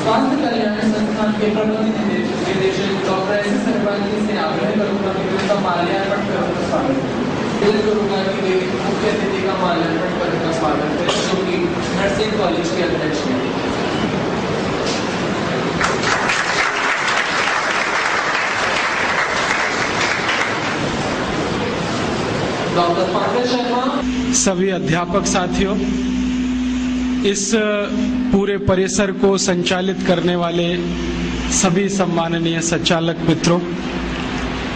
स्वास्थ्य कल्याण संस्थान के प्रबंध निदेशक डॉक्टर एस सरवानी से आग्रह करूंगा कि उनका माल्यार्पण कर स्वागत दिल करूंगा कि मुख्य अतिथि का माल्यार्पण करने का स्वागत है, जो कि नर्सिंग कॉलेज के अध्यक्ष हैं। डॉक्टर पांडे शर्मा। सभी अध्यापक साथियों, इस पूरे परिसर को संचालित करने वाले सभी सम्माननीय संचालक मित्रों,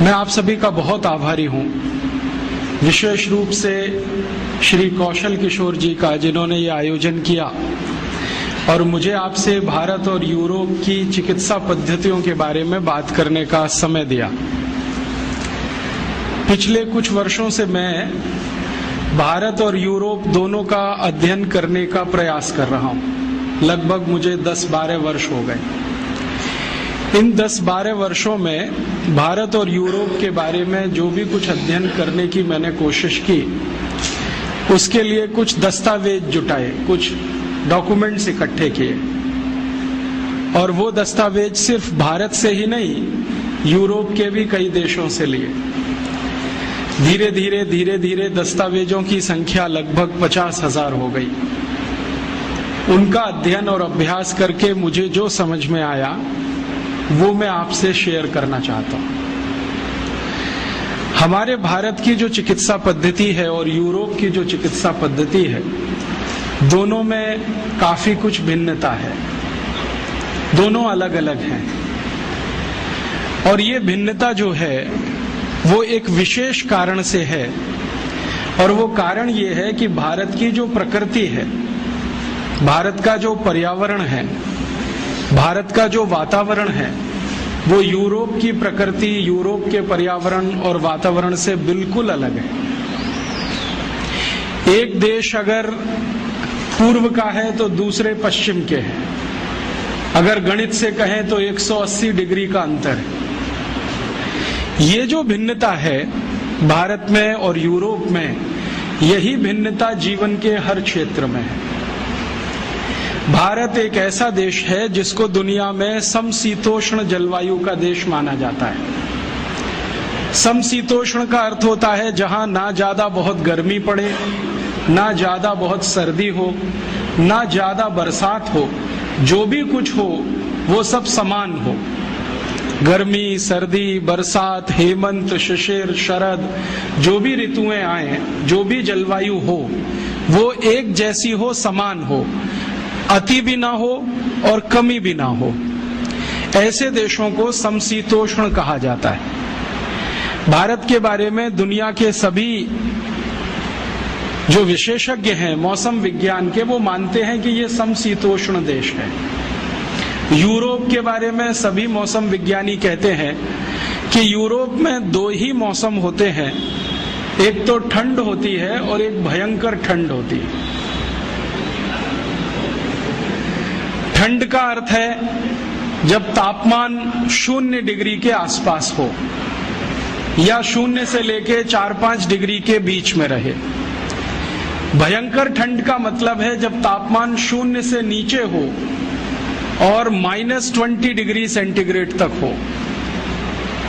मैं आप सभी का बहुत आभारी हूं। विशेष रूप से श्री कौशल किशोर जी का, जिन्होंने ये आयोजन किया और मुझे आपसे भारत और यूरोप की चिकित्सा पद्धतियों के बारे में बात करने का समय दिया। पिछले कुछ वर्षों से मैं भारत और यूरोप दोनों का अध्ययन करने का प्रयास कर रहा हूं। लगभग मुझे 10-12 वर्ष हो गए। इन 10-12 वर्षों में भारत और यूरोप के बारे में जो भी कुछ अध्ययन करने की मैंने कोशिश की, उसके लिए कुछ दस्तावेज जुटाए, कुछ डॉक्यूमेंट्स इकट्ठे किए, और वो दस्तावेज सिर्फ भारत से ही नहीं, यूरोप के भी कई देशों से लिए। धीरे धीरे दस्तावेजों की संख्या लगभग 50,000 हो गई। उनका अध्ययन और अभ्यास करके मुझे जो समझ में आया वो मैं आपसे शेयर करना चाहता हूं। हमारे भारत की जो चिकित्सा पद्धति है और यूरोप की जो चिकित्सा पद्धति है, दोनों में काफी कुछ भिन्नता है। दोनों अलग अलग हैं, और ये भिन्नता जो है वो एक विशेष कारण से है, और वो कारण ये है कि भारत की जो प्रकृति है, भारत का जो पर्यावरण है, भारत का जो वातावरण है, वो यूरोप की प्रकृति, यूरोप के पर्यावरण और वातावरण से बिल्कुल अलग है। एक देश अगर पूर्व का है तो दूसरे पश्चिम के हैं। अगर गणित से कहें तो 180 डिग्री का अंतर है। ये जो भिन्नता है भारत में और यूरोप में, यही भिन्नता जीवन के हर क्षेत्र में है। भारत एक ऐसा देश है जिसको दुनिया में समशीतोष्ण जलवायु का देश माना जाता है। समशीतोष्ण का अर्थ होता है जहां ना ज्यादा बहुत गर्मी पड़े, ना ज्यादा बहुत सर्दी हो, ना ज्यादा बरसात हो, जो भी कुछ हो वो सब समान हो। गर्मी, सर्दी, बरसात, हेमंत, शिशिर, शरद, जो भी ऋतुएं आए, जो भी जलवायु हो, वो एक जैसी हो, समान हो, अति भी ना हो और कमी भी ना हो। ऐसे देशों को समशीतोष्ण कहा जाता है। भारत के बारे में दुनिया के सभी जो विशेषज्ञ हैं मौसम विज्ञान के, वो मानते हैं कि ये समशीतोष्ण देश है। यूरोप के बारे में सभी मौसम विज्ञानी कहते हैं कि यूरोप में 2 ही मौसम होते हैं, एक तो ठंड होती है और एक भयंकर ठंड होती है। ठंड का अर्थ है जब तापमान 0 डिग्री के आसपास हो या 0 से लेके 4-5 डिग्री के बीच में रहे। भयंकर ठंड का मतलब है जब तापमान 0 से नीचे हो और -20 डिग्री सेंटीग्रेड तक हो।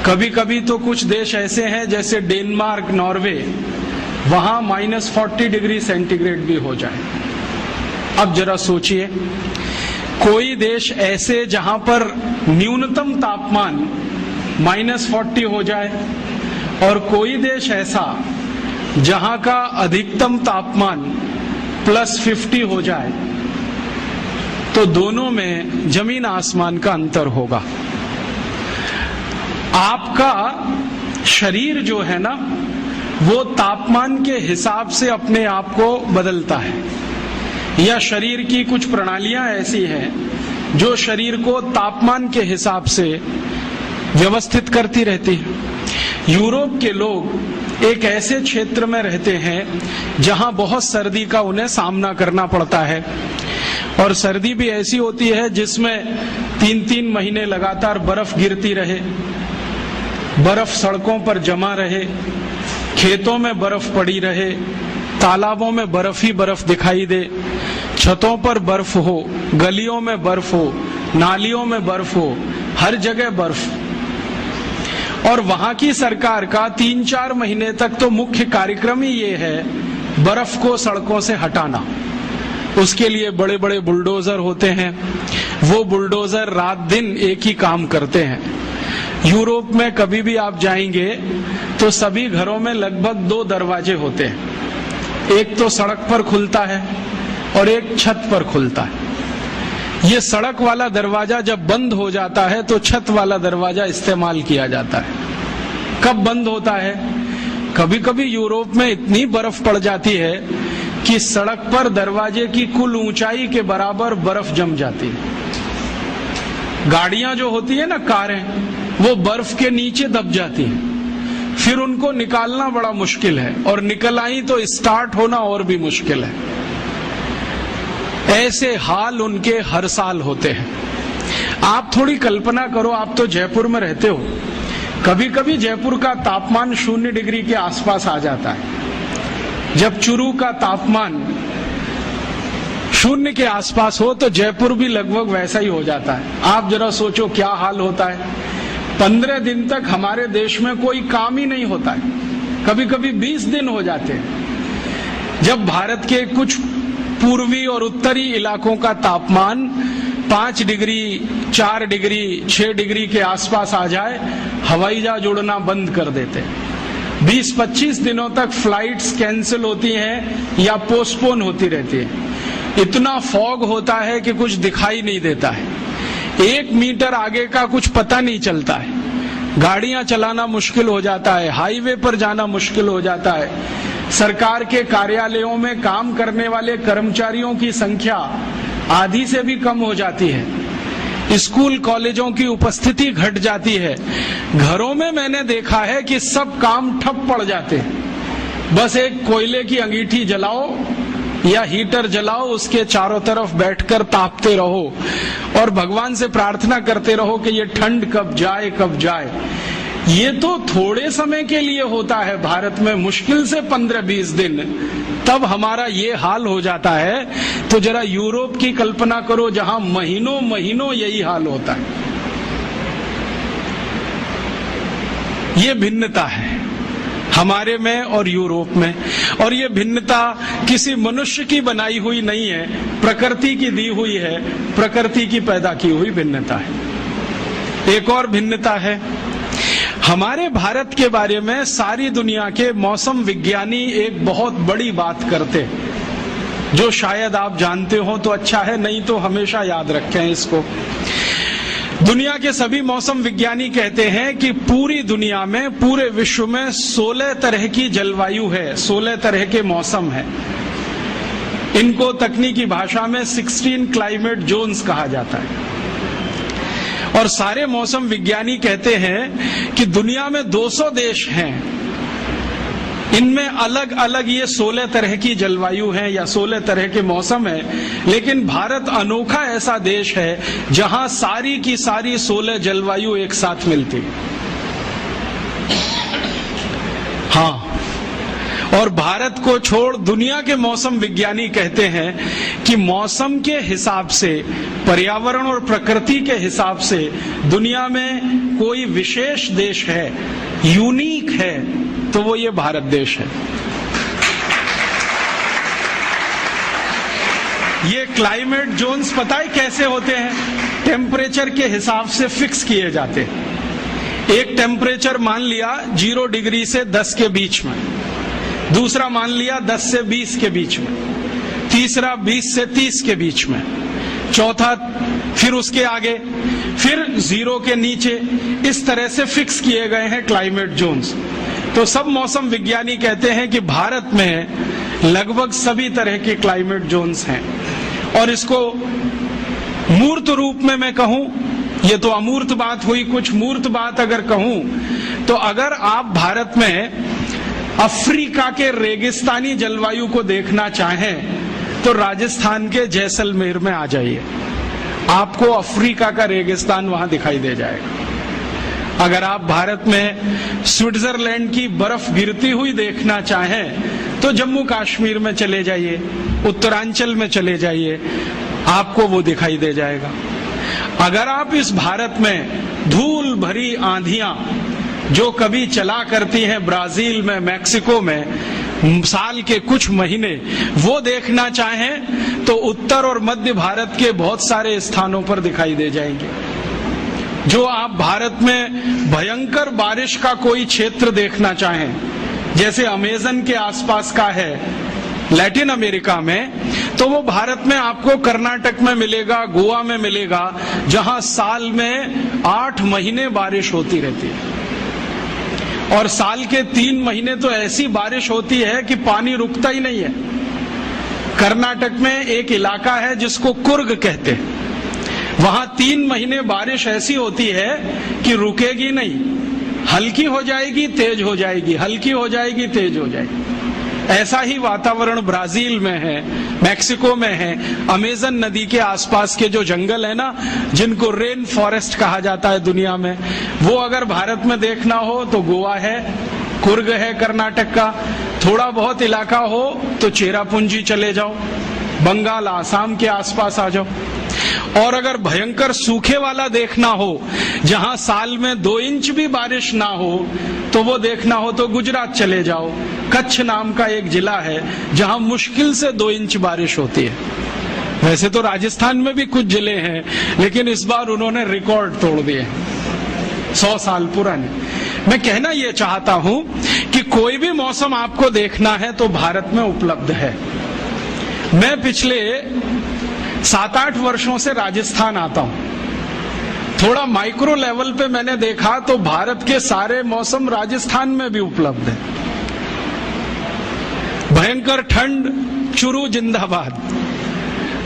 कभी कभी तो कुछ देश ऐसे हैं जैसे डेनमार्क, नॉर्वे, वहां -40 डिग्री सेंटीग्रेड भी हो जाए। अब जरा सोचिए, कोई देश ऐसे जहां पर न्यूनतम तापमान -40 हो जाए और कोई देश ऐसा जहां का अधिकतम तापमान +50 हो जाए, तो दोनों में जमीन आसमान का अंतर होगा। आपका शरीर जो है ना, वो तापमान के हिसाब से अपने आप को बदलता है, या शरीर की कुछ प्रणालियां ऐसी हैं जो शरीर को तापमान के हिसाब से व्यवस्थित करती रहती है। यूरोप के लोग एक ऐसे क्षेत्र में रहते हैं जहां बहुत सर्दी का उन्हें सामना करना पड़ता है, और सर्दी भी ऐसी होती है जिसमें 3-3 महीने लगातार बर्फ गिरती रहे, बर्फ सड़कों पर जमा रहे, खेतों में बर्फ पड़ी रहे, तालाबों में बर्फ ही बर्फ दिखाई दे, छतों पर बर्फ हो, गलियों में बर्फ हो, नालियों में बर्फ हो, हर जगह बर्फ। और वहां की सरकार का 3-4 महीने तक तो मुख्य कार्यक्रम ही ये है बर्फ को सड़कों से हटाना। उसके लिए बड़े बड़े बुलडोजर होते हैं, वो बुलडोजर रात दिन एक ही काम करते हैं। यूरोप में कभी भी आप जाएंगे तो सभी घरों में लगभग 2 दरवाजे होते हैं, एक तो सड़क पर खुलता है और एक छत पर खुलता है। ये सड़क वाला दरवाजा जब बंद हो जाता है तो छत वाला दरवाजा इस्तेमाल किया जाता है। कब बंद होता है? कभी कभी यूरोप में इतनी बर्फ पड़ जाती है कि सड़क पर दरवाजे की कुल ऊंचाई के बराबर बर्फ जम जाती है। गाड़ियां जो होती है ना, कारें, वो बर्फ के नीचे दब जाती हैं। फिर उनको निकालना बड़ा मुश्किल है, और निकल आई तो स्टार्ट होना और भी मुश्किल है। ऐसे हाल उनके हर साल होते हैं। आप थोड़ी कल्पना करो, आप तो जयपुर में रहते हो, कभी कभी जयपुर का तापमान 0 डिग्री के आसपास आ जाता है। जब चुरू का तापमान 0 के आसपास हो तो जयपुर भी लगभग वैसा ही हो जाता है। आप जरा सोचो क्या हाल होता है। 15 दिन तक हमारे देश में कोई काम ही नहीं होता है, कभी कभी 20 दिन हो जाते हैं। जब भारत के कुछ पूर्वी और उत्तरी इलाकों का तापमान 5 डिग्री, 4 डिग्री, 6 डिग्री के आसपास आ जाए, हवाई जहाज उड़ना बंद कर देते हैं। 20-25 दिनों तक फ्लाइट्स कैंसिल होती हैं या पोस्टपोन होती रहती है। इतना फॉग होता है कि कुछ दिखाई नहीं देता है, 1 मीटर आगे का कुछ पता नहीं चलता है। गाड़ियां चलाना मुश्किल हो जाता है, हाईवे पर जाना मुश्किल हो जाता है। सरकार के कार्यालयों में काम करने वाले कर्मचारियों की संख्या आधी से भी कम हो जाती है। स्कूल कॉलेजों की उपस्थिति घट जाती है। घरों में मैंने देखा है कि सब काम ठप पड़ जाते हैं। बस एक कोयले की अंगीठी जलाओ या हीटर जलाओ, उसके चारों तरफ बैठकर तापते रहो और भगवान से प्रार्थना करते रहो कि ये ठंड कब जाए, कब जाए। ये तो थोड़े समय के लिए होता है भारत में, मुश्किल से 15-20 दिन, तब हमारा ये हाल हो जाता है। तो जरा यूरोप की कल्पना करो, जहां महीनों महीनों यही हाल होता है। ये भिन्नता है हमारे में और यूरोप में, और ये भिन्नता किसी मनुष्य की बनाई हुई नहीं है, प्रकृति की दी हुई है, प्रकृति की पैदा की हुई भिन्नता है। एक और भिन्नता है, हमारे भारत के बारे में सारी दुनिया के मौसम विज्ञानी एक बहुत बड़ी बात करते हैं, जो शायद आप जानते हो तो अच्छा है, नहीं तो हमेशा याद रखें इसको। दुनिया के सभी मौसम विज्ञानी कहते हैं कि पूरी दुनिया में, पूरे विश्व में 16 तरह की जलवायु है, 16 तरह के मौसम है। इनको तकनीकी भाषा में 16 क्लाइमेट जोन्स कहा जाता है। और सारे मौसम विज्ञानी कहते हैं कि दुनिया में 200 देश हैं, इनमें अलग अलग ये 16 तरह की जलवायु है या 16 तरह के मौसम है। लेकिन भारत अनोखा ऐसा देश है जहां सारी की सारी 16 जलवायु एक साथ मिलती है। हाँ, और भारत को छोड़ दुनिया के मौसम विज्ञानी कहते हैं कि मौसम के हिसाब से, पर्यावरण और प्रकृति के हिसाब से दुनिया में कोई विशेष देश है, यूनिक है, तो वो ये भारत देश है। ये क्लाइमेट जोन्स पता है कैसे होते हैं? टेम्परेचर के हिसाब से फिक्स किए जाते हैं। एक टेम्परेचर मान लिया 0 डिग्री से 10 के बीच में, दूसरा मान लिया 10 से 20 के बीच में, तीसरा 20 से 30 के बीच में, चौथा फिर उसके आगे, फिर 0 के नीचे। इस तरह से फिक्स किए गए हैं क्लाइमेट जोन्स। तो सब मौसम विज्ञानी कहते हैं कि भारत में लगभग सभी तरह के क्लाइमेट जोन्स हैं। और इसको मूर्त रूप में मैं कहूं, ये तो अमूर्त बात हुई, कुछ मूर्त बात अगर कहूं तो अगर आप भारत में अफ्रीका के रेगिस्तानी जलवायु को देखना चाहें तो राजस्थान के जैसलमेर में आ जाइए, आपको अफ्रीका का रेगिस्तान वहां दिखाई दे जाएगा। अगर आप भारत में स्विट्जरलैंड की बर्फ गिरती हुई देखना चाहें तो जम्मू कश्मीर में चले जाइए, उत्तरांचल में चले जाइए, आपको वो दिखाई दे जाएगा। अगर आप इस भारत में धूल भरी आंधियां जो कभी चला करती हैं ब्राजील में, मैक्सिको में, साल के कुछ महीने, वो देखना चाहें तो उत्तर और मध्य भारत के बहुत सारे स्थानों पर दिखाई दे जाएंगे। जो आप भारत में भयंकर बारिश का कोई क्षेत्र देखना चाहें, जैसे अमेजन के आसपास का है लैटिन अमेरिका में, तो वो भारत में आपको कर्नाटक में मिलेगा, गोवा में मिलेगा, जहां साल में 8 महीने बारिश होती रहती है। और साल के 3 महीने तो ऐसी बारिश होती है कि पानी रुकता ही नहीं है। कर्नाटक में एक इलाका है जिसको कुर्ग कहते हैं, वहां 3 महीने बारिश ऐसी होती है कि रुकेगी नहीं, हल्की हो जाएगी, तेज हो जाएगी, हल्की हो जाएगी, तेज हो जाएगी। ऐसा ही वातावरण ब्राजील में है, मैक्सिको में है, अमेजन नदी के आसपास के जो जंगल है ना, जिनको रेन फॉरेस्ट कहा जाता है दुनिया में, वो अगर भारत में देखना हो तो गोवा है, कुर्ग है कर्नाटक का, थोड़ा बहुत इलाका हो तो चेरापूंजी चले जाओ, बंगाल आसाम के आसपास आ जाओ। और अगर भयंकर सूखे वाला देखना हो, जहां साल में 2 इंच भी बारिश ना हो, तो वो देखना हो तो गुजरात चले जाओ। कच्छ नाम का एक जिला है जहां मुश्किल से 2 इंच बारिश होती है। वैसे तो राजस्थान में भी कुछ जिले हैं, लेकिन इस बार उन्होंने रिकॉर्ड तोड़ दिए 100 साल पुराने। मैं कहना यह चाहता हूं कि कोई भी मौसम आपको देखना है तो भारत में उपलब्ध है। मैं पिछले 7-8 वर्षों से राजस्थान आता हूं। थोड़ा माइक्रो लेवल पे मैंने देखा तो भारत के सारे मौसम राजस्थान में भी उपलब्ध है। भयंकर ठंड, चुरू जिंदाबाद।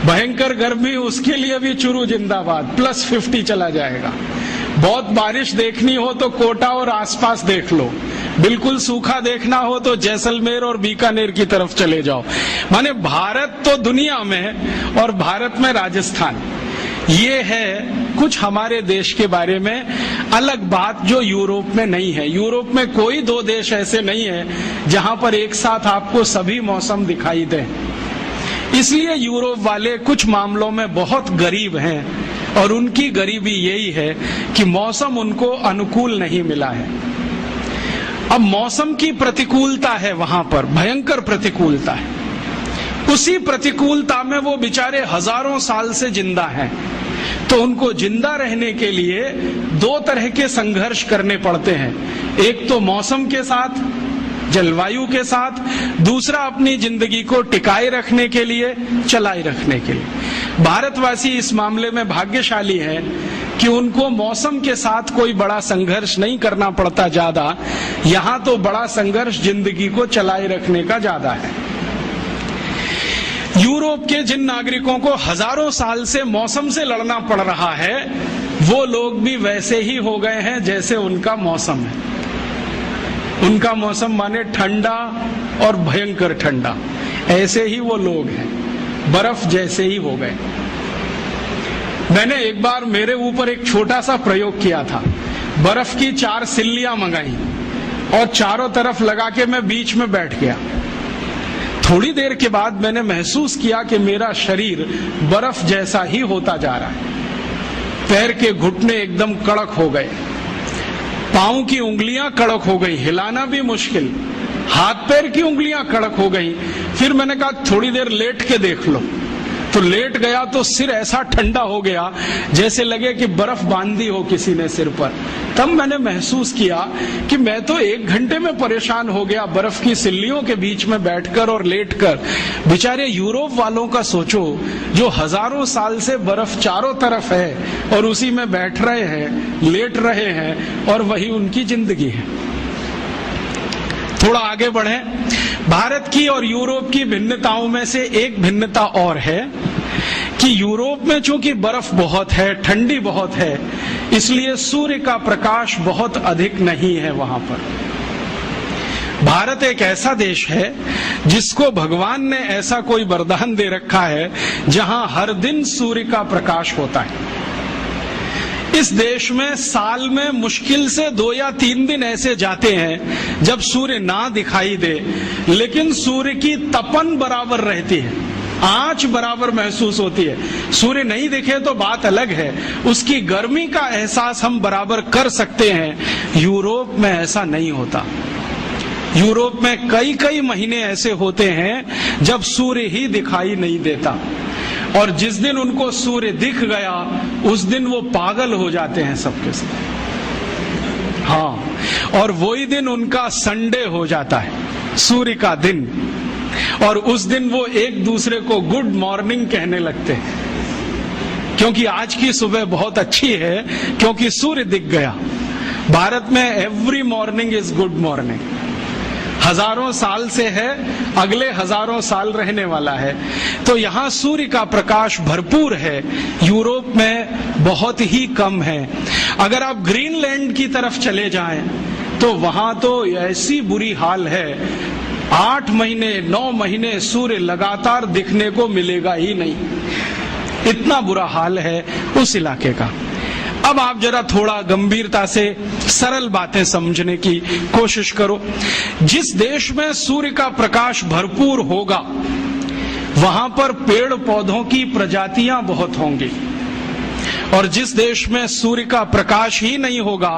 भयंकर गर्मी, उसके लिए भी चुरू जिंदाबाद, +50 चला जाएगा। बहुत बारिश देखनी हो तो कोटा और आसपास देख लो, बिल्कुल सूखा देखना हो तो जैसलमेर और बीकानेर की तरफ चले जाओ। माने भारत तो दुनिया में और भारत में राजस्थान। ये है कुछ हमारे देश के बारे में अलग बात जो यूरोप में नहीं है। यूरोप में कोई 2 देश ऐसे नहीं है जहां पर एक साथ आपको सभी मौसम दिखाई दें। इसलिए यूरोप वाले कुछ मामलों में बहुत गरीब हैं, और उनकी गरीबी यही है कि मौसम उनको अनुकूल नहीं मिला है। अब मौसम की प्रतिकूलता है वहां पर, भयंकर प्रतिकूलता है। उसी प्रतिकूलता में वो बेचारे हजारों साल से जिंदा हैं, तो उनको जिंदा रहने के लिए 2 तरह के संघर्ष करने पड़ते हैं। एक तो मौसम के साथ, जलवायु के साथ, दूसरा अपनी जिंदगी को टिकाए रखने के लिए, चलाए रखने के लिए। भारतवासी इस मामले में भाग्यशाली हैं कि उनको मौसम के साथ कोई बड़ा संघर्ष नहीं करना पड़ता ज्यादा। यहां तो बड़ा संघर्ष जिंदगी को चलाए रखने का ज्यादा है। यूरोप के जिन नागरिकों को हजारों साल से मौसम से लड़ना पड़ रहा है, वो लोग भी वैसे ही हो गए हैं जैसे उनका मौसम है। उनका मौसम माने ठंडा और भयंकर ठंडा, ऐसे ही वो लोग हैं, बर्फ जैसे ही हो गए। मैंने एक बार मेरे ऊपर एक छोटा सा प्रयोग किया था। बर्फ की 4 सिल्लियां मंगाई और चारों तरफ लगा के मैं बीच में बैठ गया। थोड़ी देर के बाद मैंने महसूस किया कि मेरा शरीर बर्फ जैसा ही होता जा रहा है। पैर के घुटने एकदम कड़क हो गए, पांव की उंगलियां कड़क हो गई, हिलाना भी मुश्किल, हाथ पैर की उंगलियां कड़क हो गई। फिर मैंने कहा थोड़ी देर लेट के देख लो, तो लेट गया तो सिर ऐसा ठंडा हो गया जैसे लगे कि बर्फ बांध दी हो किसी ने सिर पर। तब मैंने महसूस किया कि मैं तो 1 घंटे में परेशान हो गया बर्फ की सिल्लियों के बीच में बैठकर और लेटकर। बेचारे यूरोप वालों का सोचो, जो हजारों साल से बर्फ चारों तरफ है और उसी में बैठ रहे हैं, लेट रहे हैं, और वही उनकी जिंदगी है। थोड़ा आगे बढ़े। भारत की और यूरोप की भिन्नताओं में से एक भिन्नता और है कि यूरोप में चूंकि बर्फ बहुत है, ठंडी बहुत है, इसलिए सूर्य का प्रकाश बहुत अधिक नहीं है वहां पर। भारत एक ऐसा देश है जिसको भगवान ने ऐसा कोई वरदान दे रखा है जहां हर दिन सूर्य का प्रकाश होता है। इस देश में साल में मुश्किल से 2 या 3 दिन ऐसे जाते हैं जब सूर्य ना दिखाई दे, लेकिन सूर्य की तपन बराबर रहती है। आंच बराबर महसूस होती है। सूर्य नहीं दिखे तो बात अलग है, उसकी गर्मी का एहसास हम बराबर कर सकते हैं। यूरोप में ऐसा नहीं होता। यूरोप में कई कई महीने ऐसे होते हैं जब सूर्य ही दिखाई नहीं देता, और जिस दिन उनको सूर्य दिख गया उस दिन वो पागल हो जाते हैं सबके सब। हाँ, और वही दिन उनका संडे हो जाता है, सूर्य का दिन, और उस दिन वो एक दूसरे को गुड मॉर्निंग कहने लगते हैं, क्योंकि आज की सुबह बहुत अच्छी है, क्योंकि सूर्य दिख गया। भारत में every morning is good morning. हजारों साल से है, अगले हजारों साल रहने वाला है। तो यहाँ सूर्य का प्रकाश भरपूर है, यूरोप में बहुत ही कम है। अगर आप ग्रीनलैंड की तरफ चले जाएं तो वहां तो ऐसी बुरी हाल है, 8 महीने 9 महीने सूर्य लगातार दिखने को मिलेगा ही नहीं, इतना बुरा हाल है उस इलाके का। अब आप जरा थोड़ा गंभीरता से सरल बातें समझने की कोशिश करो। जिस देश में सूर्य का प्रकाश भरपूर होगा वहां पर पेड़ पौधों की प्रजातियां बहुत होंगी, और जिस देश में सूर्य का प्रकाश ही नहीं होगा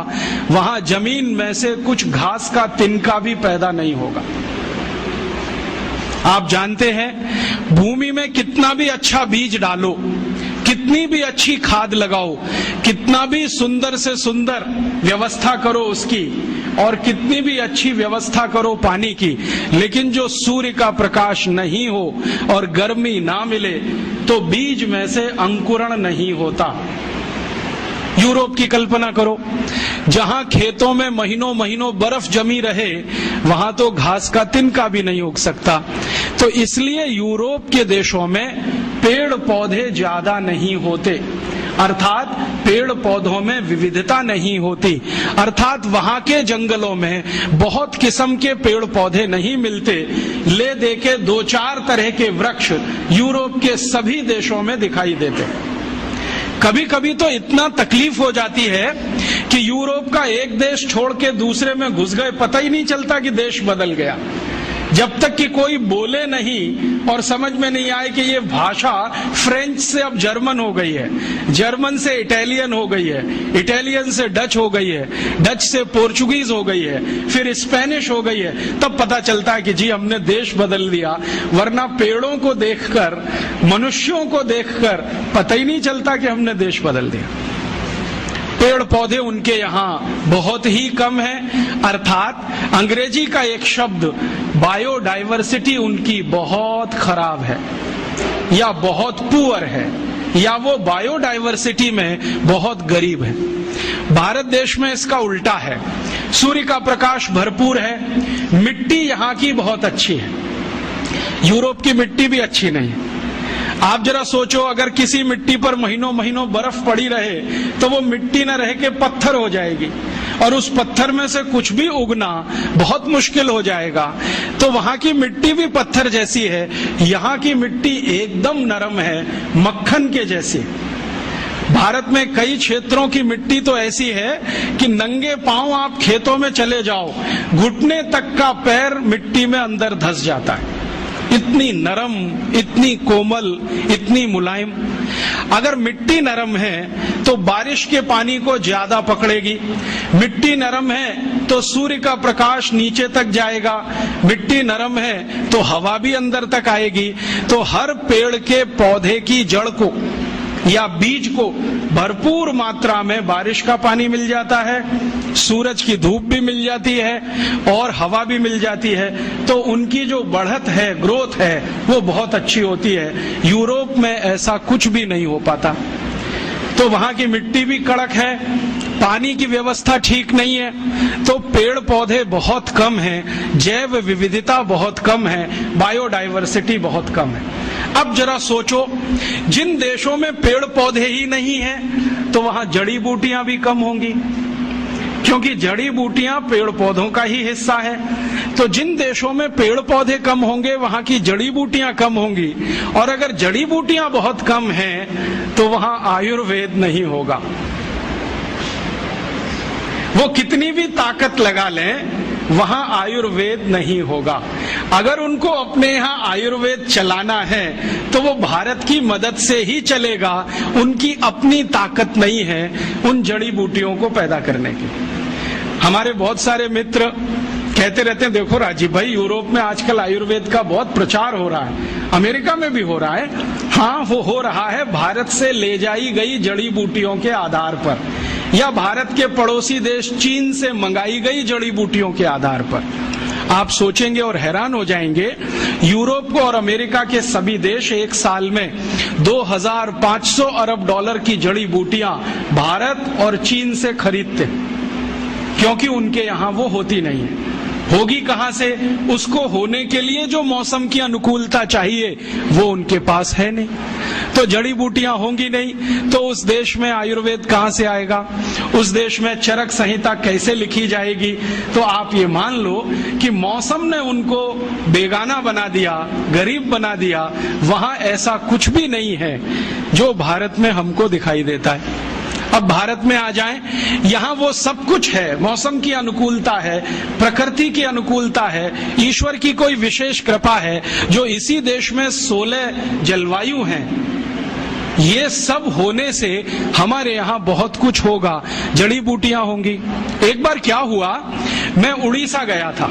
वहां जमीन में से कुछ घास का तिनका भी पैदा नहीं होगा। आप जानते हैं, भूमि में कितना भी अच्छा बीज डालो, कितनी भी अच्छी खाद लगाओ, कितना भी सुंदर से सुंदर व्यवस्था करो उसकी, और कितनी भी अच्छी व्यवस्था करो पानी की, लेकिन जो सूर्य का प्रकाश नहीं हो और गर्मी ना मिले तो बीज में से अंकुरण नहीं होता। यूरोप की कल्पना करो, जहां खेतों में महीनों महीनों बर्फ जमी रहे वहां तो घास का तिनका भी नहीं उग सकता। तो इसलिए यूरोप के देशों में पेड़ पौधे ज्यादा नहीं होते, अर्थात पेड़ पौधों में विविधता नहीं होती, अर्थात वहां के जंगलों में बहुत किस्म के पेड़ पौधे नहीं मिलते। ले दे के 2-4 तरह के वृक्ष यूरोप के सभी देशों में दिखाई देते। कभी कभी तो इतना तकलीफ हो जाती है कि यूरोप का एक देश छोड़ के दूसरे में घुस गए, पता ही नहीं चलता कि देश बदल गया, जब तक कि कोई बोले नहीं और समझ में नहीं आए कि ये भाषा फ्रेंच से अब जर्मन हो गई है, जर्मन से इटालियन हो गई है, इटालियन से डच हो गई है, डच से पोर्चुगीज हो गई है, फिर स्पेनिश हो गई है। तब पता चलता है कि जी हमने देश बदल दिया, वरना पेड़ों को देखकर, मनुष्यों को देखकर पता ही नहीं चलता कि हमने देश बदल दिया। पेड़ पौधे उनके यहाँ बहुत ही कम है, अर्थात अंग्रेजी का एक शब्द बायोडाइवर्सिटी उनकी बहुत खराब है, या बहुत पुअर है, या वो बायोडाइवर्सिटी में बहुत गरीब है। भारत देश में इसका उल्टा है, सूर्य का प्रकाश भरपूर है, मिट्टी यहाँ की बहुत अच्छी है, यूरोप की मिट्टी भी अच्छी नहीं है। आप जरा सोचो, अगर किसी मिट्टी पर महीनों महीनों बर्फ पड़ी रहे तो वो मिट्टी न रह के पत्थर हो जाएगी, और उस पत्थर में से कुछ भी उगना बहुत मुश्किल हो जाएगा। तो वहां की मिट्टी भी पत्थर जैसी है, यहाँ की मिट्टी एकदम नरम है, मक्खन के जैसी। भारत में कई क्षेत्रों की मिट्टी तो ऐसी है कि नंगे पांव आप खेतों में चले जाओ, घुटने तक का पैर मिट्टी में अंदर धंस जाता है, इतनी नरम, इतनी कोमल, इतनी मुलायम। अगर मिट्टी नरम है तो बारिश के पानी को ज्यादा पकड़ेगी, मिट्टी नरम है तो सूर्य का प्रकाश नीचे तक जाएगा, मिट्टी नरम है तो हवा भी अंदर तक आएगी। तो हर पेड़ के पौधे की जड़ को या बीज को भरपूर मात्रा में बारिश का पानी मिल जाता है, सूरज की धूप भी मिल जाती है और हवा भी मिल जाती है, तो उनकी जो बढ़त है, ग्रोथ है, वो बहुत अच्छी होती है। यूरोप में ऐसा कुछ भी नहीं हो पाता। तो वहां की मिट्टी भी कड़क है, पानी की व्यवस्था ठीक नहीं है, तो पेड़ पौधे बहुत कम हैं, जैव विविधता बहुत कम है, बायोडाइवर्सिटी बहुत कम है। अब जरा सोचो, जिन देशों में पेड़ पौधे ही नहीं हैं तो वहां जड़ी बूटियां भी कम होंगी, क्योंकि जड़ी बूटियां पेड़ पौधों का ही हिस्सा है। तो जिन देशों में पेड़ पौधे कम होंगे वहां की जड़ी बूटियां कम होंगी, और अगर जड़ी बूटियां बहुत कम हैं तो वहां आयुर्वेद नहीं होगा। वो कितनी भी ताकत लगा लें, वहां आयुर्वेद नहीं होगा। अगर उनको अपने यहाँ आयुर्वेद चलाना है तो वो भारत की मदद से ही चलेगा, उनकी अपनी ताकत नहीं है उन जड़ी बूटियों को पैदा करने की। हमारे बहुत सारे मित्र कहते रहते हैं, देखो राजीव भाई, यूरोप में आजकल आयुर्वेद का बहुत प्रचार हो रहा है, अमेरिका में भी हो रहा है। हाँ, वो हो रहा है भारत से ले जाई गई जड़ी बूटियों के आधार पर, या भारत के पड़ोसी देश चीन से मंगाई गई जड़ी बूटियों के आधार पर। आप सोचेंगे और हैरान हो जाएंगे, यूरोप और अमेरिका के सभी देश एक साल में 2500 अरब डॉलर की जड़ी बूटियां भारत और चीन से खरीदते, क्योंकि उनके यहां वो होती नहीं है। होगी कहां से? उसको होने के लिए जो मौसम की अनुकूलता चाहिए वो उनके पास है नहीं। तो जड़ी बूटियां होंगी नहीं तो उस देश में आयुर्वेद कहां से आएगा? उस देश में चरक संहिता कैसे लिखी जाएगी? तो आप ये मान लो कि मौसम ने उनको बेगाना बना दिया, गरीब बना दिया। वहां ऐसा कुछ भी नहीं है जो भारत में हमको दिखाई देता है। अब भारत में आ जाएं, यहाँ वो सब कुछ है, मौसम की अनुकूलता है, प्रकृति की अनुकूलता है, ईश्वर की कोई विशेष कृपा है जो इसी देश में 16 जलवायु हैं। ये सब होने से हमारे यहाँ बहुत कुछ होगा, जड़ी बूटियां होंगी। एक बार क्या हुआ, मैं उड़ीसा गया था।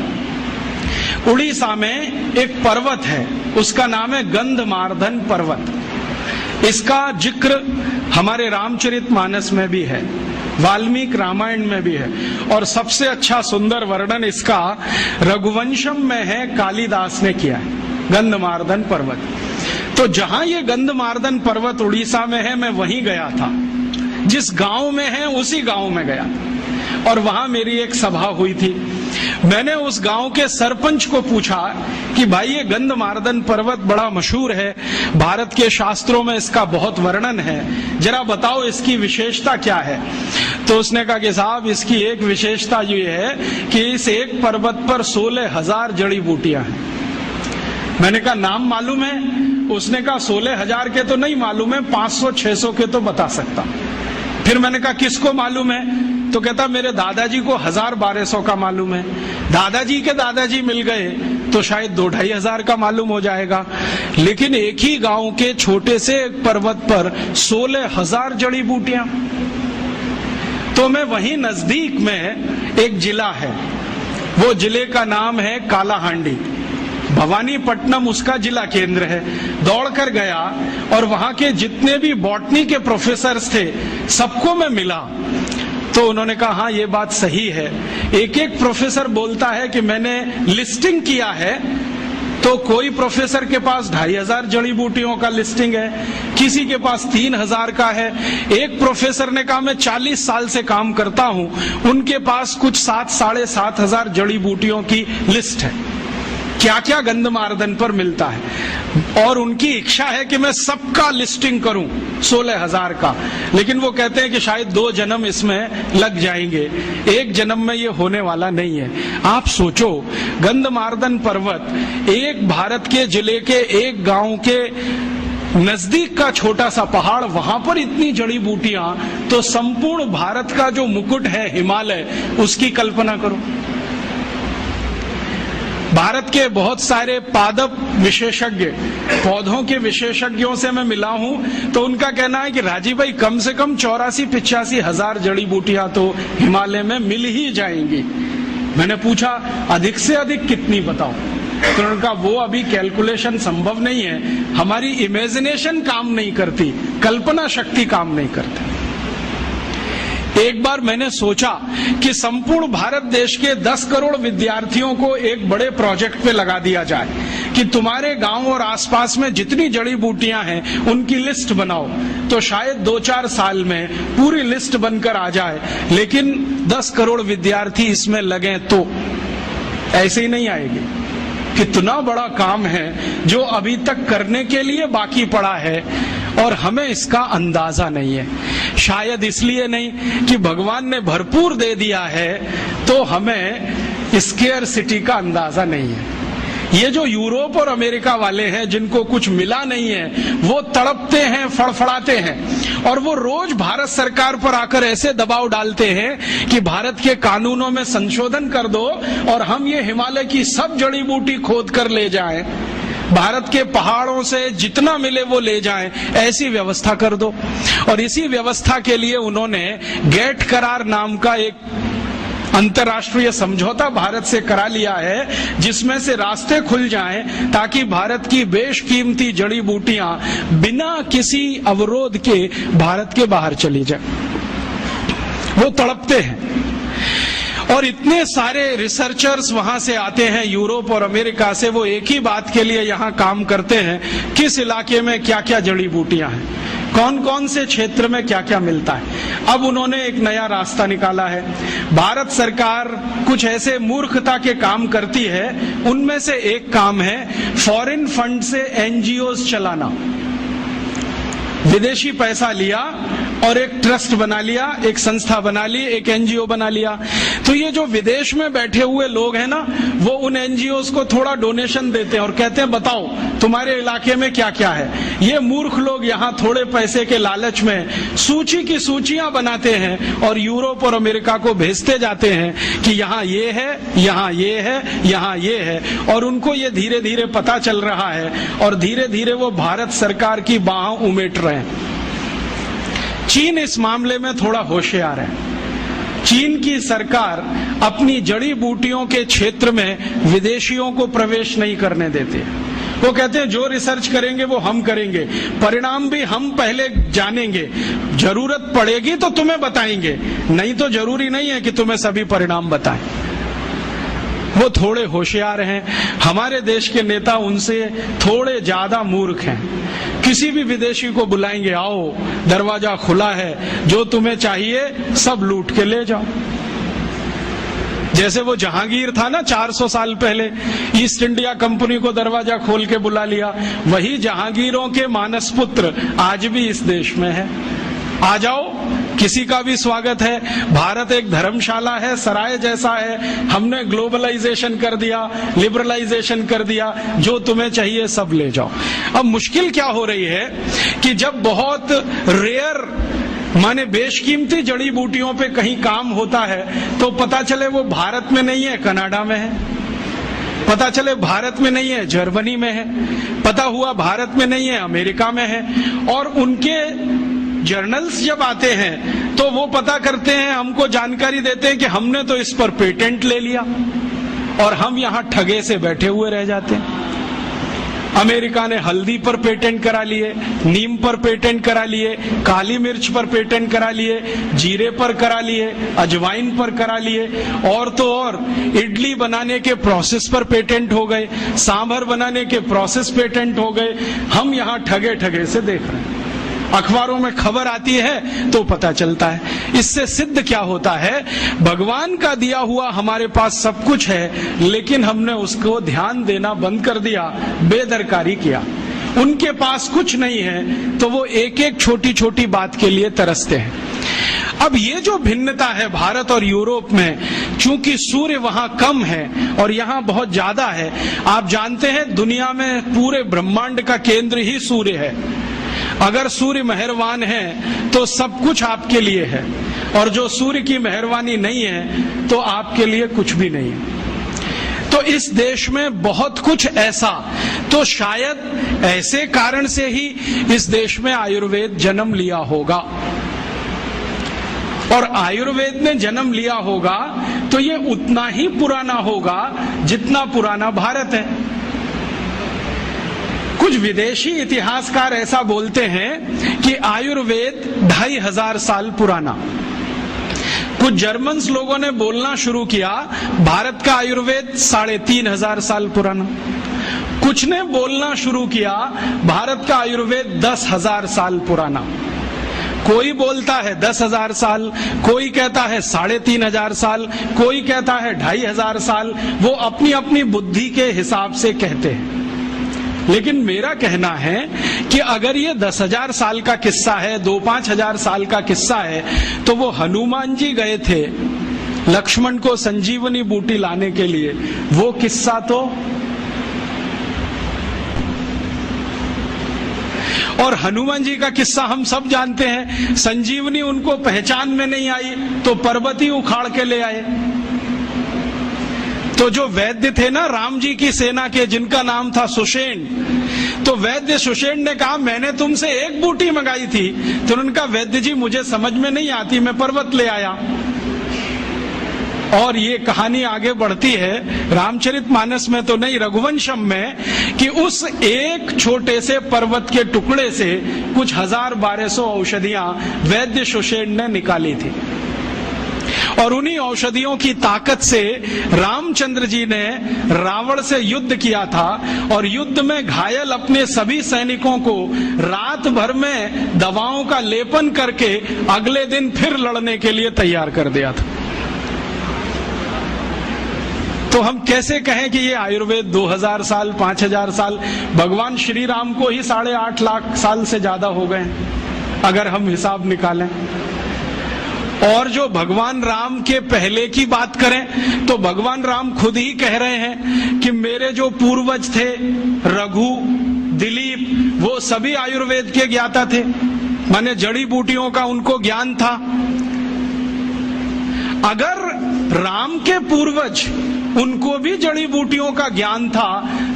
उड़ीसा में एक पर्वत है, उसका नाम है गंधमार्दन पर्वत। इसका जिक्र हमारे रामचरितमानस में भी है, वाल्मीकि रामायण में भी है, और सबसे अच्छा सुंदर वर्णन इसका रघुवंशम में है, कालिदास ने किया है, गंधमार्दन पर्वत। तो जहां ये गंधमार्दन पर्वत उड़ीसा में है, मैं वहीं गया था। जिस गांव में है उसी गांव में गया और वहां मेरी एक सभा हुई थी। मैंने उस गांव के सरपंच को पूछा कि भाई, ये गंधमार्दन पर्वत बड़ा मशहूर है, भारत के शास्त्रों में इसका बहुत वर्णन है, जरा बताओ इसकी विशेषता क्या है। तो उसने कहा कि साहब, इसकी एक विशेषता ये है कि इस एक पर्वत पर 16,000 जड़ी बूटियां हैं। मैंने कहा नाम मालूम है? उसने कहा 16,000 के तो नहीं मालूम है, 500-600 के तो बता सकता। फिर मैंने कहा किसको मालूम है? तो कहता मेरे दादाजी को 1000-1200 का मालूम है। दादाजी के दादाजी मिल गए तो शायद 2-2,500 का मालूम हो जाएगा। लेकिन एक ही गांव के छोटे से एक पर्वत पर 16,000 जड़ी बूटियां। तो मैं वहीं नजदीक में एक जिला है, वो जिले का नाम है कालाहांडी, भवानीपट्टनम उसका जिला केंद्र है। दौड़कर गया और वहां के जितने भी बॉटनी के प्रोफेसर्स थे सबको मैं मिला। तो उन्होंने कहा हाँ, ये बात सही है। एक एक प्रोफेसर बोलता है कि मैंने लिस्टिंग किया है, तो कोई प्रोफेसर के पास 2,500 जड़ी बूटियों का लिस्टिंग है, किसी के पास 3,000 का है। एक प्रोफेसर ने कहा मैं 40 साल से काम करता हूं, उनके पास कुछ 7-7,500 जड़ी बूटियों की लिस्ट है। क्या क्या गंधमार्दन पर मिलता है, और उनकी इच्छा है कि मैं सबका लिस्टिंग करूं 16,000 का। लेकिन वो कहते हैं कि शायद 2 जन्म इसमें लग जाएंगे, एक जन्म में ये होने वाला नहीं है। आप सोचो, गंधमार्दन पर्वत एक भारत के जिले के एक गांव के नजदीक का छोटा सा पहाड़, वहां पर इतनी जड़ी बूटियां, तो संपूर्ण भारत का जो मुकुट है हिमालय, उसकी कल्पना करो। भारत के बहुत सारे पादप विशेषज्ञ, पौधों के विशेषज्ञों से मैं मिला हूं, तो उनका कहना है कि राजीव भाई, कम से कम 84-85 हजार जड़ी बूटियां तो हिमालय में मिल ही जाएंगी। मैंने पूछा अधिक से अधिक कितनी बताओ? तो उन्होंने कहा वो अभी कैलकुलेशन संभव नहीं है, हमारी इमेजिनेशन काम नहीं करती, कल्पना शक्ति काम नहीं करती। एक बार मैंने सोचा कि संपूर्ण भारत देश के 10 करोड़ विद्यार्थियों को एक बड़े प्रोजेक्ट पे लगा दिया जाए कि तुम्हारे गांव और आसपास में जितनी जड़ी बूटियां हैं उनकी लिस्ट बनाओ। तो शायद 2-4 साल में पूरी लिस्ट बनकर आ जाए, लेकिन 10 करोड़ विद्यार्थी इसमें लगे तो ऐसे ही नहीं आएगी। कितना बड़ा काम है जो अभी तक करने के लिए बाकी पड़ा है और हमें इसका अंदाजा नहीं है। शायद इसलिए नहीं कि भगवान ने भरपूर दे दिया है, तो हमें स्केयर सिटी का अंदाजा नहीं है। ये जो यूरोप और अमेरिका वाले हैं जिनको कुछ मिला नहीं है, वो तड़पते हैं, फड़फड़ाते हैं और वो रोज भारत सरकार पर आकर ऐसे दबाव डालते हैं कि भारत के कानूनों में संशोधन कर दो और हम ये हिमालय की सब जड़ी बूटी खोद कर ले जाएं, भारत के पहाड़ों से जितना मिले वो ले जाएं, ऐसी व्यवस्था कर दो। और इसी व्यवस्था के लिए उन्होंने गेट करार नाम का एक अंतर्राष्ट्रीय समझौता भारत से करा लिया है, जिसमें से रास्ते खुल जाएं ताकि भारत की बेशकीमती जड़ी बूटियां बिना किसी अवरोध के भारत के बाहर चली जाए। वो तड़पते हैं और इतने सारे रिसर्चर्स वहां से आते हैं यूरोप और अमेरिका से, वो एक ही बात के लिए यहाँ काम करते हैं, किस इलाके में क्या क्या जड़ी बूटियां हैं, कौन कौन से क्षेत्र में क्या क्या मिलता है। अब उन्होंने एक नया रास्ता निकाला है। भारत सरकार कुछ ऐसे मूर्खता के काम करती है, उनमें से एक काम है फॉरेन फंड से एनजीओज चलाना। विदेशी पैसा लिया और एक ट्रस्ट बना लिया, एक संस्था बना ली, एक एनजीओ बना लिया। तो ये जो विदेश में बैठे हुए लोग हैं ना, वो उन एनजीओज को थोड़ा डोनेशन देते हैं और कहते हैं बताओ तुम्हारे इलाके में क्या क्या है। ये मूर्ख लोग यहाँ थोड़े पैसे के लालच में सूची की सूचियां बनाते हैं और यूरोप और अमेरिका को भेजते जाते हैं कि यहाँ ये है, यहाँ ये है, यहाँ ये है, और उनको ये धीरे धीरे पता चल रहा है और धीरे धीरे वो भारत सरकार की बाहों उमेट रहे हैं। चीन इस मामले में थोड़ा होशियार है। चीन की सरकार अपनी जड़ी बूटियों के क्षेत्र में विदेशियों को प्रवेश नहीं करने देती। वो कहते हैं जो रिसर्च करेंगे वो हम करेंगे, परिणाम भी हम पहले जानेंगे, जरूरत पड़ेगी तो तुम्हें बताएंगे, नहीं तो जरूरी नहीं है कि तुम्हें सभी परिणाम बताएं। वो थोड़े होशियार हैं। हमारे देश के नेता उनसे थोड़े ज्यादा मूर्ख हैं। किसी भी विदेशी को बुलाएंगे, आओ दरवाजा खुला है, जो तुम्हें चाहिए सब लूट के ले जाओ। जैसे वो जहांगीर था ना 400 साल पहले, ईस्ट इंडिया कंपनी को दरवाजा खोल के बुला लिया, वही जहांगीरों के मानस पुत्र आज भी इस देश में है। आ जाओ, किसी का भी स्वागत है। भारत एक धर्मशाला है, सराय जैसा है। हमने ग्लोबलाइजेशन कर दिया, लिबरलाइजेशन कर दिया, जो तुम्हें चाहिए सब ले जाओ। अब मुश्किल क्या हो रही है कि जब बहुत रेयर माने बेशकीमती जड़ी बूटियों पे कहीं काम होता है तो पता चले वो भारत में नहीं है, कनाडा में है। पता चले भारत में नहीं है, जर्मनी में है। पता हुआ भारत में नहीं है, अमेरिका में है। और उनके जर्नल्स जब आते हैं तो वो पता करते हैं, हमको जानकारी देते हैं कि हमने तो इस पर पेटेंट ले लिया और हम यहाँ ठगे से बैठे हुए रह जाते हैं। अमेरिका ने हल्दी पर पेटेंट करा लिए, नीम पर पेटेंट करा लिए, काली मिर्च पर पेटेंट करा लिए, जीरे पर करा लिए, अजवाइन पर करा लिए, और तो और इडली बनाने के प्रोसेस पर पेटेंट हो गए, सांभर बनाने के प्रोसेस पेटेंट हो गए। हम यहाँ ठगे ठगे से देख रहे हैं। अखबारों में खबर आती है तो पता चलता है। इससे सिद्ध क्या होता है, भगवान का दिया हुआ हमारे पास सब कुछ है, लेकिन हमने उसको ध्यान देना बंद कर दिया, बेदरकारी किया। उनके पास कुछ नहीं है तो वो एक एक छोटी छोटी बात के लिए तरसते हैं। अब ये जो भिन्नता है भारत और यूरोप में, चूंकि सूर्य वहां कम है और यहाँ बहुत ज्यादा है। आप जानते हैं दुनिया में पूरे ब्रह्मांड का केंद्र ही सूर्य है। अगर सूर्य मेहरबान है तो सब कुछ आपके लिए है, और जो सूर्य की मेहरबानी नहीं है तो आपके लिए कुछ भी नहीं है। तो इस देश में बहुत कुछ ऐसा, तो शायद ऐसे कारण से ही इस देश में आयुर्वेद जन्म लिया होगा। और आयुर्वेद ने जन्म लिया होगा तो ये उतना ही पुराना होगा जितना पुराना भारत है। कुछ विदेशी इतिहासकार ऐसा बोलते हैं कि आयुर्वेद 2500 साल पुराना। कुछ जर्मन लोगों ने बोलना शुरू किया भारत का आयुर्वेद 3500 साल पुराना। कुछ ने बोलना शुरू किया भारत का आयुर्वेद 10,000 साल पुराना। कोई बोलता है 10,000 साल, कोई कहता है 3500 साल, कोई कहता है 2500 साल। वो अपनी अपनी बुद्धि के हिसाब से कहते हैं। लेकिन मेरा कहना है कि अगर ये 10,000 साल का किस्सा है, 2-5 हजार साल का किस्सा है, तो वो हनुमान जी गए थे लक्ष्मण को संजीवनी बूटी लाने के लिए, वो किस्सा तो और हनुमान जी का किस्सा हम सब जानते हैं, संजीवनी उनको पहचान में नहीं आई तो पर्वत ही उखाड़ के ले आए। तो जो वैद्य थे ना राम जी की सेना के, जिनका नाम था सुषेण, तो वैद्य सुषेण ने कहा मैंने तुमसे एक बूटी मंगाई थी, तो उन्होंने कहा वैद्य जी मुझे समझ में नहीं आती, मैं पर्वत ले आया। और ये कहानी आगे बढ़ती है रामचरितमानस में तो नहीं, रघुवंशम में, कि उस एक छोटे से पर्वत के टुकड़े से कुछ 1200 औषधियां वैद्य सुषेण ने निकाली थी। और उन्हीं औषधियों की ताकत से रामचंद्र जी ने रावण से युद्ध किया था, और युद्ध में घायल अपने सभी सैनिकों को रात भर में दवाओं का लेपन करके अगले दिन फिर लड़ने के लिए तैयार कर दिया था। तो हम कैसे कहें कि ये आयुर्वेद 2000 साल 5000 साल, भगवान श्री राम को ही 8.5 लाख साल से ज्यादा हो गए अगर हम हिसाब निकालें। और जो भगवान राम के पहले की बात करें तो भगवान राम खुद ही कह रहे हैं कि मेरे जो पूर्वज थे रघु, दिलीप, वो सभी आयुर्वेद के ज्ञाता थे, माने जड़ी बूटियों का उनको ज्ञान था। अगर राम के पूर्वज उनको भी जड़ी बूटियों का ज्ञान था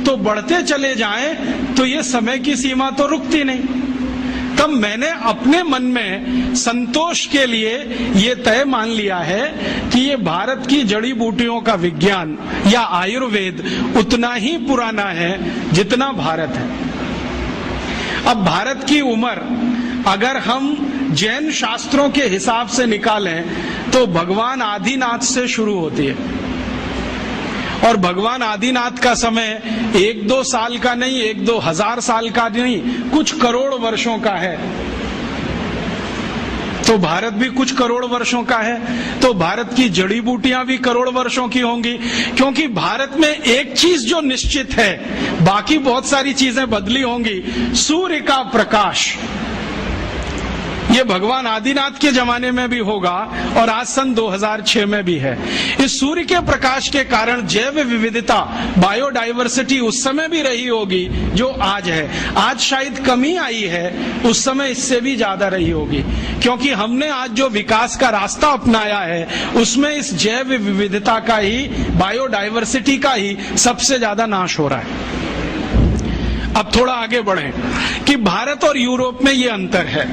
तो बढ़ते चले जाएं तो ये समय की सीमा तो रुकती नहीं। तब मैंने अपने मन में संतोष के लिए ये तय मान लिया है कि ये भारत की जड़ी बूटियों का विज्ञान या आयुर्वेद उतना ही पुराना है जितना भारत है। अब भारत की उम्र अगर हम जैन शास्त्रों के हिसाब से निकालें तो भगवान आदिनाथ से शुरू होती है, और भगवान आदिनाथ का समय 1-2 साल का नहीं, 1-2 हजार साल का नहीं, कुछ करोड़ वर्षों का है। तो भारत भी कुछ करोड़ वर्षों का है, तो भारत की जड़ी बूटियां भी करोड़ वर्षों की होंगी। क्योंकि भारत में एक चीज जो निश्चित है, बाकी बहुत सारी चीजें बदली होंगी, सूर्य का प्रकाश। ये भगवान आदिनाथ के जमाने में भी होगा और आज सन 2006 में भी है। इस सूर्य के प्रकाश के कारण जैव विविधता, बायोडाइवर्सिटी उस समय भी रही होगी जो आज है। आज शायद कमी आई है, उस समय इससे भी ज्यादा रही होगी, क्योंकि हमने आज जो विकास का रास्ता अपनाया है उसमें इस जैव विविधता का ही, बायोडाइवर्सिटी का ही सबसे ज्यादा नाश हो रहा है। अब थोड़ा आगे बढ़ें कि भारत और यूरोप में ये अंतर है।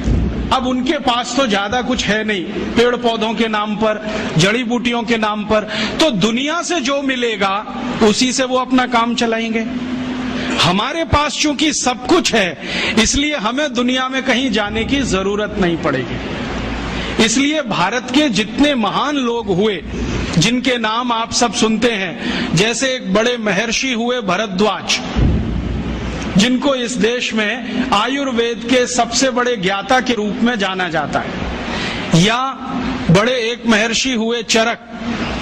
अब उनके पास तो ज्यादा कुछ है नहीं, पेड़ पौधों के नाम पर, जड़ी बूटियों के नाम पर, तो दुनिया से जो मिलेगा उसी से वो अपना काम चलाएंगे। हमारे पास चूंकि सब कुछ है, इसलिए हमें दुनिया में कहीं जाने की जरूरत नहीं पड़ेगी। इसलिए भारत के जितने महान लोग हुए, जिनके नाम आप सब सुनते हैं, जैसे एक बड़े महर्षि हुए भरद्वाज, जिनको इस देश में आयुर्वेद के सबसे बड़े ज्ञाता के रूप में जाना जाता है, या बड़े एक महर्षि हुए चरक,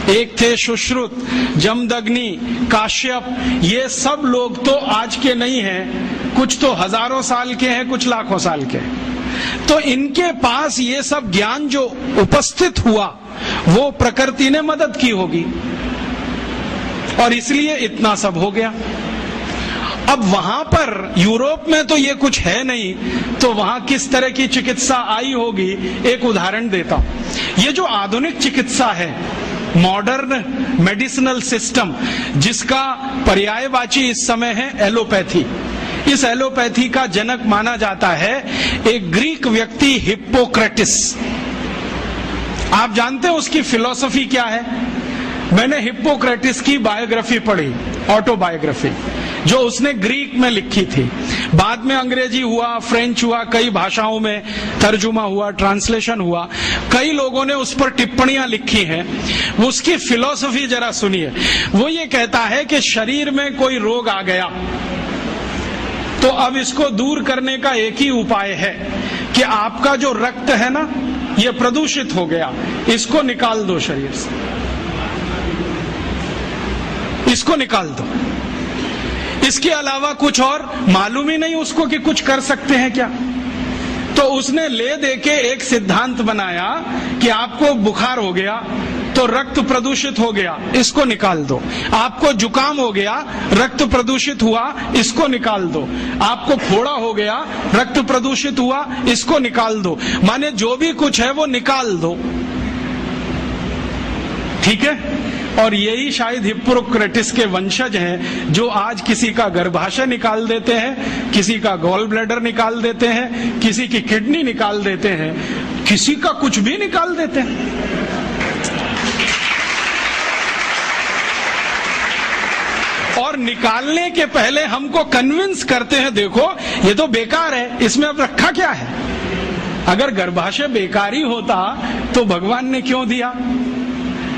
एक थे सुश्रुत, जमदग्नि, काश्यप, ये सब लोग तो आज के नहीं हैं, कुछ तो हजारों साल के हैं, कुछ लाखों साल के। तो इनके पास ये सब ज्ञान जो उपस्थित हुआ वो प्रकृति ने मदद की होगी, और इसलिए इतना सब हो गया। अब वहां पर यूरोप में तो ये कुछ है नहीं, तो वहां किस तरह की चिकित्सा आई होगी, एक उदाहरण देता हूं। ये जो आधुनिक चिकित्सा है, मॉडर्न मेडिसिनल सिस्टम, जिसका पर्यायवाची इस समय है एलोपैथी, इस एलोपैथी का जनक माना जाता है एक ग्रीक व्यक्ति हिप्पोक्रेटिस। आप जानते हैं उसकी फिलॉसफी क्या है? मैंने हिप्पोक्रेटिस की बायोग्राफी पढ़ी, ऑटोबायोग्राफी, जो उसने ग्रीक में लिखी थी। बाद में अंग्रेजी हुआ, फ्रेंच हुआ, कई भाषाओं में तर्जुमा हुआ, ट्रांसलेशन हुआ, कई लोगों ने उस पर टिप्पणियां लिखी हैं। उसकी फिलॉसफी जरा सुनिए। वो ये कहता है कि शरीर में कोई रोग आ गया तो अब इसको दूर करने का एक ही उपाय है कि आपका जो रक्त है ना, ये प्रदूषित हो गया, इसको निकाल दो शरीर से, इसको निकाल दो। इसके अलावा कुछ और मालूम ही नहीं उसको कि कुछ कर सकते हैं क्या। तो उसने ले दे के एक सिद्धांत बनाया कि आपको बुखार हो गया तो रक्त प्रदूषित हो गया, इसको निकाल दो। आपको जुकाम हो गया, रक्त प्रदूषित हुआ, इसको निकाल दो। आपको फोड़ा हो गया, रक्त प्रदूषित हुआ, इसको निकाल दो। माने जो भी कुछ है वो निकाल दो, ठीक है। और यही शायद हिप्पोक्रेटिस के वंशज हैं जो आज किसी का गर्भाशय निकाल देते हैं, किसी का गॉल ब्लैडर निकाल देते हैं, किसी की किडनी निकाल देते हैं, किसी का कुछ भी निकाल देते हैं। और निकालने के पहले हमको कन्विंस करते हैं, देखो ये तो बेकार है, इसमें अब रखा क्या है। अगर गर्भाशय बेकारी होता तो भगवान ने क्यों दिया?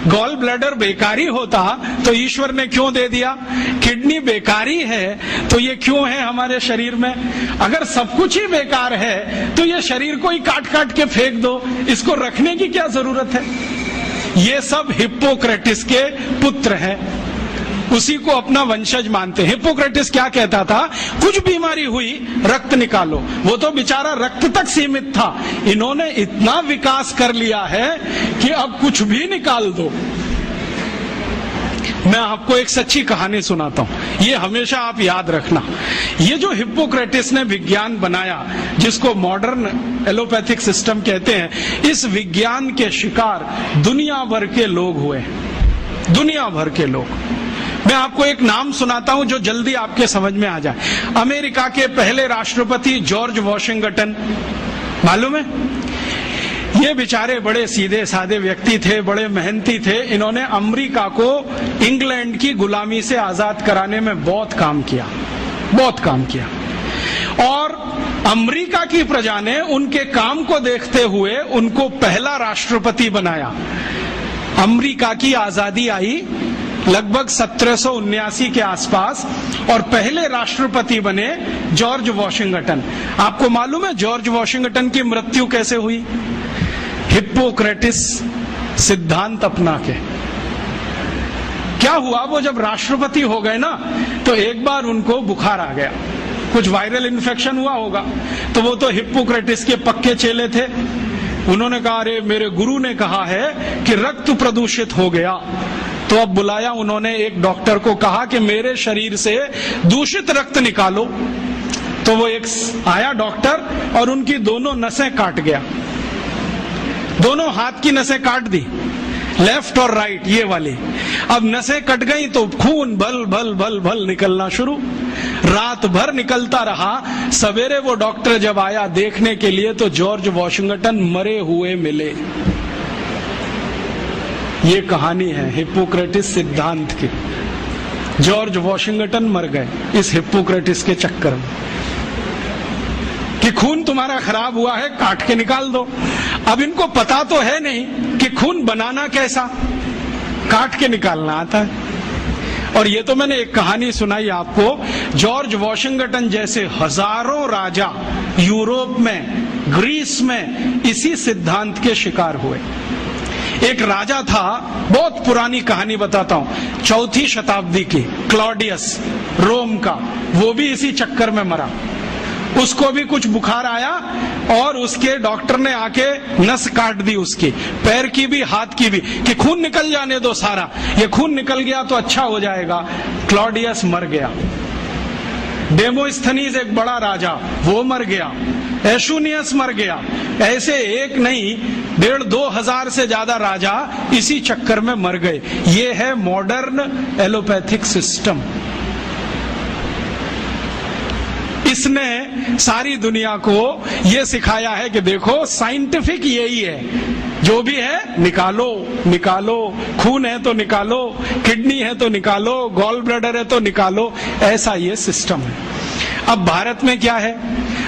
गॉल ब्लैडर बेकारी होता तो ईश्वर ने क्यों दे दिया? किडनी बेकारी है तो ये क्यों है हमारे शरीर में? अगर सब कुछ ही बेकार है तो ये शरीर को ही काट काट के फेंक दो, इसको रखने की क्या जरूरत है? ये सब हिप्पोक्रेटिस के पुत्र हैं, उसी को अपना वंशज मानते हैं। हिप्पोक्रेटिस क्या कहता था? कुछ बीमारी हुई रक्त निकालो। वो तो बेचारा रक्त तक सीमित था, इन्होंने इतना विकास कर लिया है कि अब कुछ भी निकाल दो। मैं आपको एक सच्ची कहानी सुनाता हूं, ये हमेशा आप याद रखना। ये जो हिप्पोक्रेटिस ने विज्ञान बनाया, जिसको मॉडर्न एलोपैथिक सिस्टम कहते हैं, इस विज्ञान के शिकार दुनिया भर के लोग हुए, दुनिया भर के लोग। मैं आपको एक नाम सुनाता हूं जो जल्दी आपके समझ में आ जाए। अमेरिका के पहले राष्ट्रपति जॉर्ज वॉशिंगटन, मालूम है? ये बेचारे बड़े सीधे साधे व्यक्ति थे, बड़े मेहनती थे। इन्होंने अमेरिका को इंग्लैंड की गुलामी से आजाद कराने में बहुत काम किया, बहुत काम किया। और अमेरिका की प्रजा ने उनके काम को देखते हुए उनको पहला राष्ट्रपति बनाया। अमेरिका की आजादी आई लगभग 1779 के आसपास और पहले राष्ट्रपति बने जॉर्ज वॉशिंगटन। आपको मालूम है जॉर्ज वॉशिंगटन की मृत्यु कैसे हुई? हिप्पोक्रेटिस सिद्धांत अपना के। क्या हुआ, वो जब राष्ट्रपति हो गए ना तो एक बार उनको बुखार आ गया, कुछ वायरल इन्फेक्शन हुआ होगा। तो वो तो हिप्पोक्रेटिस के पक्के चेले थे, उन्होंने कहा अरे मेरे गुरु ने कहा है कि रक्त प्रदूषित हो गया। तो अब बुलाया उन्होंने एक डॉक्टर को, कहा कि मेरे शरीर से दूषित रक्त निकालो। तो वो एक आया डॉक्टर और उनकी दोनों नसें काट गया, दोनों हाथ की नसें काट दी, लेफ्ट और राइट ये वाली। अब नसें कट गई तो खून भल भल भल भल निकलना शुरू, रात भर निकलता रहा। सवेरे वो डॉक्टर जब आया देखने के लिए तो जॉर्ज वॉशिंगटन मरे हुए मिले। ये कहानी है हिप्पोक्रेटिस सिद्धांत की। जॉर्ज वॉशिंगटन मर गए इस हिप्पोक्रेटिस के चक्कर में कि खून तुम्हारा खराब हुआ है, काट के निकाल दो। अब इनको पता तो है नहीं कि खून बनाना कैसा, काट के निकालना आता है। और ये तो मैंने एक कहानी सुनाई आपको, जॉर्ज वॉशिंगटन जैसे हजारों राजा यूरोप में, ग्रीस में इसी सिद्धांत के शिकार हुए। एक राजा था, बहुत पुरानी कहानी बताता हूं, 4वीं शताब्दी की, क्लॉडियस रोम का, वो भी इसी चक्कर में मरा। उसको भी कुछ बुखार आया और उसके डॉक्टर ने आके नस काट दी उसकी, पैर की भी हाथ की भी, कि खून निकल जाने दो सारा, ये खून निकल गया तो अच्छा हो जाएगा। क्लॉडियस मर गया। डेमोस्थनीज एक बड़ा राजा, वो मर गया। एशुनियस मर गया। ऐसे एक नहीं 1,500-2 हजार से ज्यादा राजा इसी चक्कर में मर गए। ये है मॉडर्न एलोपैथिक सिस्टम। इसने सारी दुनिया को ये सिखाया है कि देखो साइंटिफिक यही है, जो भी है निकालो निकालो, खून है तो निकालो, किडनी है तो निकालो, गॉल ब्लैडर है तो निकालो, ऐसा ये सिस्टम है। अब भारत में क्या है?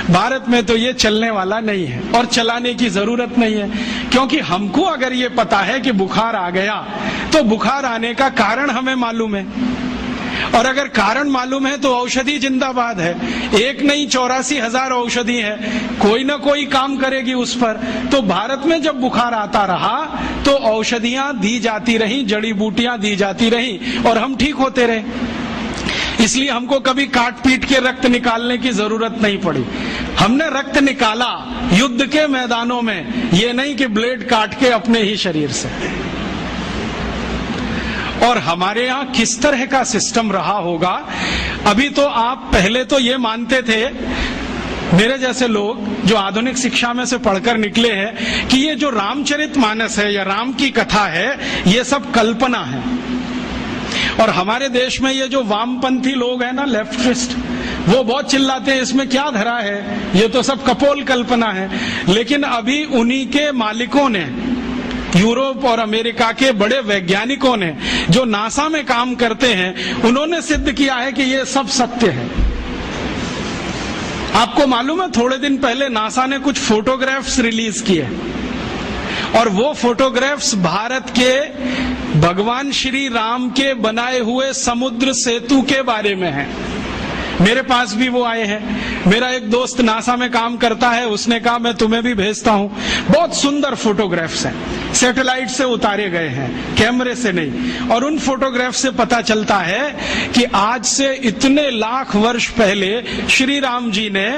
भारत में तो ये चलने वाला नहीं है और चलाने की जरूरत नहीं है, क्योंकि हमको अगर ये पता है कि बुखार आ गया तो बुखार आने का कारण हमें मालूम है, और अगर कारण मालूम है तो औषधि जिंदाबाद है। एक नहीं 84,000 औषधि है, कोई ना कोई काम करेगी उस पर। तो भारत में जब बुखार आता रहा तो औषधियां दी जाती रही, जड़ी बूटियां दी जाती रही और हम ठीक होते रहे। इसलिए हमको कभी काट पीट के रक्त निकालने की जरूरत नहीं पड़ी। हमने रक्त निकाला युद्ध के मैदानों में, ये नहीं कि ब्लेड काट के अपने ही शरीर से। और हमारे यहाँ किस तरह का सिस्टम रहा होगा। अभी तो आप पहले तो ये मानते थे, मेरे जैसे लोग जो आधुनिक शिक्षा में से पढ़कर निकले हैं, कि ये जो रामचरितमानस है या राम की कथा है ये सब कल्पना है। और हमारे देश में ये जो वामपंथी लोग हैं ना, लेफ्टिस्ट, वो बहुत चिल्लाते हैं इसमें क्या धरा है, ये तो सब कपोल कल्पना है। लेकिन अभी उन्हीं के मालिकों ने, यूरोप और अमेरिका के बड़े वैज्ञानिकों ने जो नासा में काम करते हैं, उन्होंने सिद्ध किया है कि ये सब सत्य है। आपको मालूम है, थोड़े दिन पहले नासा ने कुछ फोटोग्राफ्स रिलीज किए और वो फोटोग्राफ्स भारत के भगवान श्री राम के बनाए हुए समुद्र सेतु के बारे में है। मेरे पास भी वो आए हैं। मेरा एक दोस्त नासा में काम करता है, उसने कहा मैं तुम्हें भी भेजता हूं। बहुत सुंदर फोटोग्राफ्स हैं, सैटेलाइट से उतारे गए हैं, कैमरे से नहीं। और उन फोटोग्राफ से पता चलता है कि आज से इतने लाख वर्ष पहले श्री राम जी ने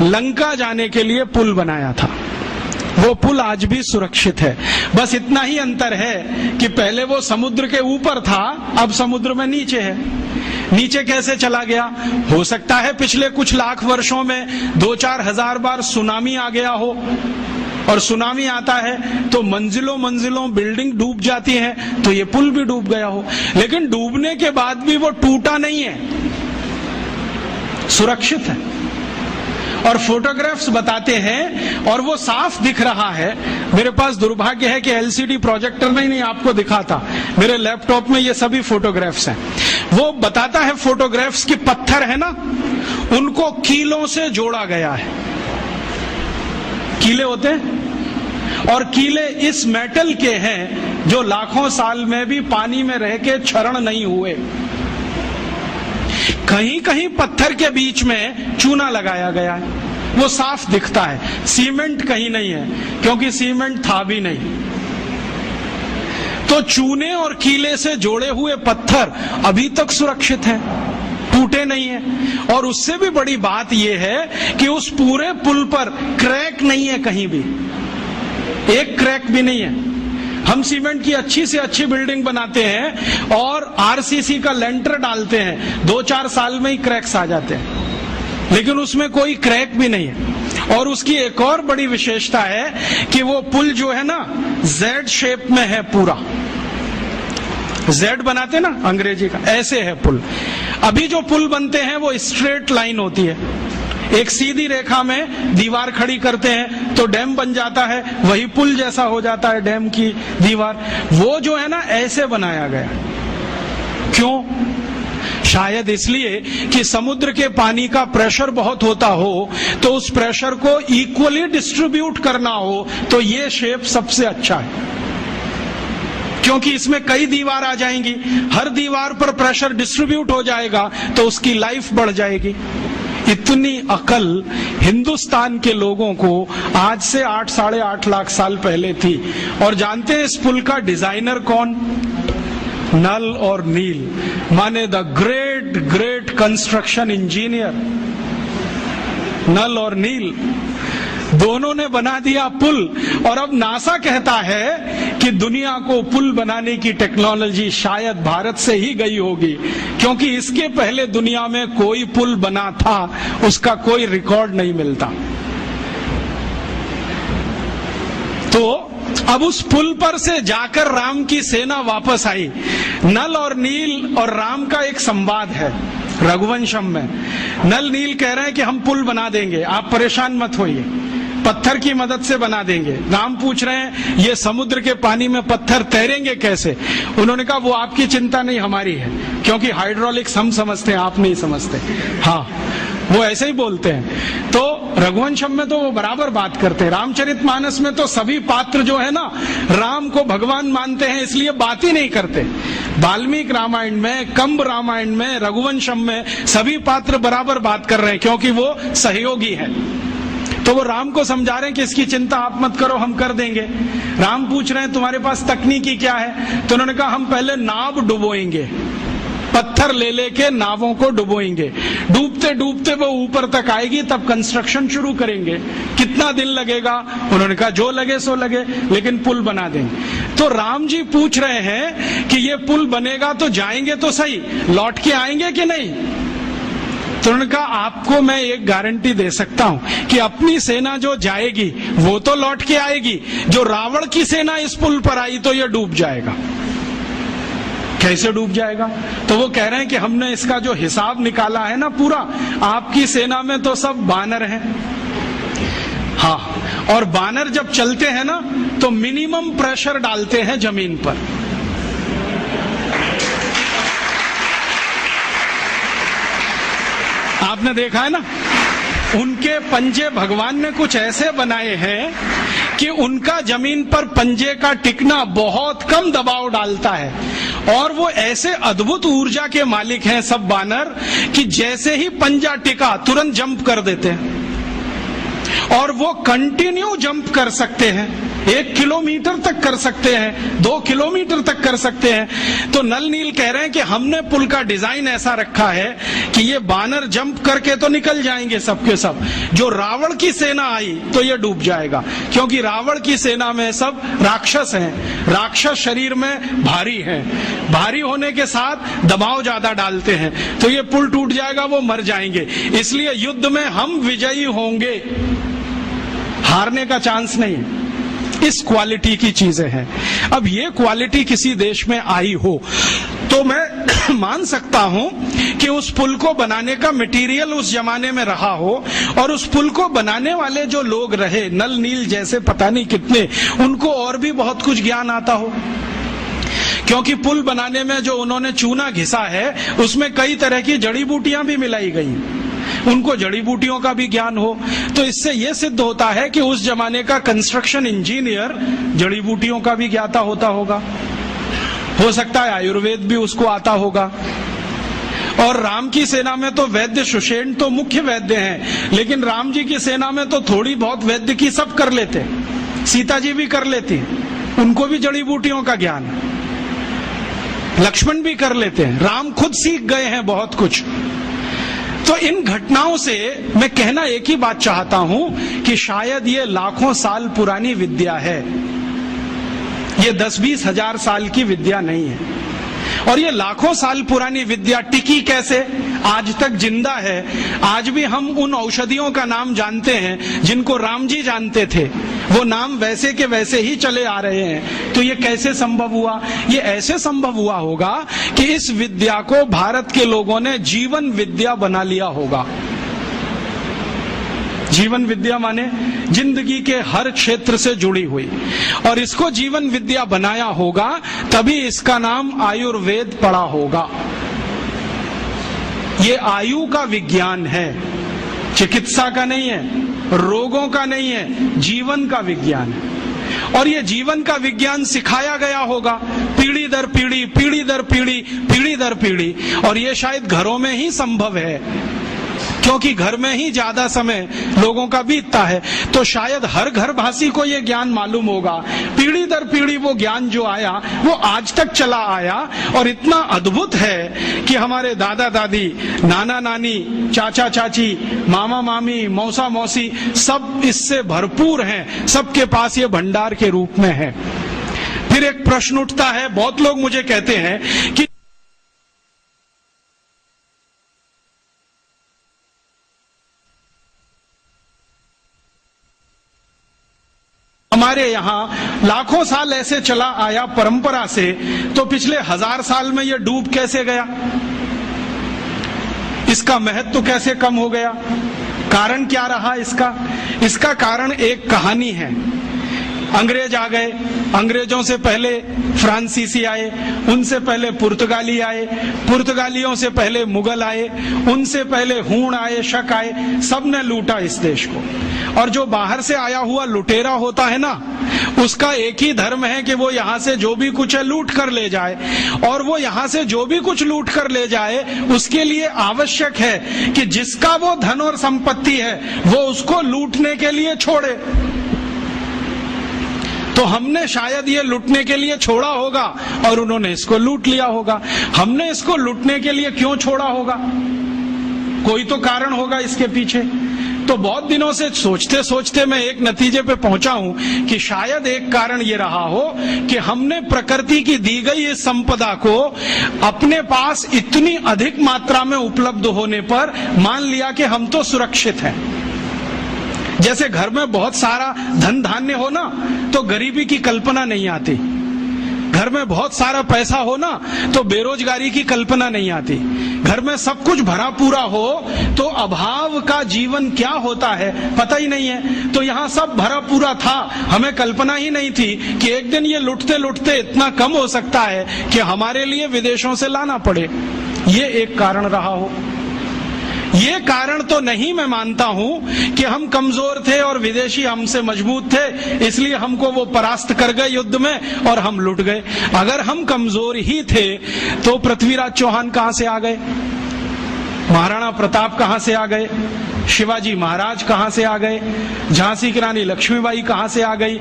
लंका जाने के लिए पुल बनाया था। वो पुल आज भी सुरक्षित है। बस इतना ही अंतर है कि पहले वो समुद्र के ऊपर था, अब समुद्र में नीचे है। नीचे कैसे चला गया? हो सकता है पिछले कुछ लाख वर्षों में 2-4 हजार बार सुनामी आ गया हो, और सुनामी आता है तो मंजिलों मंजिलों बिल्डिंग डूब जाती है, तो ये पुल भी डूब गया हो। लेकिन डूबने के बाद भी वो टूटा नहीं है, सुरक्षित है। और फोटोग्राफ्स बताते हैं और वो साफ दिख रहा है। मेरे पास दुर्भाग्य है कि एलसीडी प्रोजेक्टर नहीं आपको दिखाता, मेरे लैपटॉप में ये सभी फोटोग्राफ्स हैं। वो बताता है फोटोग्राफ्स की पत्थर है ना, उनको कीलों से जोड़ा गया है। कीले होते हैं, और कीले इस मेटल के हैं जो लाखों साल में भी पानी में रह के क्षरण नहीं हुए। कहीं कहीं पत्थर के बीच में चूना लगाया गया है, वो साफ दिखता है। सीमेंट कहीं नहीं है, क्योंकि सीमेंट था भी नहीं। तो चूने और कीले से जोड़े हुए पत्थर अभी तक सुरक्षित हैं, टूटे नहीं है। और उससे भी बड़ी बात यह है कि उस पूरे पुल पर क्रैक नहीं है, कहीं भी एक क्रैक भी नहीं है। हम सीमेंट की अच्छी से अच्छी बिल्डिंग बनाते हैं और आरसीसी का लेंटर डालते हैं, 2-4 साल में ही क्रैक्स आ जाते हैं, लेकिन उसमें कोई क्रैक भी नहीं है। और उसकी एक और बड़ी विशेषता है कि वो पुल जो है ना, जेड शेप में है पूरा। जेड बनाते ना अंग्रेजी का, ऐसे है पुल। अभी जो पुल बनते हैं वो स्ट्रेट लाइन होती है, एक सीधी रेखा में दीवार खड़ी करते हैं तो डैम बन जाता है, वही पुल जैसा हो जाता है डैम की दीवार। वो जो है ना, ऐसे बनाया गया। क्यों? शायद इसलिए कि समुद्र के पानी का प्रेशर बहुत होता हो, तो उस प्रेशर को इक्वली डिस्ट्रीब्यूट करना हो, तो ये शेप सबसे अच्छा है। क्योंकि इसमें कई दीवार आ जाएंगी, हर दीवार पर प्रेशर डिस्ट्रीब्यूट हो जाएगा, तो उसकी लाइफ बढ़ जाएगी। इतनी अकल हिंदुस्तान के लोगों को आज से 8-8.5 लाख साल पहले थी। और जानते हैं इस पुल का डिजाइनर कौन? नल और नील, माने the great great construction engineer Nal और नील, दोनों ने बना दिया पुल। और अब नासा कहता है कि दुनिया को पुल बनाने की टेक्नोलॉजी शायद भारत से ही गई होगी, क्योंकि इसके पहले दुनिया में कोई पुल बना था, उसका कोई रिकॉर्ड नहीं मिलता। तो अब उस पुल पर से जाकर राम की सेना वापस आई। नल और नील और राम का एक संवाद है रघुवंशम में। नल नील कह रहे हैं कि हम पुल बना देंगे, आप परेशान मत होइए, पत्थर की मदद से बना देंगे। राम पूछ रहे हैं ये समुद्र के पानी में पत्थर तैरेंगे कैसे? उन्होंने कहा वो आपकी चिंता नहीं, हमारी है, क्योंकि हाइड्रोलिक्स हम समझते हैं, आप नहीं समझते। हाँ, वो ऐसे ही बोलते हैं। तो रघुवंशम में तो वो बराबर बात करते हैं। रामचरितमानस में तो सभी पात्र जो है ना, राम को भगवान मानते हैं, इसलिए बात ही नहीं करते। वाल्मीकि रामायण में, कंब रामायण में, रघुवंशम में सभी पात्र बराबर बात कर रहे हैं, क्योंकि वो सहयोगी है। तो वो राम को समझा रहे हैं कि इसकी चिंता आप मत करो, हम कर देंगे। राम पूछ रहे हैं तुम्हारे पास तकनीकी क्या है? तो उन्होंने कहा हम पहले नाव डुबोएंगे, पत्थर ले लेके नावों को डुबोएंगे, डूबते डूबते वो ऊपर तक आएगी, तब कंस्ट्रक्शन शुरू करेंगे। कितना दिन लगेगा? उन्होंने कहा जो लगे सो लगे, लेकिन पुल बना देंगे। तो राम जी पूछ रहे हैं कि ये पुल बनेगा तो जाएंगे तो सही, लौट के आएंगे कि नहीं? तो उन्होंने कहा आपको मैं एक गारंटी दे सकता हूं कि अपनी सेना जो जाएगी वो तो लौट के आएगी, जो रावण की सेना इस पुल पर आई तो ये डूब जाएगा। कैसे डूब जाएगा? तो वो कह रहे हैं कि हमने इसका जो हिसाब निकाला है ना पूरा, आपकी सेना में तो सब बानर हैं। हाँ, और बानर जब चलते हैं ना तो मिनिमम प्रेशर डालते हैं जमीन पर। आपने देखा है ना, उनके पंजे भगवान ने कुछ ऐसे बनाए हैं कि उनका जमीन पर पंजे का टिकना बहुत कम दबाव डालता है, और वो ऐसे अद्भुत ऊर्जा के मालिक हैं सब बानर कि जैसे ही पंजा टिका तुरंत जंप कर देते हैं, और वो कंटिन्यू जंप कर सकते हैं, 1 किलोमीटर तक कर सकते हैं, 2 किलोमीटर तक कर सकते हैं। तो नल नील कह रहे हैं कि हमने पुल का डिजाइन ऐसा रखा है कि ये बानर जंप करके तो निकल जाएंगे सबके सब, जो रावण की सेना आई तो ये डूब जाएगा, क्योंकि रावण की सेना में सब राक्षस हैं, राक्षस शरीर में भारी हैं, भारी होने के साथ दबाव ज्यादा डालते हैं, तो ये पुल टूट जाएगा, वो मर जाएंगे। इसलिए युद्ध में हम विजयी होंगे, हारने का चांस नहीं है। इस क्वालिटी की चीजें हैं। अब ये क्वालिटी किसी देश में आई हो तो मैं मान सकता हूं कि उस पुल को बनाने का मटेरियल उस जमाने में रहा हो, और उस पुल को बनाने वाले जो लोग रहे, नल नील जैसे पता नहीं कितने, उनको और भी बहुत कुछ ज्ञान आता हो, क्योंकि पुल बनाने में जो उन्होंने चूना घिसा है उसमें कई तरह की जड़ी बूटियां भी मिलाई गई, उनको जड़ी बूटियों का भी ज्ञान हो। तो इससे यह सिद्ध होता है कि उस जमाने का कंस्ट्रक्शन इंजीनियर जड़ी बूटियों का भी ज्ञाता होता होगा, हो सकता है आयुर्वेद भी उसको आता होगा। और राम की सेना में तो वैद्य सुषेण तो मुख्य वैद्य हैं, लेकिन राम जी की सेना में तो थोड़ी बहुत वैद्य की सब कर लेते, सीता जी भी कर लेती, उनको भी जड़ी बूटियों का ज्ञान, लक्ष्मण भी कर लेते हैं, राम खुद सीख गए हैं बहुत कुछ। तो इन घटनाओं से मैं कहना एक ही बात चाहता हूं कि शायद ये लाखों साल पुरानी विद्या है, ये 10-20 हजार साल की विद्या नहीं है। और ये लाखों साल पुरानी विद्या टिकी कैसे, आज तक जिंदा है। आज भी हम उन औषधियों का नाम जानते हैं जिनको राम जी जानते थे, वो नाम वैसे के वैसे ही चले आ रहे हैं। तो ये कैसे संभव हुआ? ये ऐसे संभव हुआ होगा कि इस विद्या को भारत के लोगों ने जीवन विद्या बना लिया होगा। जीवन विद्या माने जिंदगी के हर क्षेत्र से जुड़ी हुई, और इसको जीवन विद्या बनाया होगा तभी इसका नाम आयुर्वेद पड़ा होगा। ये आयु का विज्ञान है, चिकित्सा का नहीं है, रोगों का नहीं है, जीवन का विज्ञान है। और ये जीवन का विज्ञान सिखाया गया होगा पीढ़ी दर पीढ़ी, पीढ़ी दर पीढ़ी, पीढ़ी दर पीढ़ी। और ये शायद घरों में ही संभव है, क्योंकि घर में ही ज्यादा समय लोगों का बीतता है। तो शायद हर घर भाषी को ये ज्ञान मालूम होगा। पीढ़ी दर पीढ़ी वो ज्ञान जो आया वो आज तक चला आया, और इतना अद्भुत है कि हमारे दादा दादी, नाना नानी, चाचा चाची, मामा मामी, मौसा मौसी सब इससे भरपूर हैं, सबके पास ये भंडार के रूप में है। फिर एक प्रश्न उठता है, बहुत लोग मुझे कहते हैं कि हमारे यहाँ लाखों साल ऐसे चला आया परंपरा से, तो पिछले 1000 साल में ये डूब कैसे गया? इसका महत्व कैसे कम हो गया? कारण क्या रहा इसका? इसका कारण एक कहानी है। अंग्रेज आ गए, अंग्रेजों से पहले फ्रांसीसी आए, उनसे पहले पुर्तगाली आए, पुर्तगालियों से पहले मुगल आए, उनसे पहले हूण आए, शक आए, सबने लूटा इस देश को। और जो बाहर से आया हुआ लुटेरा होता है ना, उसका एक ही धर्म है कि वो यहाँ से जो भी कुछ है लूट कर ले जाए, और वो यहाँ से जो भी कुछ लूट कर ले जाए उसके लिए आवश्यक है कि जिसका वो धन और संपत्ति है वो उसको लूटने के लिए छोड़े। तो हमने शायद ये लूटने के लिए छोड़ा होगा और उन्होंने इसको लूट लिया होगा। हमने इसको लूटने के लिए क्यों छोड़ा होगा? कोई तो कारण होगा इसके पीछे। तो बहुत दिनों से सोचते सोचते मैं एक नतीजे पे पहुंचा हूं कि शायद एक कारण ये रहा हो कि हमने प्रकृति की दी गई इस संपदा को अपने पास इतनी अधिक मात्रा में उपलब्ध होने पर मान लिया कि हम तो सुरक्षित हैं। जैसे घर में बहुत सारा धन धान्य हो ना तो गरीबी की कल्पना नहीं आती, घर में बहुत सारा पैसा हो ना तो बेरोजगारी की कल्पना नहीं आती, घर में सब कुछ भरा पूरा हो तो अभाव का जीवन क्या होता है पता ही नहीं है। तो यहाँ सब भरा पूरा था, हमें कल्पना ही नहीं थी कि एक दिन ये लुटते लुटते इतना कम हो सकता है कि हमारे लिए विदेशों से लाना पड़े। ये एक कारण रहा हो। ये कारण तो नहीं मैं मानता हूं कि हम कमजोर थे और विदेशी हमसे मजबूत थे इसलिए हमको वो परास्त कर गए युद्ध में और हम लुट गए। अगर हम कमजोर ही थे तो पृथ्वीराज चौहान कहां से आ गए, महाराणा प्रताप कहां से आ गए, शिवाजी महाराज कहां से आ गए, झांसी की रानी लक्ष्मीबाई कहां से आ गई।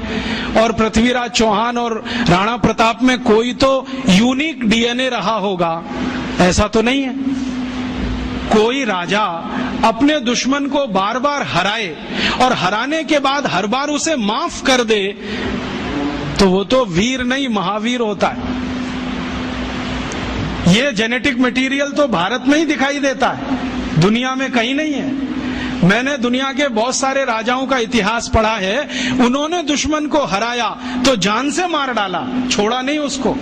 और पृथ्वीराज चौहान और राणा प्रताप में कोई तो यूनिक डीएनए रहा होगा ऐसा तो नहीं है। कोई राजा अपने दुश्मन को बार बार हराए और हराने के बाद हर बार उसे माफ कर दे तो वो तो वीर नहीं महावीर होता है। ये जेनेटिक मटेरियल तो भारत में ही दिखाई देता है, दुनिया में कहीं नहीं है। मैंने दुनिया के बहुत सारे राजाओं का इतिहास पढ़ा है, उन्होंने दुश्मन को हराया तो जान से मार डाला, छोड़ा नहीं उसको।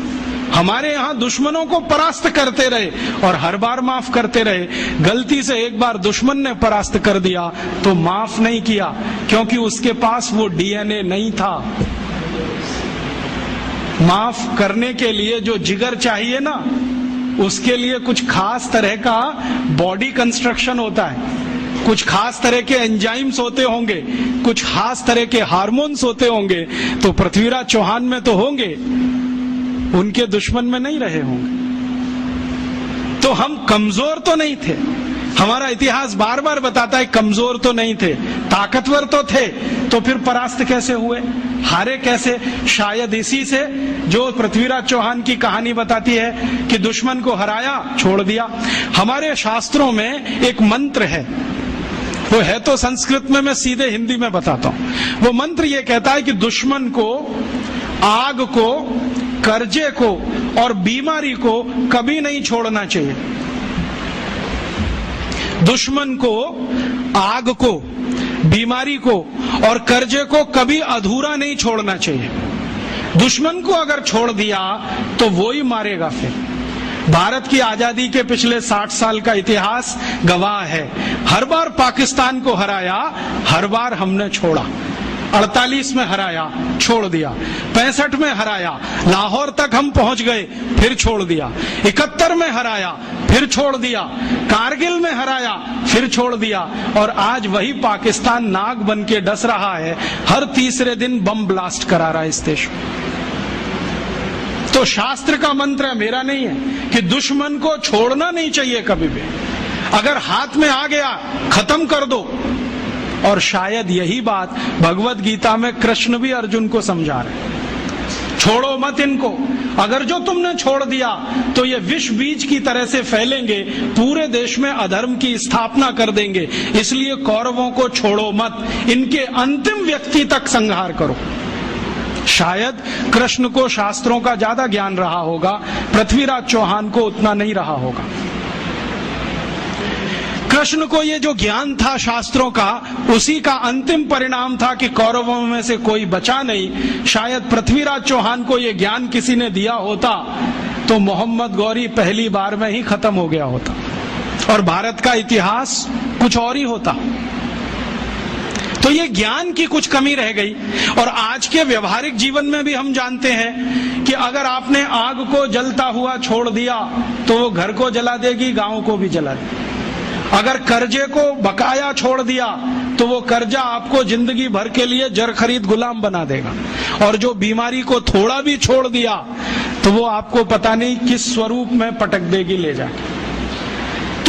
हमारे यहाँ दुश्मनों को परास्त करते रहे और हर बार माफ करते रहे। गलती से एक बार दुश्मन ने परास्त कर दिया तो माफ नहीं किया क्योंकि उसके पास वो डीएनए नहीं था। माफ करने के लिए जो जिगर चाहिए ना उसके लिए कुछ खास तरह का बॉडी कंस्ट्रक्शन होता है, कुछ खास तरह के एंजाइम्स होते होंगे, कुछ खास तरह के हार्मोन्स होते होंगे। तो पृथ्वीराज चौहान में तो होंगे, उनके दुश्मन में नहीं रहे होंगे। तो हम कमजोर तो नहीं थे, हमारा इतिहास बार बार बताता है कमजोर तो नहीं थे, ताकतवर तो थे। तो फिर परास्त कैसे हुए, हारे कैसे? शायद इसी से जो पृथ्वीराज चौहान की कहानी बताती है कि दुश्मन को हराया छोड़ दिया। हमारे शास्त्रों में एक मंत्र है, वो है तो संस्कृत में, मैं सीधे हिंदी में बताता हूं। वो मंत्र ये कहता है कि दुश्मन को, आग को, कर्जे को और बीमारी को कभी नहीं छोड़ना चाहिए। दुश्मन को, आग को, बीमारी को और कर्जे को कभी अधूरा नहीं छोड़ना चाहिए। दुश्मन को अगर छोड़ दिया तो वो ही मारेगा। फिर भारत की आजादी के पिछले 60 साल का इतिहास गवाह है, हर बार पाकिस्तान को हराया, हर बार हमने छोड़ा। 48 में हराया, छोड़ दिया। 65 में हराया, लाहौर तक हम पहुंच गए, फिर छोड़ दिया। 71 में हराया, फिर छोड़ दिया। कारगिल में हराया, फिर छोड़ दिया। और आज वही पाकिस्तान नाग बन के डस रहा है, हर तीसरे दिन बम ब्लास्ट करा रहा है इस देश में। तो शास्त्र का मंत्र मेरा नहीं है कि दुश्मन को छोड़ना नहीं चाहिए कभी भी। अगर हाथ में आ गया खत्म कर दो। और शायद यही बात भगवत गीता में कृष्ण भी अर्जुन को समझा रहे, छोड़ो मत इनको। अगर जो तुमने छोड़ दिया तो ये विष बीज की तरह से फैलेंगे, पूरे देश में अधर्म की स्थापना कर देंगे। इसलिए कौरवों को छोड़ो मत, इनके अंतिम व्यक्ति तक संहार करो। शायद कृष्ण को शास्त्रों का ज्यादा ज्ञान रहा होगा, पृथ्वीराज चौहान को उतना नहीं रहा होगा। कृष्ण को ये जो ज्ञान था शास्त्रों का, उसी का अंतिम परिणाम था कि कौरवों में से कोई बचा नहीं। शायद पृथ्वीराज चौहान को ये ज्ञान किसी ने दिया होता तो मोहम्मद गौरी पहली बार में ही खत्म हो गया होता और भारत का इतिहास कुछ और ही होता। तो ये ज्ञान की कुछ कमी रह गई। और आज के व्यवहारिक जीवन में भी हम जानते हैं कि अगर आपने आग को जलता हुआ छोड़ दिया तो वो घर को जला देगी, गांव को भी जला देगी। अगर कर्जे को बकाया छोड़ दिया तो वो कर्जा आपको जिंदगी भर के लिए जर खरीद गुलाम बना देगा। और जो बीमारी को थोड़ा भी छोड़ दिया तो वो आपको पता नहीं किस स्वरूप में पटक देगी ले जाके।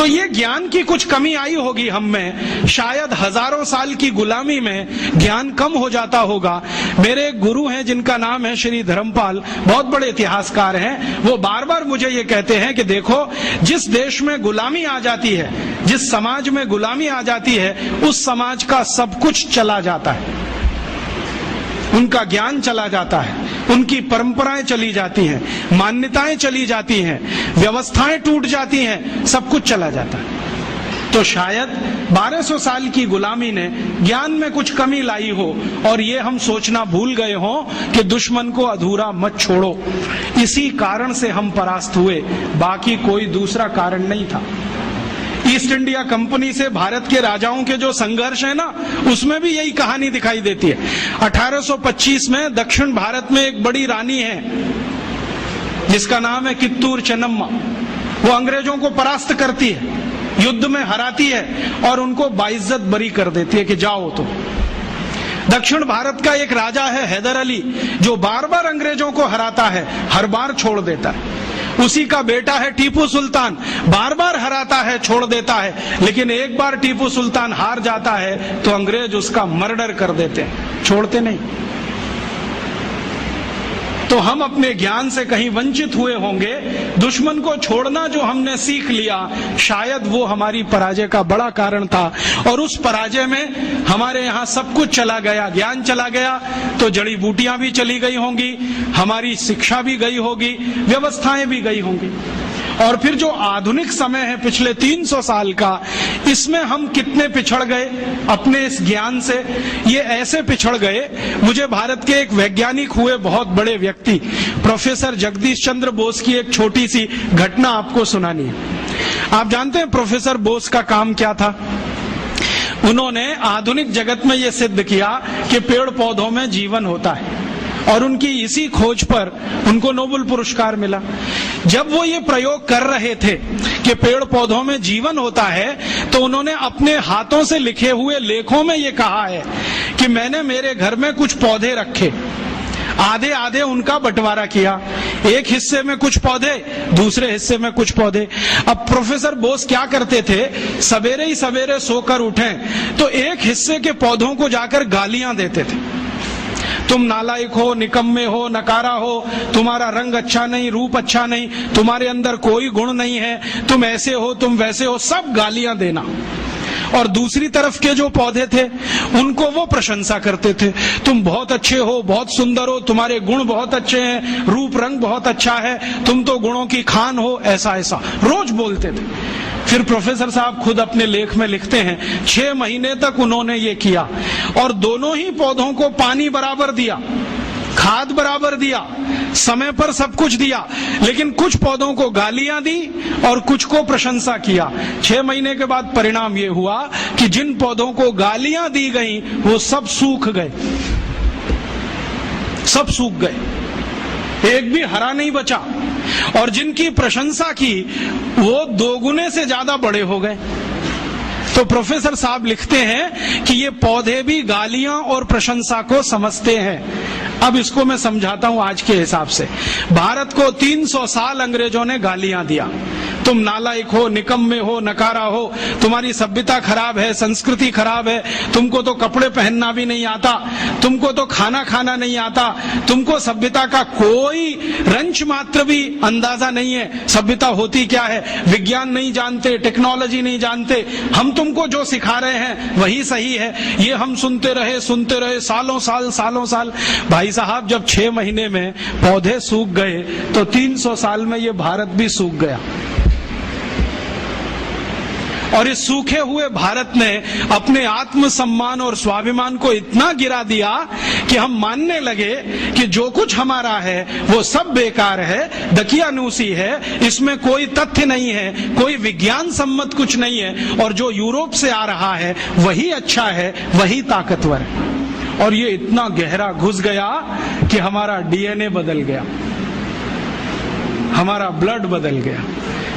तो ये ज्ञान की कुछ कमी आई होगी हम में, शायद हजारों साल की गुलामी में ज्ञान कम हो जाता होगा। मेरे एक गुरु हैं जिनका नाम है श्री धर्मपाल, बहुत बड़े इतिहासकार हैं। वो बार बार मुझे ये कहते हैं कि देखो, जिस देश में गुलामी आ जाती है, जिस समाज में गुलामी आ जाती है, उस समाज का सब कुछ चला जाता है। उनका ज्ञान चला जाता है, उनकी परंपराएं चली जाती हैं, मान्यताएं चली जाती हैं, व्यवस्थाएं टूट जाती हैं, सब कुछ चला जाता है। तो शायद 1200 साल की गुलामी ने ज्ञान में कुछ कमी लाई हो, और ये हम सोचना भूल गए हो कि दुश्मन को अधूरा मत छोड़ो। इसी कारण से हम परास्त हुए, बाकी कोई दूसरा कारण नहीं था। ईस्ट इंडिया कंपनी से भारत के राजाओं के जो संघर्ष है ना, उसमें भी यही कहानी दिखाई देती है। 1825 में दक्षिण भारत में एक बड़ी रानी है जिसका नाम है कित्तूर चेन्नम्मा। वो अंग्रेजों को परास्त करती है, युद्ध में हराती है और उनको बाइज्जत बरी कर देती है कि जाओ। तो दक्षिण भारत का एक राजा है हैदर अली, जो बार बार अंग्रेजों को हराता है, हर बार छोड़ देता है। उसी का बेटा है टीपू सुल्तान, बार बार हराता है, छोड़ देता है, लेकिन एक बार टीपू सुल्तान हार जाता है तो अंग्रेज उसका मर्डर कर देते हैं, छोड़ते नहीं। तो हम अपने ज्ञान से कहीं वंचित हुए होंगे। दुश्मन को छोड़ना जो हमने सीख लिया, शायद वो हमारी पराजय का बड़ा कारण था। और उस पराजय में हमारे यहाँ सब कुछ चला गया, ज्ञान चला गया तो जड़ी बूटियां भी चली गई होंगी, हमारी शिक्षा भी गई होगी, व्यवस्थाएं भी गई होंगी। और फिर जो आधुनिक समय है पिछले 300 साल का, इसमें हम कितने पिछड़ गए अपने इस ज्ञान से। ये ऐसे पिछड़ गए, मुझे भारत के एक वैज्ञानिक हुए बहुत बड़े व्यक्ति प्रोफेसर जगदीश चंद्र बोस की एक छोटी सी घटना आपको सुनानी है। आप जानते हैं प्रोफेसर बोस का काम क्या था? उन्होंने आधुनिक जगत में यह सिद्ध किया कि पेड़ पौधों में जीवन होता है, और उनकी इसी खोज पर उनको नोबेल पुरस्कार मिला। जब वो ये प्रयोग कर रहे थे कि पेड़ पौधों में जीवन होता है, तो उन्होंने अपने हाथों से लिखे हुए लेखों में ये कहा है कि मैंने मेरे घर में कुछ पौधे रखे, आधे आधे उनका बंटवारा किया, एक हिस्से में कुछ पौधे, दूसरे हिस्से में कुछ पौधे। अब प्रोफेसर बोस क्या करते थे, सवेरे ही सवेरे सोकर उठें तो एक हिस्से के पौधों को जाकर गालियां देते थे। तुम नालायक हो, निकम्मे हो, नकारा हो, तुम्हारा रंग अच्छा नहीं, रूप अच्छा नहीं, तुम्हारे अंदर कोई गुण नहीं है, तुम ऐसे हो, तुम वैसे हो, सब गालियां देना। और दूसरी तरफ के जो पौधे थे उनको वो प्रशंसा करते थे, तुम बहुत अच्छे हो, बहुत सुंदर हो, तुम्हारे गुण बहुत अच्छे हैं, रूप रंग बहुत अच्छा है, तुम तो गुणों की खान हो, ऐसा ऐसा रोज बोलते थे। फिर प्रोफेसर साहब खुद अपने लेख में लिखते हैं 6 महीने तक उन्होंने ये किया, और दोनों ही पौधों को पानी बराबर दिया, खाद बराबर दिया, समय पर सब कुछ दिया, लेकिन कुछ पौधों को गालियां दी और कुछ को प्रशंसा किया। 6 महीने के बाद परिणाम ये हुआ कि जिन पौधों को गालियां दी गई वो सब सूख गए, सब सूख गए, एक भी हरा नहीं बचा। और जिनकी प्रशंसा की वो 2 गुने से ज्यादा बड़े हो गए। तो प्रोफेसर साहब लिखते हैं कि ये पौधे भी गालियां और प्रशंसा को समझते हैं। अब इसको मैं समझाता हूं आज के हिसाब से। भारत को 300 साल अंग्रेजों ने गालियां दिया, तुम नालायक हो, निकम्मे हो, नकारा हो, तुम्हारी सभ्यता खराब है, संस्कृति खराब है, तुमको तो कपड़े पहनना भी नहीं आता, तुमको तो खाना खाना नहीं आता, तुमको सभ्यता का कोई रंच मात्र भी अंदाजा नहीं है, सभ्यता होती क्या है, विज्ञान नहीं जानते, टेक्नोलॉजी नहीं जानते, हम तुमको जो सिखा रहे हैं वही सही है। ये हम सुनते रहे सालों साल। भाई साहब, जब 6 महीने में पौधे सूख गए तो 300 साल में ये भारत भी सूख गया। और इस सूखे हुए भारत ने अपने आत्मसम्मान और स्वाभिमान को इतना गिरा दिया कि हम मानने लगे कि जो कुछ हमारा है वो सब बेकार है, दकियानूसी है, इसमें कोई तथ्य नहीं है, कोई विज्ञान सम्मत कुछ नहीं है, और जो यूरोप से आ रहा है वही अच्छा है, वही ताकतवर है। और ये इतना गहरा घुस गया कि हमारा डीएनए बदल गया, हमारा ब्लड बदल गया,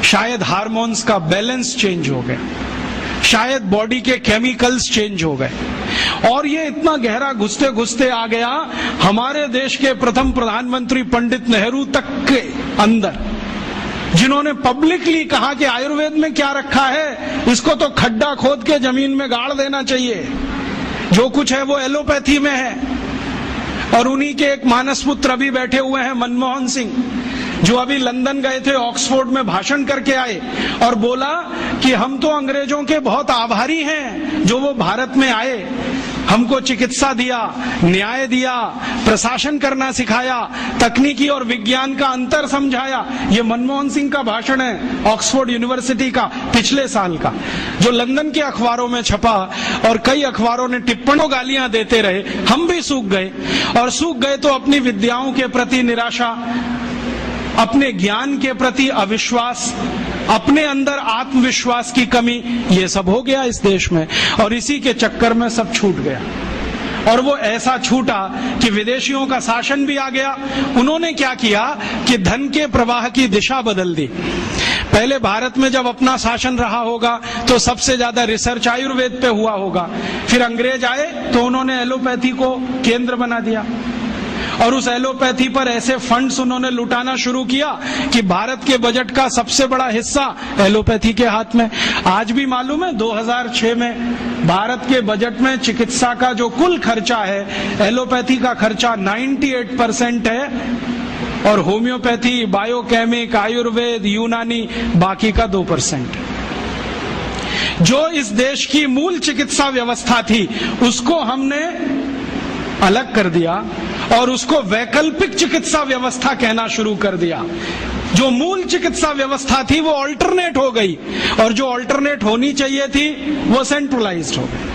शायद हार्मोन्स का बैलेंस चेंज हो गया, शायद बॉडी के केमिकल्स चेंज हो गए। और ये इतना गहरा घुसते घुसते आ गया हमारे देश के प्रथम प्रधानमंत्री पंडित नेहरू तक के अंदर। जिन्होंने पब्लिकली कहा कि आयुर्वेद में क्या रखा है, इसको तो खड्डा खोद के जमीन में गाड़ देना चाहिए, जो कुछ है वो एलोपैथी में है। और उन्हीं के एक मानस पुत्र अभी बैठे हुए हैं, मनमोहन सिंह, जो अभी लंदन गए थे, ऑक्सफोर्ड में भाषण करके आए और बोला कि हम तो अंग्रेजों के बहुत आभारी हैं जो वो भारत में आए, हमको चिकित्सा दिया, न्याय दिया, प्रशासन करना सिखाया, तकनीकी और विज्ञान का अंतर समझाया। ये मनमोहन सिंह का भाषण है ऑक्सफोर्ड यूनिवर्सिटी का पिछले साल का, जो लंदन के अखबारों में छपा और कई अखबारों ने टिप्पणों गालियां देते रहे। हम भी सूख गए, और सूख गए तो अपनी विद्याओं के प्रति निराशा, अपने ज्ञान के प्रति अविश्वास, अपने अंदर आत्मविश्वास की कमी, ये सब हो गया इस देश में। और इसी के चक्कर में सब छूट गया, और वो ऐसा छूटा कि विदेशियों का शासन भी आ गया। उन्होंने क्या किया कि धन के प्रवाह की दिशा बदल दी। पहले भारत में जब अपना शासन रहा होगा तो सबसे ज्यादा रिसर्च आयुर्वेद पे हुआ होगा। फिर अंग्रेज आए तो उन्होंने एलोपैथी को केंद्र बना दिया, और उस एलोपैथी पर ऐसे फंड्स उन्होंने लुटाना शुरू किया कि भारत के बजट का सबसे बड़ा हिस्सा एलोपैथी के हाथ में। आज भी मालूम है 2006 में भारत के बजट में चिकित्सा का जो कुल खर्चा है, एलोपैथी का खर्चा 98% है, और होम्योपैथी, बायोकेमिक, आयुर्वेद, यूनानी बाकी का 2%। जो इस देश की मूल चिकित्सा व्यवस्था थी उसको हमने अलग कर दिया और उसको वैकल्पिक चिकित्सा व्यवस्था कहना शुरू कर दिया। जो मूल चिकित्सा व्यवस्था थी वो ऑल्टरनेट हो गई, और जो ऑल्टरनेट होनी चाहिए थी वो सेंट्रलाइज्ड हो गई।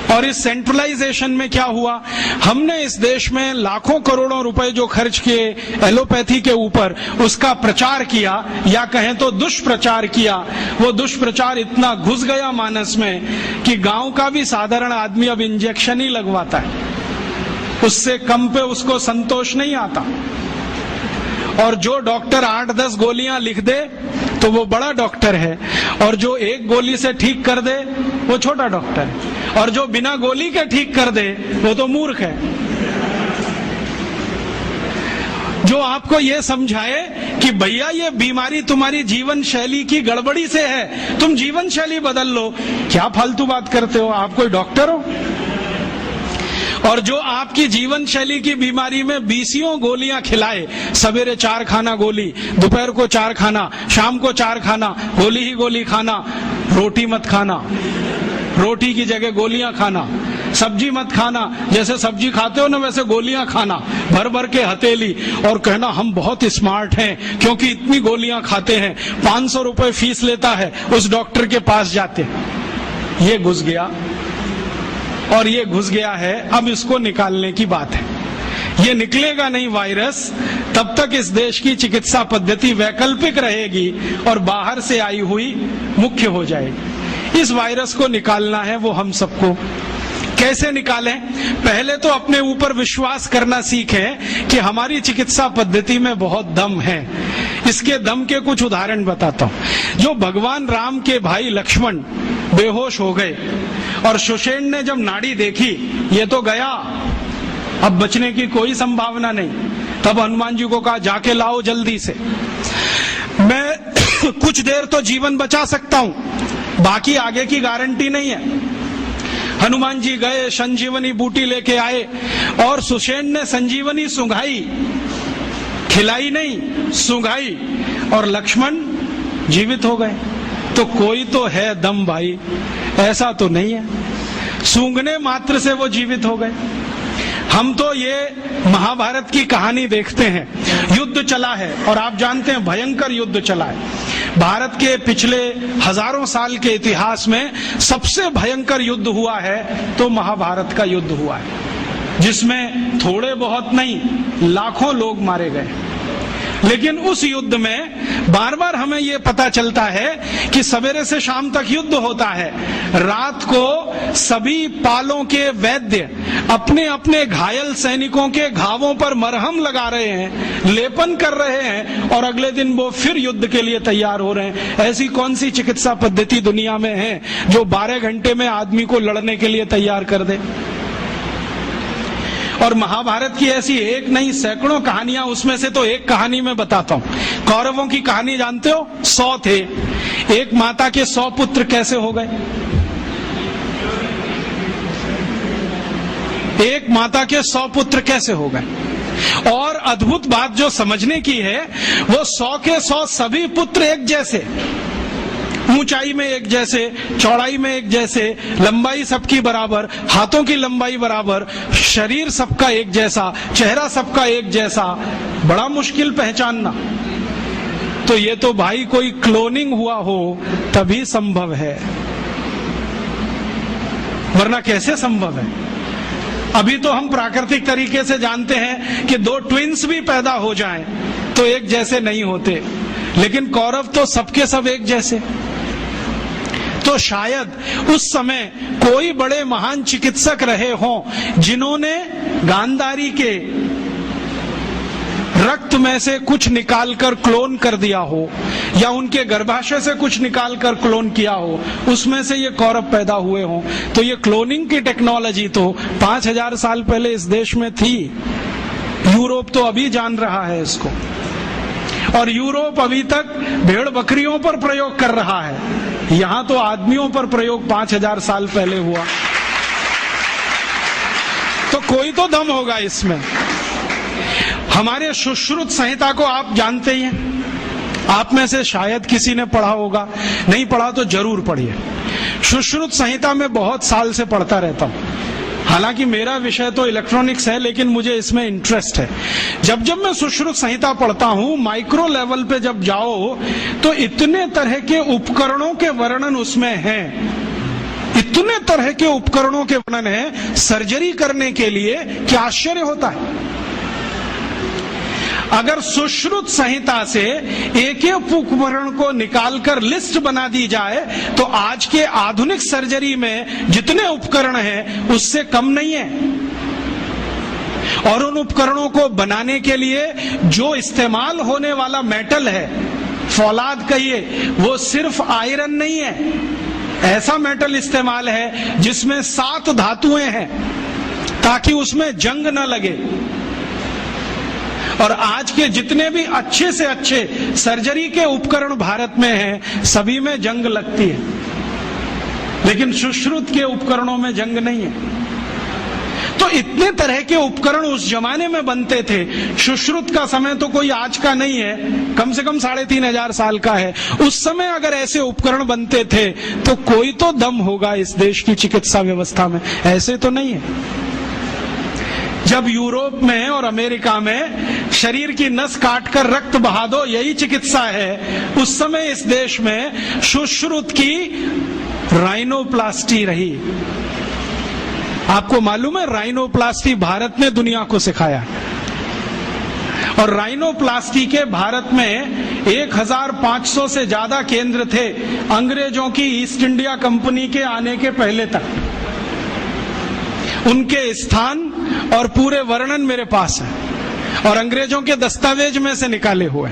और इस सेंट्रलाइजेशन में क्या हुआ, हमने इस देश में लाखों करोड़ों रुपए जो खर्च किए एलोपैथी के ऊपर, उसका प्रचार किया, या कहें तो दुष्प्रचार किया। वो दुष्प्रचार इतना घुस गया मानस में कि गांव का भी साधारण आदमी अब इंजेक्शन ही लगवाता है, उससे कम पे उसको संतोष नहीं आता। और जो डॉक्टर 8-10 गोलियां लिख दे तो वो बड़ा डॉक्टर है, और जो एक गोली से ठीक कर दे वो छोटा डॉक्टर है, और जो बिना गोली के ठीक कर दे वो तो मूर्ख है। जो आपको ये समझाए कि भैया ये बीमारी तुम्हारी जीवन शैली की गड़बड़ी से है, तुम जीवन शैली बदल लो, क्या फालतू बात करते हो, आप कोई डॉक्टर हो? और जो आपकी जीवन शैली की बीमारी में 20 गोलियां खिलाए, सवेरे 4 खाना गोली, दोपहर को 4 खाना, शाम को 4 खाना, गोली ही गोली खाना, रोटी मत खाना, रोटी की जगह गोलियां खाना, सब्जी मत खाना, जैसे सब्जी खाते हो ना वैसे गोलियां खाना, भर भर के हथेली, और कहना हम बहुत स्मार्ट हैं क्योंकि इतनी गोलियां खाते हैं, 500 रुपए फीस लेता है, उस डॉक्टर के पास जाते। ये घुस गया, और ये घुस गया है, अब इसको निकालने की बात है। ये निकलेगा नहीं वायरस तब तक इस देश की चिकित्सा पद्धति वैकल्पिक रहेगी और बाहर से आई हुई मुख्य हो जाएगी। इस वायरस को निकालना है वो हम सबको। कैसे निकालें? पहले तो अपने ऊपर विश्वास करना सीखें कि हमारी चिकित्सा पद्धति में बहुत दम है। इसके दम के कुछ उदाहरण बताता हूं। जो भगवान राम के भाई लक्ष्मण बेहोश हो गए और सुषेण ने जब नाड़ी देखी, ये तो गया, अब बचने की कोई संभावना नहीं, तब हनुमान जी को कहा जाके लाओ जल्दी से, मैं कुछ देर तो जीवन बचा सकता हूं, बाकी आगे की गारंटी नहीं है। हनुमान जी गए, संजीवनी बूटी लेके आए, और सुषेण ने संजीवनी सूंघाई, खिलाई नहीं, सूंघाई, और लक्ष्मण जीवित हो गए। तो कोई तो है दम भाई, ऐसा तो नहीं है सूंघने मात्र से वो जीवित हो गए। हम तो ये महाभारत की कहानी देखते हैं, युद्ध चला है, और आप जानते हैं भयंकर युद्ध चला है। भारत के पिछले हजारों साल के इतिहास में सबसे भयंकर युद्ध हुआ है तो महाभारत का युद्ध हुआ है, जिसमें थोड़े बहुत नहीं लाखों लोग मारे गए। लेकिन उस युद्ध में बार बार हमें ये पता चलता है कि सवेरे से शाम तक युद्ध होता है, रात को सभी पालों के वैद्य अपने अपने घायल सैनिकों के घावों पर मरहम लगा रहे हैं, लेपन कर रहे हैं, और अगले दिन वो फिर युद्ध के लिए तैयार हो रहे हैं। ऐसी कौन सी चिकित्सा पद्धति दुनिया में है जो 12 घंटे में आदमी को लड़ने के लिए तैयार कर दे? और महाभारत की ऐसी एक नहीं सैकड़ों कहानियां, उसमें से तो एक कहानी मैं बताता हूं। कौरवों की कहानी जानते हो? 100 थे। एक माता के 100 पुत्र कैसे हो गए? एक माता के 100 पुत्र कैसे हो गए? और अद्भुत बात जो समझने की है, वो 100 के 100 सभी पुत्र एक जैसे, ऊंचाई में एक जैसे, चौड़ाई में एक जैसे, लंबाई सबकी बराबर, हाथों की लंबाई बराबर, शरीर सबका एक जैसा, चेहरा सबका एक जैसा। बड़ा मुश्किल पहचानना। तो ये तो भाई कोई क्लोनिंग हुआ हो तभी संभव है, वरना कैसे संभव है? अभी तो हम प्राकृतिक तरीके से जानते हैं कि 2 ट्विंस भी पैदा हो जाएं तो एक जैसे नहीं होते, लेकिन कौरव तो सबके सब एक जैसे। तो शायद उस समय कोई बड़े महान चिकित्सक रहे हों जिन्होंने गांधारी के रक्त में से कुछ निकालकर क्लोन कर दिया हो, या उनके गर्भाशय से कुछ निकालकर क्लोन किया हो, उसमें से ये कौरव पैदा हुए हों। तो ये क्लोनिंग की टेक्नोलॉजी तो 5000 साल पहले इस देश में थी। यूरोप तो अभी जान रहा है इसको, और यूरोप अभी तक भेड़ बकरियों पर प्रयोग कर रहा है। यहां तो आदमियों पर प्रयोग 5000 साल पहले हुआ। तो कोई तो दम होगा इसमें। हमारे सुश्रुत संहिता को आप जानते ही हैं, आप में से शायद किसी ने पढ़ा होगा, नहीं पढ़ा तो जरूर पढ़िए। सुश्रुत संहिता में बहुत साल से पढ़ता रहता हूं। हालांकि मेरा विषय तो इलेक्ट्रॉनिक्स है, लेकिन मुझे इसमें इंटरेस्ट है। जब जब मैं सुश्रुत संहिता पढ़ता हूं, माइक्रो लेवल पे जब जाओ तो इतने तरह के उपकरणों के वर्णन उसमें हैं, इतने तरह के उपकरणों के वर्णन है सर्जरी करने के लिए, क्या आश्चर्य होता है। अगर सुश्रुत संहिता से एक एक उपकरण को निकालकर लिस्ट बना दी जाए तो आज के आधुनिक सर्जरी में जितने उपकरण हैं उससे कम नहीं है। और उन उपकरणों को बनाने के लिए जो इस्तेमाल होने वाला मेटल है, फौलाद कहिए, वो सिर्फ आयरन नहीं है, ऐसा मेटल इस्तेमाल है जिसमें 7 धातुएं हैं ताकि उसमें जंग न लगे। और आज के जितने भी अच्छे से अच्छे सर्जरी के उपकरण भारत में हैं, सभी में जंग लगती है, लेकिन सुश्रुत के उपकरणों में जंग नहीं है। तो इतने तरह के उपकरण उस जमाने में बनते थे। सुश्रुत का समय तो कोई आज का नहीं है, कम से कम 3500 साल का है। उस समय अगर ऐसे उपकरण बनते थे तो कोई तो दम होगा इस देश की चिकित्सा व्यवस्था में, ऐसे तो नहीं है। जब यूरोप में और अमेरिका में शरीर की नस काटकर रक्त बहा दो, यही चिकित्सा है, उस समय इस देश में सुश्रुत की राइनोप्लास्टी रही। आपको मालूम है, राइनोप्लास्टी भारत ने दुनिया को सिखाया। और राइनोप्लास्टी के भारत में 1500 से ज्यादा केंद्र थे अंग्रेजों की ईस्ट इंडिया कंपनी के आने के पहले तक। उनके स्थान और पूरे वर्णन मेरे पास है और अंग्रेजों के दस्तावेज में से निकाले हुए।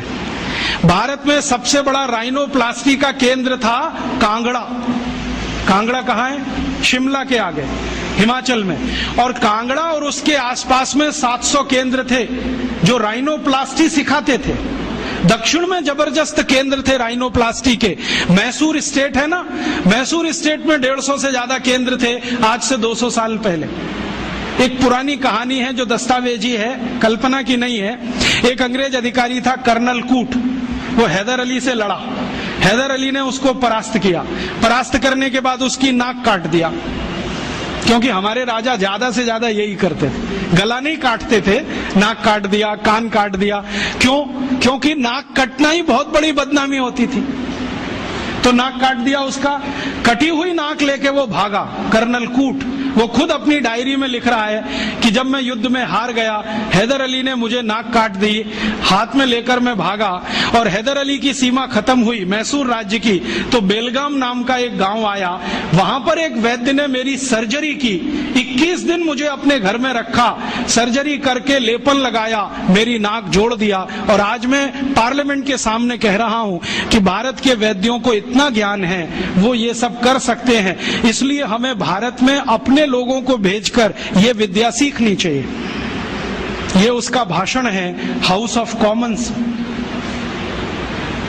भारत में सबसे बड़ा राइनोप्लास्टी का केंद्र था कांगड़ा। कांगड़ा कहाँ है? शिमला के आगे, हिमाचल में। और कांगड़ा और उसके आसपास में 700 केंद्र थे जो राइनोप्लास्टी सिखाते थे। दक्षिण में जबरदस्त केंद्र थे राइनोप्लास्टी के। मैसूर स्टेट है ना, मैसूर स्टेट में 150 से ज्यादा केंद्र थे आज से 200 साल पहले। एक पुरानी कहानी है जो दस्तावेजी है, कल्पना की नहीं है। एक अंग्रेज अधिकारी था कर्नल कूट, वो हैदर अली से लड़ा। हैदर अली ने उसको परास्त किया। परास्त करने के बाद उसकी नाक काट दिया, क्योंकि हमारे राजा ज्यादा से ज्यादा यही करते थे, गला नहीं काटते थे, नाक काट दिया, कान काट दिया। क्यों? क्योंकि नाक कटना ही बहुत बड़ी बदनामी होती थी। तो नाक काट दिया उसका। कटी हुई नाक लेके वो भागा कर्नल कूट। वो खुद अपनी डायरी में लिख रहा है कि जब मैं युद्ध में हार गया, हैदर अली ने मुझे नाक काट दी, हाथ में लेकर मैं भागा और हैदर अली की सीमा खत्म हुई मैसूर राज्य की, तो बेलगाम नाम का एक गांव आया। वहां पर एक वैद्य ने मेरी सर्जरी की। 21 दिन मुझे अपने घर में रखा, सर्जरी करके लेपन लगाया, मेरी नाक जोड़ दिया। और आज मैं पार्लियामेंट के सामने कह रहा हूं कि भारत के वैद्यों को इतना ज्ञान है, वो ये सब कर सकते हैं। इसलिए हमें भारत में अपने लोगों को भेजकर ये विद्या सीखनी चाहिए। ये उसका भाषण है हाउस ऑफ कॉमन्स।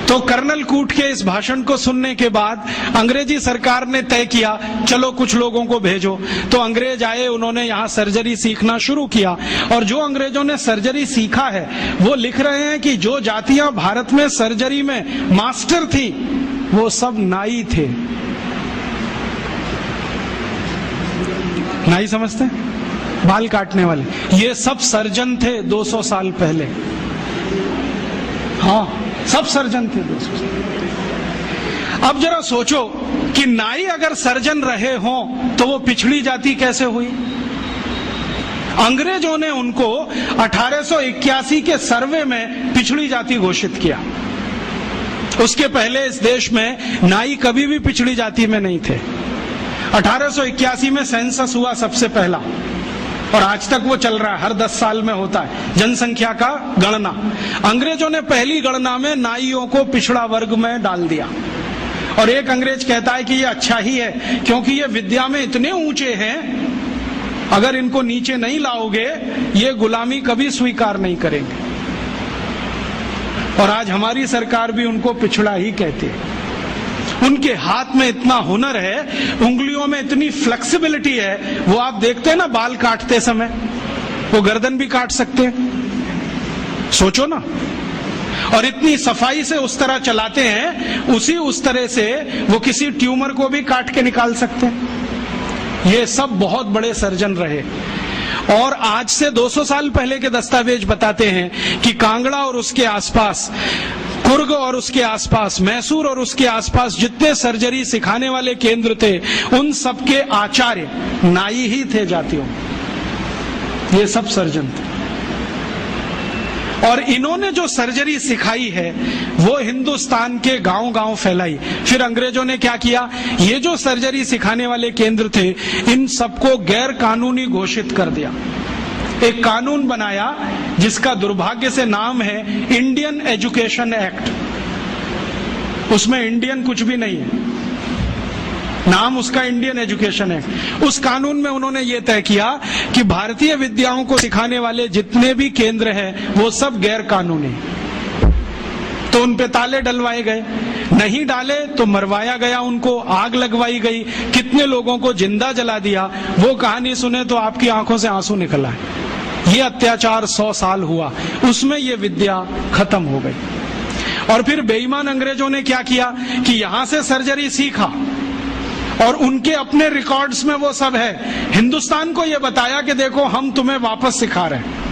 तो कर्नल कूट के इस भाषण को सुनने के बाद अंग्रेजी सरकार ने तय किया चलो कुछ लोगों को भेजो। तो अंग्रेज आए, उन्होंने यहाँ सर्जरी सीखना शुरू किया, और जो अंग्रेजों ने सर्जरी सीखा है वो लिख रहे हैं कि जो जातियां भारत में सर्जरी में मास्टर थी वो सब नाई थे। नाई समझते हैं? बाल काटने वाले, ये सब सर्जन थे 200 साल पहले। हाँ, सब सर्जन थे 200 साल। अब जरा सोचो कि नाई अगर सर्जन रहे हों तो वो पिछड़ी जाति कैसे हुई? अंग्रेजों ने उनको 1881 के सर्वे में पिछड़ी जाति घोषित किया। उसके पहले इस देश में नाई कभी भी पिछड़ी जाति में नहीं थे। 1881 में सेंसस हुआ सबसे पहला, और आज तक वो चल रहा है, हर 10 साल में होता है जनसंख्या का गणना। अंग्रेजों ने पहली गणना में नाइयों को पिछड़ा वर्ग में डाल दिया, और एक अंग्रेज कहता है कि ये अच्छा ही है क्योंकि ये विद्या में इतने ऊंचे हैं, अगर इनको नीचे नहीं लाओगे ये गुलामी कभी स्वीकार नहीं करेंगे। और आज हमारी सरकार भी उनको पिछड़ा ही कहती है। उनके हाथ में इतना हुनर है, उंगलियों में इतनी फ्लेक्सिबिलिटी है, वो आप देखते हैं ना बाल काटते समय, वो गर्दन भी काट सकते हैं, सोचो ना। और इतनी सफाई से उस तरह चलाते हैं, उस तरह से वो किसी ट्यूमर को भी काट के निकाल सकते हैं। ये सब बहुत बड़े सर्जन रहे। और आज से 200 साल पहले के दस्तावेज बताते हैं कि कांगड़ा और उसके आसपास, कुर्ग और उसके आसपास, मैसूर और उसके आसपास जितने सर्जरी सिखाने वाले केंद्र थे, उन सबके आचार्य नाई ही थे जातियों। ये सब सर्जन थे। और इन्होंने जो सर्जरी सिखाई है वो हिंदुस्तान के गांव-गांव फैलाई। फिर अंग्रेजों ने क्या किया, ये जो सर्जरी सिखाने वाले केंद्र थे इन सबको गैर कानूनी घोषित कर दिया। एक कानून बनाया जिसका दुर्भाग्य से नाम है इंडियन एजुकेशन एक्ट। उसमें इंडियन कुछ भी नहीं है, नाम उसका इंडियन एजुकेशन एक्ट। उस कानून में उन्होंने ये तय किया कि भारतीय विद्याओं को सिखाने वाले जितने भी केंद्र हैं वो सब गैर कानूनी। तो उन पे ताले डलवाए गए, नहीं डाले तो मरवाया गया, उनको आग लगवाई गई, कितने लोगों को जिंदा जला दिया। वो कहानी सुने तो आपकी आंखों से आंसू निकल आए। ये अत्याचार 100 साल हुआ, उसमें ये विद्या खत्म हो गई। और फिर बेईमान अंग्रेजों ने क्या किया कि यहां से सर्जरी सीखा और उनके अपने रिकॉर्ड्स में वो सब है। हिंदुस्तान को ये बताया कि देखो हम तुम्हें वापस सिखा रहे हैं।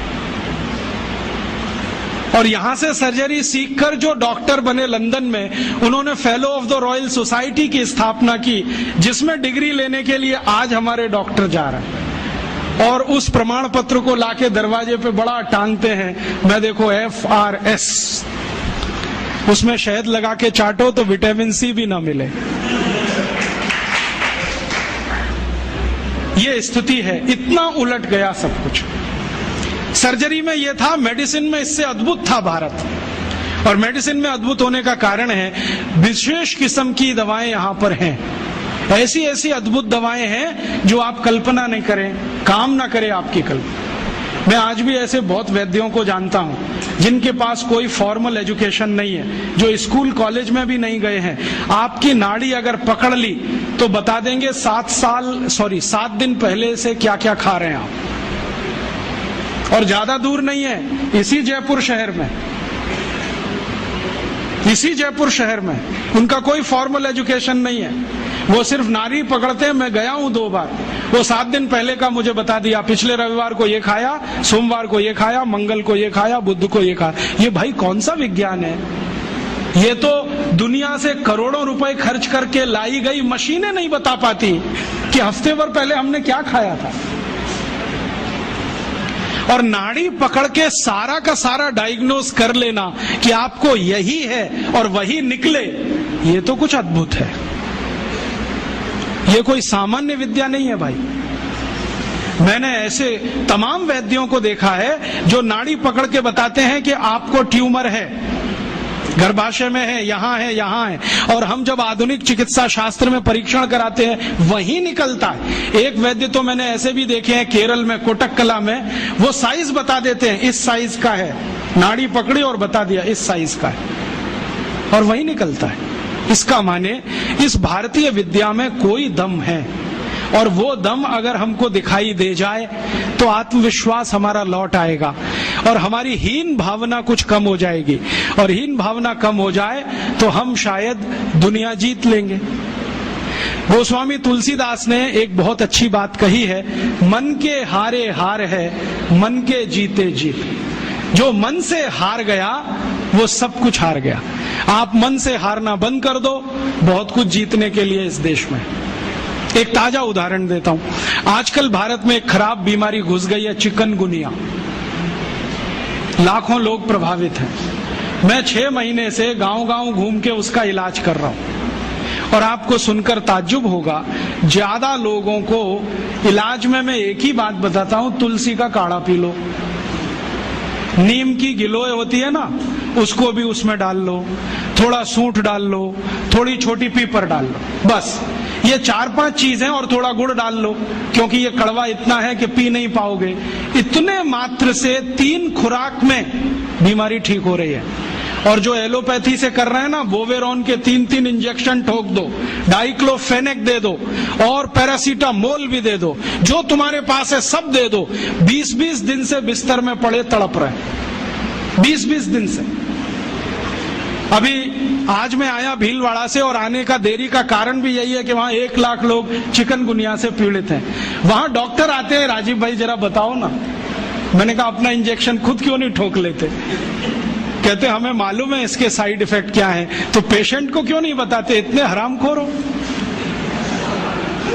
और यहां से सर्जरी सीखकर जो डॉक्टर बने लंदन में, उन्होंने fellow of the royal society की स्थापना की, जिसमें डिग्री लेने के लिए आज हमारे डॉक्टर जा रहे हैं। और उस प्रमाण पत्र को लाके दरवाजे पे बड़ा टांगते हैं। मैं देखो FRS, उसमें शहद लगा के चाटो तो विटामिन C भी ना मिले। ये स्थिति है, इतना उलट गया सब कुछ। सर्जरी में ये था, मेडिसिन में इससे अद्भुत था भारत। और मेडिसिन में अद्भुत होने का कारण है विशेष किस्म की दवाएं यहां पर हैं। ऐसी ऐसी अद्भुत दवाएं हैं जो आप कल्पना नहीं करें, काम ना करे आपकी कल्पना। मैं आज भी ऐसे बहुत वैद्यों को जानता हूं जिनके पास कोई फॉर्मल एजुकेशन नहीं है, जो स्कूल कॉलेज में भी नहीं गए हैं। आपकी नाड़ी अगर पकड़ ली तो बता देंगे 7 दिन पहले से क्या क्या खा रहे हैं आप। और ज्यादा दूर नहीं है, इसी जयपुर शहर में उनका कोई फॉर्मल एजुकेशन नहीं है। वो सिर्फ नारी पकड़ते हैं। मैं गया हूं 2 बार, वो 7 दिन पहले का मुझे बता दिया, पिछले रविवार को ये खाया, सोमवार को ये खाया, मंगल को ये खाया, बुध को ये खाया। ये भाई कौन सा विज्ञान है? ये तो दुनिया से करोड़ों रुपए खर्च करके लाई गई मशीनें नहीं बता पाती कि हफ्ते भर पहले हमने क्या खाया था। और नाड़ी पकड़ के सारा का सारा डायग्नोज कर लेना कि आपको यही है और वही निकले, ये तो कुछ अद्भुत है। ये कोई सामान्य विद्या नहीं है भाई। मैंने ऐसे तमाम वैद्यों को देखा है जो नाड़ी पकड़ के बताते हैं कि आपको ट्यूमर है, गर्भाशय में है, यहाँ है, यहाँ है। और हम जब आधुनिक चिकित्सा शास्त्र में परीक्षण कराते हैं वही निकलता है। एक वैद्य तो मैंने ऐसे भी देखे हैं केरल में, कोटक्कला में, वो साइज बता देते हैं, इस साइज का है, नाड़ी पकड़ी और बता दिया इस साइज का है, और वही निकलता है। इसका माने इस भारतीय विद्या में कोई दम है, और वो दम अगर हमको दिखाई दे जाए तो आत्मविश्वास हमारा लौट आएगा और हमारी हीन भावना कुछ कम हो जाएगी, और हीन भावना कम हो जाए तो हम शायद दुनिया जीत लेंगे। गोस्वामी तुलसीदास ने एक बहुत अच्छी बात कही है, मन के हारे हार है, मन के जीते जीत। जो मन से हार गया वो सब कुछ हार गया। आप मन से हारना बंद कर दो, बहुत कुछ जीतने के लिए इस देश में। एक ताजा उदाहरण देता हूं। आजकल भारत में एक खराब बीमारी घुस गई है, चिकनगुनिया। लाखों लोग प्रभावित हैं। मैं 6 महीने से गांव-गांव घूम के उसका इलाज कर रहा हूं, और आपको सुनकर ताज्जुब होगा, ज्यादा लोगों को इलाज में मैं एक ही बात बताता हूं, तुलसी का काढ़ा पी लो, नीम की गिलोय होती है ना, उसको भी उसमें डाल लो, थोड़ा सूंठ डाल लो, थोड़ी छोटी पीपर डाल लो, बस ये 4-5 चीजें, और थोड़ा गुड़ डाल लो, क्योंकि ये कड़वा इतना है कि पी नहीं पाओगे। इतने मात्र से 3 खुराक में बीमारी ठीक हो रही है। और जो एलोपैथी से कर रहे हैं ना, बोवेरॉन के 3-3 इंजेक्शन ठोक दो, डाइक्लोफेनेक दे दो, और पैरासीटामोल भी दे दो, जो तुम्हारे पास है सब दे दो। 20-20 दिन से बिस्तर में पड़े तड़प रहे, 20-20 दिन से। अभी आज मैं आया भीलवाड़ा से, और आने का देरी का कारण भी यही है कि वहां 1 लाख लोग चिकनगुनिया से पीड़ित हैं। वहां डॉक्टर आते हैं, राजीव भाई जरा बताओ ना। मैंने कहा अपना इंजेक्शन खुद क्यों नहीं ठोक लेते? कहते हमें मालूम है इसके साइड इफेक्ट क्या है, तो पेशेंट को क्यों नहीं बताते? इतने हरामखोर हो,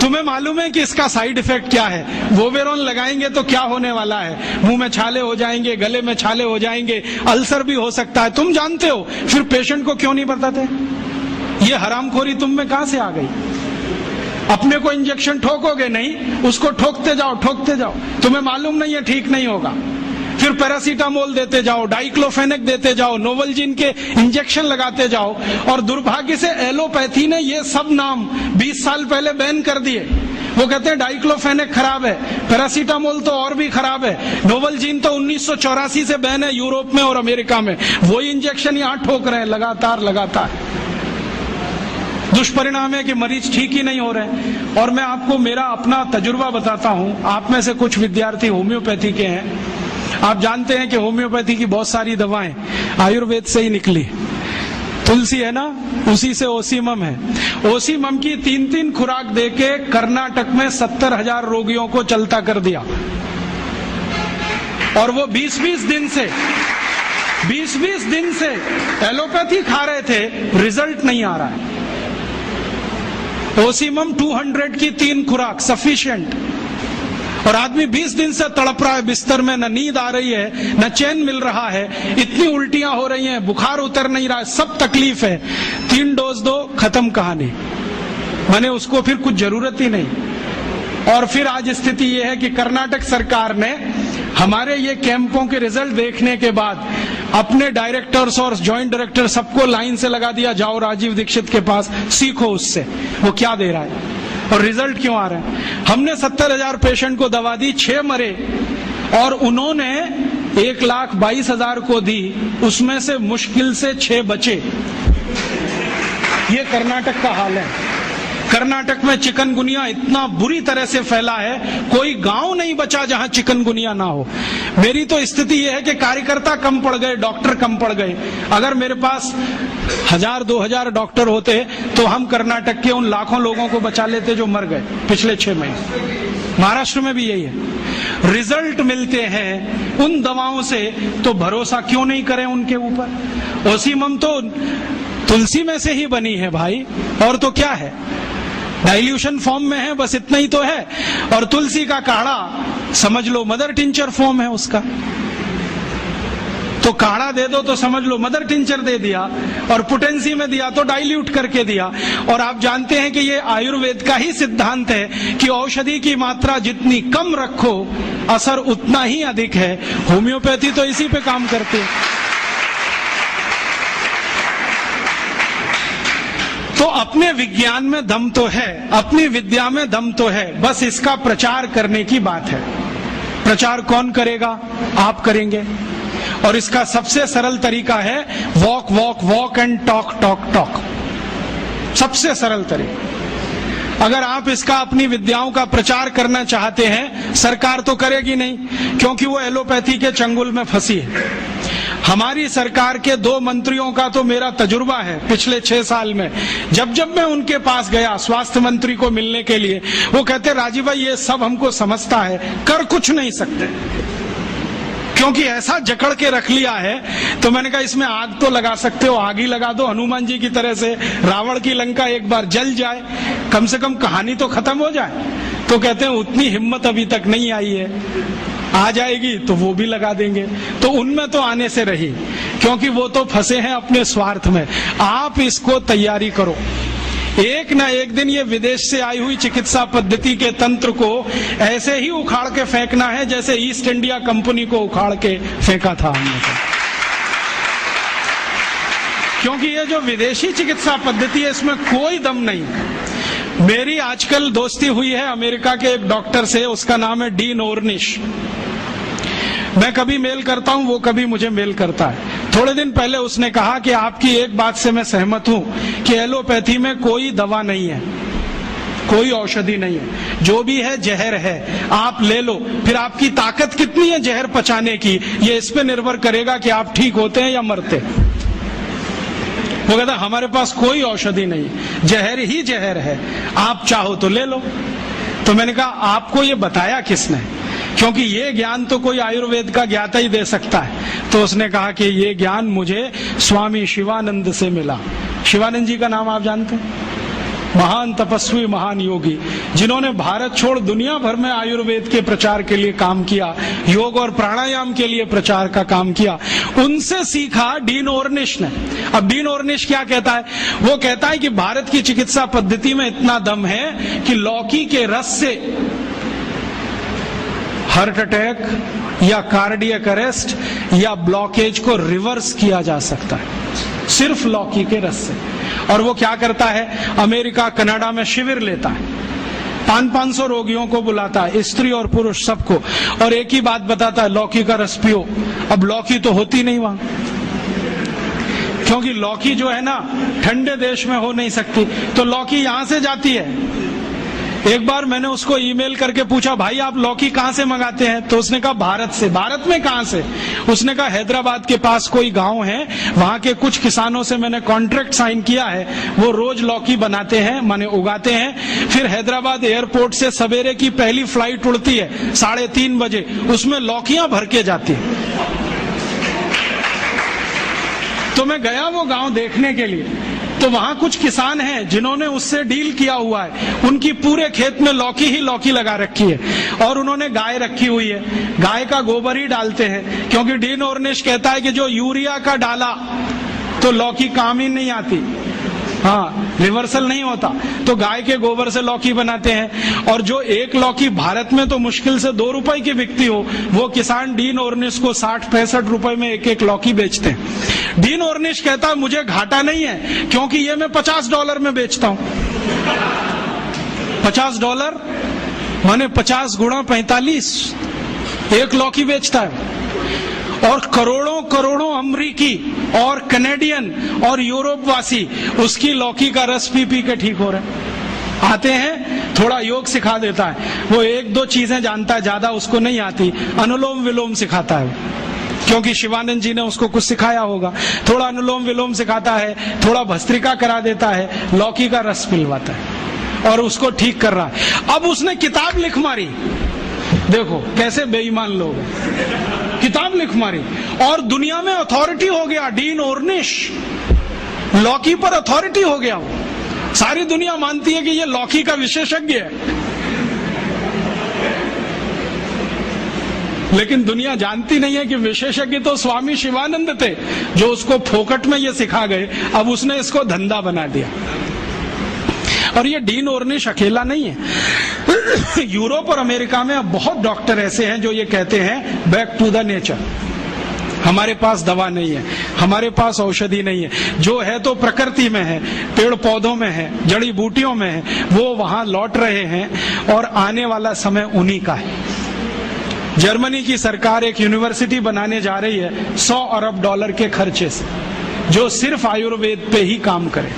तुम्हें मालूम है कि इसका साइड इफेक्ट क्या है, वोवेरॉन लगाएंगे तो क्या होने वाला है, मुंह में छाले हो जाएंगे, गले में छाले हो जाएंगे, अल्सर भी हो सकता है, तुम जानते हो, फिर पेशेंट को क्यों नहीं बताते? ये हरामखोरी तुम में कहां से आ गई? अपने को इंजेक्शन ठोकोगे नहीं, उसको ठोकते जाओ, तुम्हें मालूम नहीं है ठीक नहीं होगा, फिर पैरासीटामोल देते जाओ, डाइक्लोफेनेक देते जाओ, नोवलजीन के इंजेक्शन लगाते जाओ। और दुर्भाग्य से एलोपैथी ने ये सब नाम 20 साल पहले बैन कर दिए। वो कहते हैं डाइक्लोफेनेक खराब है, पैरासीटामोल तो और भी खराब है, नोवलजीन तो 1984 से बैन है यूरोप में और अमेरिका में, वही इंजेक्शन यहाँ ठोक रहे हैं लगातार। दुष्परिणाम है कि मरीज ठीक ही नहीं हो रहे। और मैं आपको मेरा अपना तजुर्बा बताता हूं, आप में से कुछ विद्यार्थी होम्योपैथी के हैं, आप जानते हैं कि होम्योपैथी की बहुत सारी दवाएं आयुर्वेद से ही निकली। तुलसी है ना, उसी से ओसीमम है। ओसीमम की 3-3 खुराक देके कर्नाटक में 70,000 रोगियों को चलता कर दिया, और वो 20-20 दिन से एलोपैथी खा रहे थे, रिजल्ट नहीं आ रहा है। ओसीमम 200 की 3 खुराक सफिशिएंट, और आदमी 20 दिन से तड़प रहा है बिस्तर में, न नींद आ रही है, न चैन मिल रहा है, इतनी उल्टियां हो रही हैं, बुखार उतर नहीं रहा है, सब तकलीफ है। 3 डोज दो, खत्म कहानी, माने उसको फिर कुछ जरूरत ही नहीं। और फिर आज स्थिति यह है कि कर्नाटक सरकार ने हमारे ये कैंपों के रिजल्ट देखने के बाद अपने डायरेक्टर्स और जॉइंट डायरेक्टर सबको लाइन से लगा दिया, जाओ राजीव दीक्षित के पास, सीखो उससे वो क्या दे रहा है और रिजल्ट क्यों आ रहा है। हमने 70,000 पेशेंट को दवा दी, 6 मरे, और उन्होंने 1,22,000 को दी, उसमें से मुश्किल से 6 बचे। ये कर्नाटक का हाल है। कर्नाटक में चिकनगुनिया इतना बुरी तरह से फैला है, कोई गांव नहीं बचा जहां चिकनगुनिया ना हो। मेरी तो स्थिति यह है कि कार्यकर्ता कम पड़ गए, डॉक्टर कम पड़ गए। अगर मेरे पास 1,000-2,000 डॉक्टर होते तो हम कर्नाटक के उन लाखों लोगों को बचा लेते जो मर गए पिछले 6 महीने। महाराष्ट्र में भी यही है, रिजल्ट मिलते हैं उन दवाओं से, तो भरोसा क्यों नहीं करें उनके ऊपर। ओसीमम तो तुलसी में से ही बनी है भाई, और तो क्या है, डाइल्यूशन फॉर्म में है, बस इतना ही तो है। और तुलसी का काढ़ा समझ लो मदर टिंचर फॉर्म है उसका, तो काढ़ा दे दो तो समझ लो मदर टिंचर दे दिया, और पोटेंसी में दिया तो डाइल्यूट करके दिया। और आप जानते हैं कि ये आयुर्वेद का ही सिद्धांत है कि औषधि की मात्रा जितनी कम रखो असर उतना ही अधिक है। होम्योपैथी तो इसी पे काम करती है। तो अपने विज्ञान में दम तो है, अपनी विद्या में दम तो है, बस इसका प्रचार करने की बात है। प्रचार कौन करेगा? आप करेंगे। और इसका सबसे सरल तरीका है walk walk walk and talk talk talk. सबसे सरल तरीका। अगर आप इसका अपनी विद्याओं का प्रचार करना चाहते हैं, सरकार तो करेगी नहीं, क्योंकि वो एलोपैथी के चंगुल में फंसी है। हमारी सरकार के 2 मंत्रियों का तो मेरा तजुर्बा है पिछले 6 साल में। जब जब मैं उनके पास गया स्वास्थ्य मंत्री को मिलने के लिए, वो कहते राजीव भाई ये सब हमको समझता है, कर कुछ नहीं सकते, क्योंकि ऐसा जकड़ के रख लिया है। तो मैंने कहा इसमें आग तो लगा सकते हो, आग ही लगा दो हनुमान जी की तरह से, रावण की लंका एक बार जल जाए, कम से कम कहानी तो खत्म हो जाए। तो कहते हैं उतनी हिम्मत अभी तक नहीं आई है, आ जाएगी तो वो भी लगा देंगे। तो उनमें तो आने से रही, क्योंकि वो तो फंसे हैं अपने स्वार्थ में। आप इसको तैयारी करो, एक ना एक दिन ये विदेश से आई हुई चिकित्सा पद्धति के तंत्र को ऐसे ही उखाड़ के फेंकना है जैसे ईस्ट इंडिया कंपनी को उखाड़ के फेंका था हमने तो। क्योंकि ये जो विदेशी चिकित्सा पद्धति है इसमें कोई दम नहीं। मेरी आजकल दोस्ती हुई है अमेरिका के एक डॉक्टर से, उसका नाम है डीन ऑर्निश। मैं कभी मेल करता हूं, वो कभी मुझे मेल करता है। थोड़े दिन पहले उसने कहा कि आपकी एक बात से मैं सहमत हूं कि एलोपैथी में कोई दवा नहीं है, कोई औषधि नहीं है, जो भी है जहर है, आप ले लो। फिर आपकी ताकत कितनी है जहर पचाने की, ये इस पे निर्भर करेगा कि आप ठीक होते हैं या मरते। वो कहता हमारे पास कोई औषधि नहीं, जहर ही जहर है, आप चाहो तो ले लो। तो मैंने कहा आपको ये बताया किसने? क्योंकि ये ज्ञान तो कोई आयुर्वेद का ज्ञाता ही दे सकता है। तो उसने कहा कि ये ज्ञान मुझे स्वामी शिवानंद से मिला। शिवानंद जी का नाम आप जानते हैं? महान तपस्वी, महान योगी, जिन्होंने भारत छोड़ दुनिया भर में आयुर्वेद के प्रचार के लिए काम किया, योग और प्राणायाम के लिए प्रचार का काम किया। उनसे सीखा डीन ऑर्निश ने। अब डीन ऑर्निश क्या कहता है? वो कहता है कि भारत की चिकित्सा पद्धति में इतना दम है कि लौकी के रस से हार्ट अटैक या कार्डियक अरेस्ट या ब्लॉकेज को रिवर्स किया जा सकता है, सिर्फ लौकी के रस से। और वो क्या करता है, अमेरिका कनाडा में शिविर लेता है, 500-500 रोगियों को बुलाता है, स्त्री और पुरुष सबको, और एक ही बात बताता है, लौकी का रस पियो। अब लौकी तो होती नहीं वहां, क्योंकि लौकी जो है ना ठंडे देश में हो नहीं सकती, तो लौकी यहां से जाती है। एक बार मैंने उसको ईमेल करके पूछा, भाई आप लौकी कहां से मंगाते हैं? तो उसने कहा भारत से। भारत में कहां से? उसने कहा हैदराबाद के पास कोई गांव है, वहां के कुछ किसानों से मैंने कॉन्ट्रैक्ट साइन किया है, वो रोज लौकी बनाते हैं, माने उगाते हैं। फिर हैदराबाद एयरपोर्ट से सवेरे की पहली फ्लाइट उड़ती है 3:30 बजे, उसमें लौकियां भर के जाती है। तो मैं गया वो गांव देखने के लिए, तो वहां कुछ किसान हैं जिन्होंने उससे डील किया हुआ है, उनकी पूरे खेत में लौकी ही लौकी लगा रखी है, और उन्होंने गाय रखी हुई है, गाय का गोबर ही डालते हैं। क्योंकि डीन ऑर्निश कहता है कि जो यूरिया का डाला तो लौकी काम ही नहीं आती, हाँ रिवर्सल नहीं होता, तो गाय के गोबर से लौकी बनाते हैं। और जो एक लौकी भारत में तो मुश्किल से 2 रुपए की बिकती हो, वो किसान डीन ऑर्निश को 60-65 रुपए में एक लौकी बेचते हैं। डीन ऑर्निश कहता है मुझे घाटा नहीं है, क्योंकि ये मैं $50 में बेचता हूं। $50 माने 50 गुणा 45, एक लौकी बेचता है। और करोड़ों करोड़ों अमरीकी और कनेडियन और यूरोप वासी उसकी लौकी का रस पी पी के ठीक हो रहे हैं। आते हैं, थोड़ा योग सिखा देता है, वो 1-2 चीजें जानता है, ज्यादा उसको नहीं आती, अनुलोम विलोम सिखाता है, क्योंकि शिवानंद जी ने उसको कुछ सिखाया होगा। थोड़ा अनुलोम विलोम सिखाता है, थोड़ा भस्त्रिका करा देता है, लौकी का रस पिलवाता है, और उसको ठीक कर रहा है। अब उसने किताब लिख मारी, देखो कैसे बेईमान लोग हैं, किताब लिख मारी, और दुनिया में अथॉरिटी हो गया डीन ऑर्निश, लौकी पर अथॉरिटी हो गया वो। सारी दुनिया मानती है कि ये लौकी का विशेषज्ञ है, लेकिन दुनिया जानती नहीं है कि विशेषज्ञ तो स्वामी शिवानंद थे, जो उसको फोकट में ये सिखा गए। अब उसने इसको धंधा बना दिया। और ये डीन ऑर्निश अकेला नहीं है, यूरोप और अमेरिका में अब बहुत डॉक्टर ऐसे हैं जो ये कहते हैं बैक टू द नेचर, हमारे पास दवा नहीं है, हमारे पास औषधि नहीं है, जो है तो प्रकृति में है, पेड़ पौधों में है, जड़ी बूटियों में है, वो वहां लौट रहे हैं और आने वाला समय उन्हीं का है। जर्मनी की सरकार एक यूनिवर्सिटी बनाने जा रही है $100 अरब के खर्चे से, जो सिर्फ आयुर्वेद पे ही काम करे।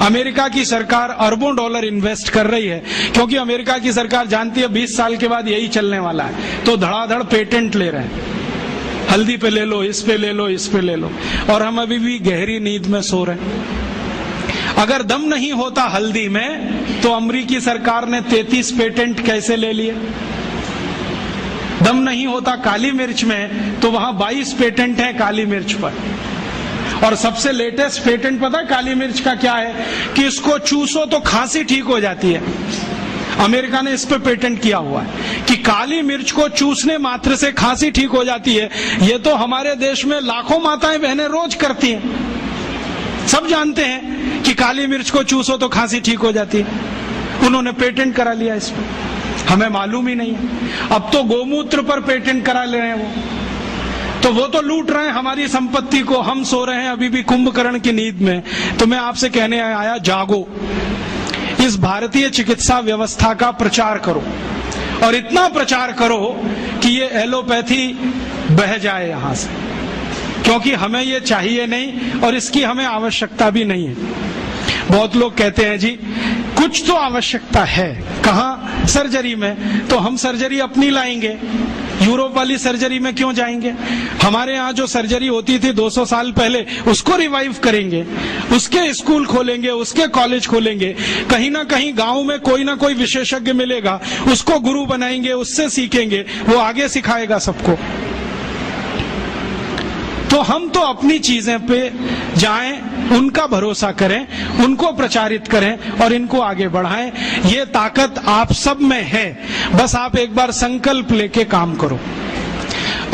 अमेरिका की सरकार अरबों डॉलर इन्वेस्ट कर रही है, क्योंकि अमेरिका की सरकार जानती है 20 साल के बाद यही चलने वाला है, तो धड़ाधड़ पेटेंट ले रहे हैं। हल्दी पे ले लो, इस पे ले लो, इस पे ले लो, और हम अभी भी गहरी नींद में सो रहे हैं। अगर दम नहीं होता हल्दी में, तो अमेरिकी सरकार ने 33 पेटेंट कैसे ले लिए? दम नहीं होता काली मिर्च में, तो वहां 22 पेटेंट है काली मिर्च पर। और सबसे लेटेस्ट पेटेंट पता है काली मिर्च का क्या है? कि इसको चूसो तो खांसी ठीक हो जाती है। अमेरिका ने इस पे पेटेंट किया हुआ है कि काली मिर्च को चूसने मात्र से खांसी ठीक हो जाती है। ये तो हमारे देश में लाखों माताएं बहनें रोज करती हैं। सब जानते हैं कि काली मिर्च को चूसो तो खांसी ठीक हो जाती है। उन्होंने पेटेंट करा लिया इस पे, हमें मालूम ही नहीं है। अब तो गोमूत्र पर पेटेंट करा ले रहे हैं वो तो लूट रहे हैं हमारी संपत्ति को। हम सो रहे हैं अभी भी कुंभकर्ण की नींद में। तो मैं आपसे कहने आया, जागो, इस भारतीय चिकित्सा व्यवस्था का प्रचार करो, और इतना प्रचार करो कि ये एलोपैथी बह जाए यहां से, क्योंकि हमें ये चाहिए नहीं और इसकी हमें आवश्यकता भी नहीं है। बहुत लोग कहते हैं जी कुछ तो आवश्यकता है, कहाँ? सर्जरी में। तो हम सर्जरी अपनी लाएंगे, यूरोप वाली सर्जरी में क्यों जाएंगे? हमारे यहाँ जो सर्जरी होती थी 200 साल पहले, उसको रिवाइव करेंगे, उसके स्कूल खोलेंगे, उसके कॉलेज खोलेंगे। कहीं ना कहीं गांव में कोई ना कोई विशेषज्ञ मिलेगा, उसको गुरु बनाएंगे, उससे सीखेंगे, वो आगे सिखाएगा सबको। तो हम तो अपनी चीजें पे जाएं, उनका भरोसा करें, उनको प्रचारित करें और इनको आगे बढ़ाएं। ये ताकत आप सब में है, बस आप एक बार संकल्प लेके काम करो।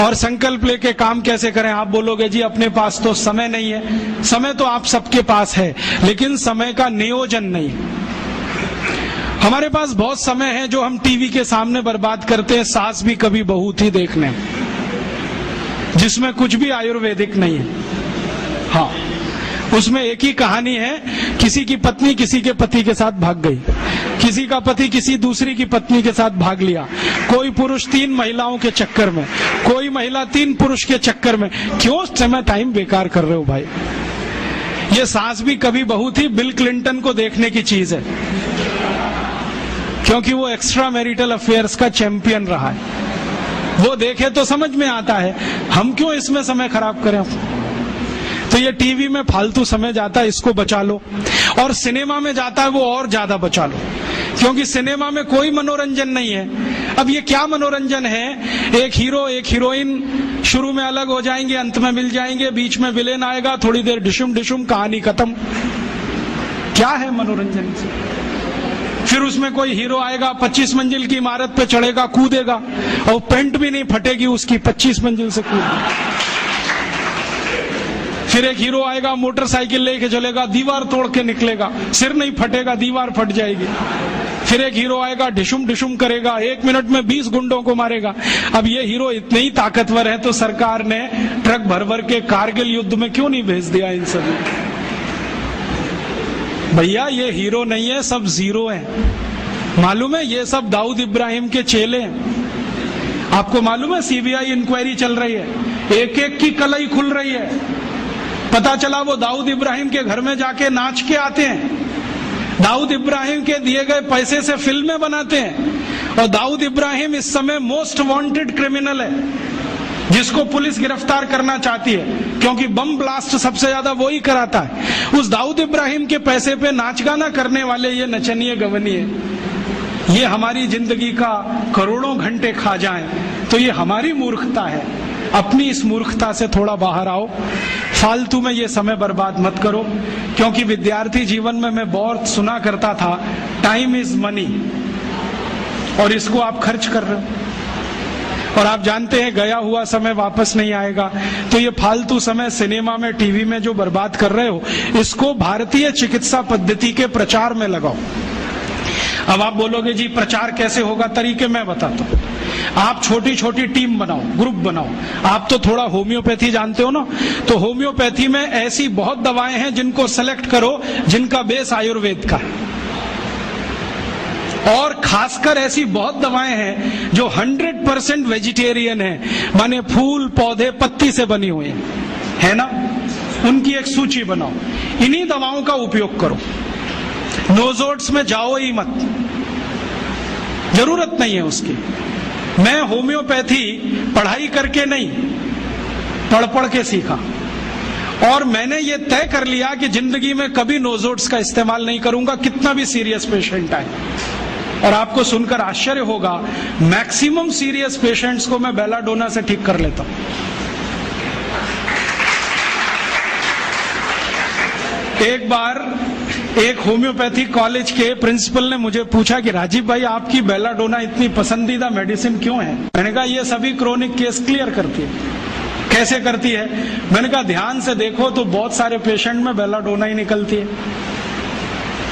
और संकल्प लेके काम कैसे करें? आप बोलोगे जी अपने पास तो समय नहीं है। समय तो आप सबके पास है, लेकिन समय का नियोजन नहीं है। हमारे पास बहुत समय है जो हम टीवी के सामने बर्बाद करते हैं, सास भी कभी बहू थी देखने, जिसमें कुछ भी आयुर्वेदिक नहीं है। हाँ, उसमें एक ही कहानी है, किसी की पत्नी किसी के पति के साथ भाग गई, किसी का पति किसी दूसरी की पत्नी के साथ भाग लिया, कोई पुरुष 3 महिलाओं के चक्कर में, कोई महिला 3 पुरुष के चक्कर में। क्यों समय टाइम बेकार कर रहे हो भाई? ये सास भी कभी बहू थी बिल क्लिंटन को देखने की चीज है, क्योंकि वो एक्स्ट्रा मैरिटल अफेयर्स का चैंपियन रहा है। वो देखे तो समझ में आता है, हम क्यों इसमें समय खराब करें? तो ये टीवी में फालतू समय जाता है, इसको बचा लो। और सिनेमा में जाता है वो और ज्यादा बचा लो, क्योंकि सिनेमा में कोई मनोरंजन नहीं है। अब ये क्या मनोरंजन है? एक हीरो एक हीरोइन शुरू में अलग हो जाएंगे, अंत में मिल जाएंगे, बीच में विलेन आएगा, थोड़ी देर डिशुम डिशुम, कहानी खत्म। क्या है मनोरंजन? फिर उसमें कोई हीरो आएगा, 25 मंजिल की इमारत पे चढ़ेगा, कूदेगा, और पेंट भी नहीं फटेगी उसकी, 25 मंजिल से कूदेगा। फिर एक हीरो आएगा, मोटरसाइकिल लेके चलेगा, दीवार तोड़ के निकलेगा, सिर नहीं फटेगा, दीवार फट जाएगी। फिर एक हीरो आएगा, डिशुम डिशुम करेगा, 1 मिनट में 20 गुंडों को मारेगा। अब ये हीरो इतने ही ताकतवर है, तो सरकार ने ट्रक भर भर के कारगिल युद्ध में क्यों नहीं भेज दिया इन सभी? भैया ये हीरो नहीं है, सब जीरो है। मालूम है ये सब दाऊद इब्राहिम के चेले हैं। आपको मालूम है सीबीआई इंक्वायरी चल रही है, एक एक की कलई खुल रही है। पता चला वो दाऊद इब्राहिम के घर में जाके नाच के आते हैं, दाऊद इब्राहिम के दिए गए पैसे से फिल्में बनाते हैं। और दाऊद इब्राहिम इस समय मोस्ट वांटेड क्रिमिनल है, जिसको पुलिस गिरफ्तार करना चाहती है, क्योंकि बम ब्लास्ट सबसे ज्यादा वो ही कराता है। उस दाऊद इब्राहिम के पैसे पे नाच गाना करने वाले ये नचनिए गवनिए, ये हमारी जिंदगी का करोड़ों घंटे खा जाएं, तो ये हमारी मूर्खता है। अपनी इस मूर्खता से थोड़ा बाहर आओ, फालतू में ये समय बर्बाद मत करो। क्योंकि विद्यार्थी जीवन में मैं बहुत सुना करता था, टाइम इज मनी, और इसको आप खर्च कर रहे हो। और आप जानते हैं गया हुआ समय वापस नहीं आएगा। तो ये फालतू समय सिनेमा में, टीवी में जो बर्बाद कर रहे हो, इसको भारतीय चिकित्सा पद्धति के प्रचार में लगाओ। अब आप बोलोगे जी प्रचार कैसे होगा? तरीके मैं बताता हूँ। आप छोटी छोटी टीम बनाओ, ग्रुप बनाओ। आप तो थोड़ा होम्योपैथी जानते हो ना, तो होम्योपैथी में ऐसी बहुत दवाएं हैं जिनको सेलेक्ट करो जिनका बेस आयुर्वेद का है, और खासकर ऐसी बहुत दवाएं हैं जो 100% वेजिटेरियन है, माने फूल पौधे पत्ती से बनी हुई है ना, उनकी एक सूची बनाओ, इन्हीं दवाओं का उपयोग करो। नोजोड्स में जाओ ही मत, जरूरत नहीं है उसकी। मैं होम्योपैथी पढ़ाई करके नहीं, पढ़ पढ़ के सीखा, और मैंने ये तय कर लिया कि जिंदगी में कभी नोजोड्स का इस्तेमाल नहीं करूंगा, कितना भी सीरियस पेशेंट आए। और आपको सुनकर आश्चर्य होगा, मैक्सिमम सीरियस पेशेंट्स को मैं बेलाडोना से ठीक कर लेता हूं। एक बार एक होम्योपैथी कॉलेज के प्रिंसिपल ने मुझे पूछा कि राजीव भाई, आपकी बेलाडोना इतनी पसंदीदा मेडिसिन क्यों है? मैंने कहा ये सभी क्रोनिक केस क्लियर करती है। कैसे करती है? मैंने कहा ध्यान से देखो तो बहुत सारे पेशेंट में बेलाडोना ही निकलती है।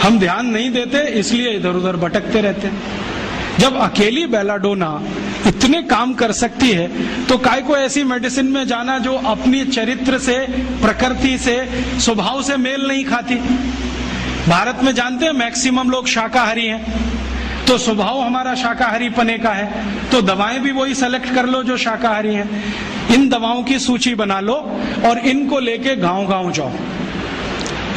हम ध्यान नहीं देते, इसलिए इधर उधर भटकते रहते हैं। जब अकेली बेलाडोना इतने काम कर सकती है तो काय को ऐसी मेडिसिन में जाना जो अपनी चरित्र से, प्रकृति से, स्वभाव से मेल नहीं खाती। भारत में जानते हैं मैक्सिमम लोग शाकाहारी हैं, तो स्वभाव हमारा शाकाहारी पने का है, तो दवाएं भी वही सेलेक्ट कर लो जो शाकाहारी हैं। इन दवाओं की सूची बना लो और इनको लेके गांव गांव जाओ।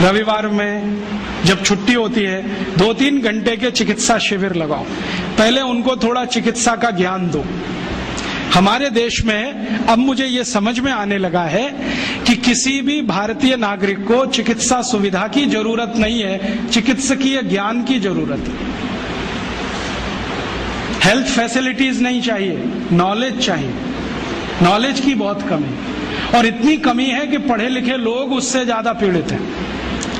रविवार में जब छुट्टी होती है 2-3 घंटे के चिकित्सा शिविर लगाओ, पहले उनको थोड़ा चिकित्सा का ज्ञान दो। हमारे देश में अब मुझे ये समझ में आने लगा है कि किसी भी भारतीय नागरिक को चिकित्सा सुविधा की जरूरत नहीं है, चिकित्सकीय ज्ञान की जरूरत है। हेल्थ फैसिलिटीज नहीं चाहिए, नॉलेज चाहिए। नॉलेज की बहुत कमी, और इतनी कमी है कि पढ़े लिखे लोग उससे ज्यादा पीड़ित हैं।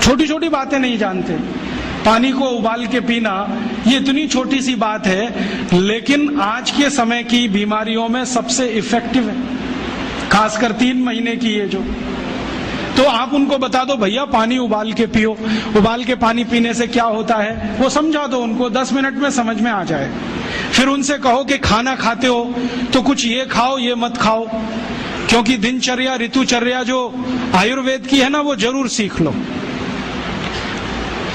छोटी छोटी बातें नहीं जानते। पानी को उबाल के पीना, ये इतनी छोटी सी बात है, लेकिन आज के समय की बीमारियों में सबसे इफेक्टिव है, खासकर 3 महीने की ये जो। तो आप उनको बता दो भैया पानी उबाल के पियो, उबाल के पानी पीने से क्या होता है वो समझा दो उनको, 10 मिनट में समझ में आ जाए। फिर उनसे कहो कि खाना खाते हो तो कुछ ये खाओ ये मत खाओ, क्योंकि दिनचर्या ऋतुचर्या जो आयुर्वेद की है ना, वो जरूर सीख लो।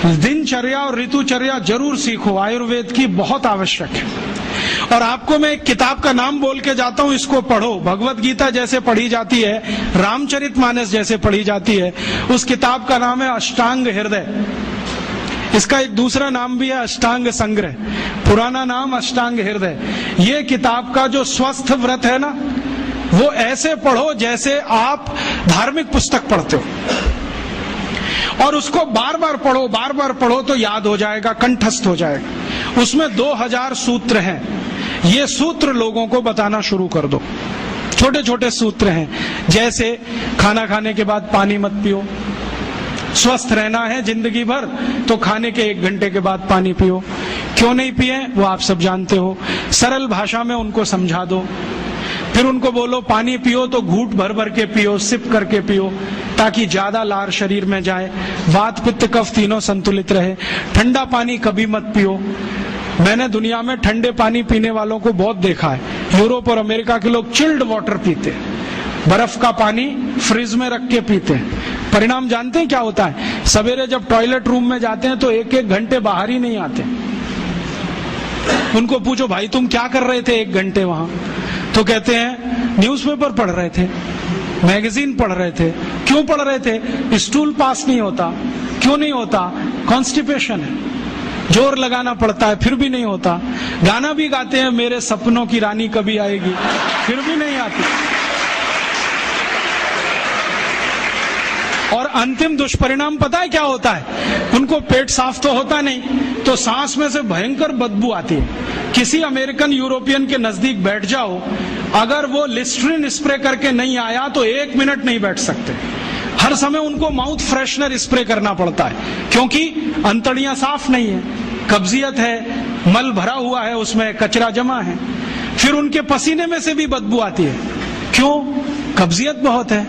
दिनचर्या और ऋतुचर्या जरूर सीखो, आयुर्वेद की बहुत आवश्यक है। और आपको मैं एक किताब का नाम बोल के जाता हूं, इसको पढ़ो। भगवत गीता जैसे पढ़ी जाती है, रामचरितमानस जैसे पढ़ी जाती है, उस किताब का नाम है अष्टांग हृदय। इसका एक दूसरा नाम भी है अष्टांग संग्रह, पुराना नाम अष्टांग हृदय। ये किताब का जो स्वस्थ व्रत है ना, वो ऐसे पढ़ो जैसे आप धार्मिक पुस्तक पढ़ते हो, और उसको बार बार पढ़ो तो याद हो जाएगा, कंठस्थ हो जाएगा। उसमें 2000 सूत्र हैं। ये सूत्र लोगों को बताना शुरू कर दो। छोटे छोटे सूत्र हैं, जैसे खाना खाने के बाद पानी मत पियो, स्वस्थ रहना है जिंदगी भर तो खाने के 1 घंटे के बाद पानी पियो। क्यों नहीं पिए वो आप सब जानते हो, सरल भाषा में उनको समझा दो। फिर उनको बोलो पानी पियो तो घूंट भर भर के पियो, सिप करके पियो, ताकि ज्यादा लार शरीर में जाए, वात पित्त कफ तीनों संतुलित रहे। ठंडा पानी कभी मत पियो। मैंने दुनिया में ठंडे पानी पीने वालों को बहुत देखा है। यूरोप और अमेरिका के लोग चिल्ड वाटर पीते हैं, बर्फ का पानी फ्रिज में रख के पीते हैं। परिणाम जानते हैं क्या होता है? सवेरे जब टॉयलेट रूम में जाते हैं तो 1-1 घंटे बाहर ही नहीं आते। उनको पूछो भाई तुम क्या कर रहे थे 1 घंटे वहां? तो कहते हैं न्यूज़पेपर पढ़ रहे थे, मैगजीन पढ़ रहे थे। क्यों पढ़ रहे थे? स्टूल पास नहीं होता। क्यों नहीं होता? कॉन्स्टिपेशन है, जोर लगाना पड़ता है फिर भी नहीं होता। गाना भी गाते हैं मेरे सपनों की रानी कभी आएगी, फिर भी नहीं आती। और अंतिम दुष्परिणाम पता है क्या होता है? उनको पेट साफ तो होता नहीं, तो सांस में से भयंकर बदबू आती है। किसी अमेरिकन यूरोपियन के नजदीक बैठ जाओ, अगर वो लिस्ट्रीन स्प्रे करके नहीं आया तो 1 मिनट नहीं बैठ सकते। हर समय उनको माउथ फ्रेशनर स्प्रे करना पड़ता है, क्योंकि अंतड़ियां साफ नहीं है, कब्जियत है, मल भरा हुआ है, उसमें कचरा जमा है। फिर उनके पसीने में से भी बदबू आती है। क्यों? कब्जियत बहुत है।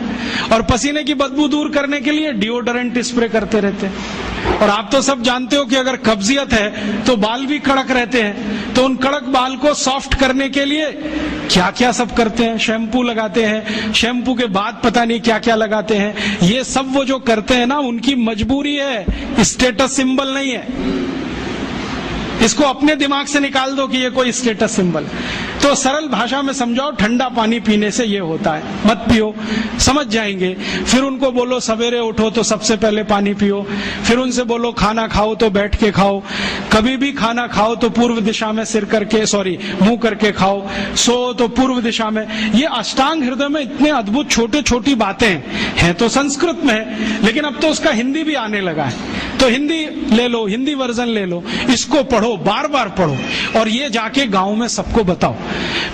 और पसीने की बदबू दूर करने के लिए डिओडोरेंट स्प्रे करते रहते हैं। और आप तो सब जानते हो कि अगर कब्जियत है तो बाल भी कड़क रहते हैं, तो उन कड़क बाल को सॉफ्ट करने के लिए क्या क्या सब करते हैं, शैम्पू लगाते हैं, शैम्पू के बाद पता नहीं क्या क्या लगाते हैं। ये सब वो जो करते हैं ना, उनकी मजबूरी है, स्टेटस सिंबल नहीं है। इसको अपने दिमाग से निकाल दो कि ये कोई स्टेटस सिंबल। तो सरल भाषा में समझाओ, ठंडा पानी पीने से ये होता है, मत पियो, समझ जाएंगे। फिर उनको बोलो सवेरे उठो तो सबसे पहले पानी पियो। फिर उनसे बोलो खाना खाओ तो बैठ के खाओ, कभी भी खाना खाओ तो पूर्व दिशा में सिर करके, मुंह करके खाओ, सो तो पूर्व दिशा में। ये अष्टांग हृदय में इतने अद्भुत छोटे छोटी बातें हैं तो संस्कृत में है, लेकिन अब तो उसका हिंदी भी आने लगा है। तो हिंदी ले लो, हिंदी वर्जन ले लो, इसको पढ़ो, बार बार पढ़ो, और ये जाके गांव में सबको बताओ।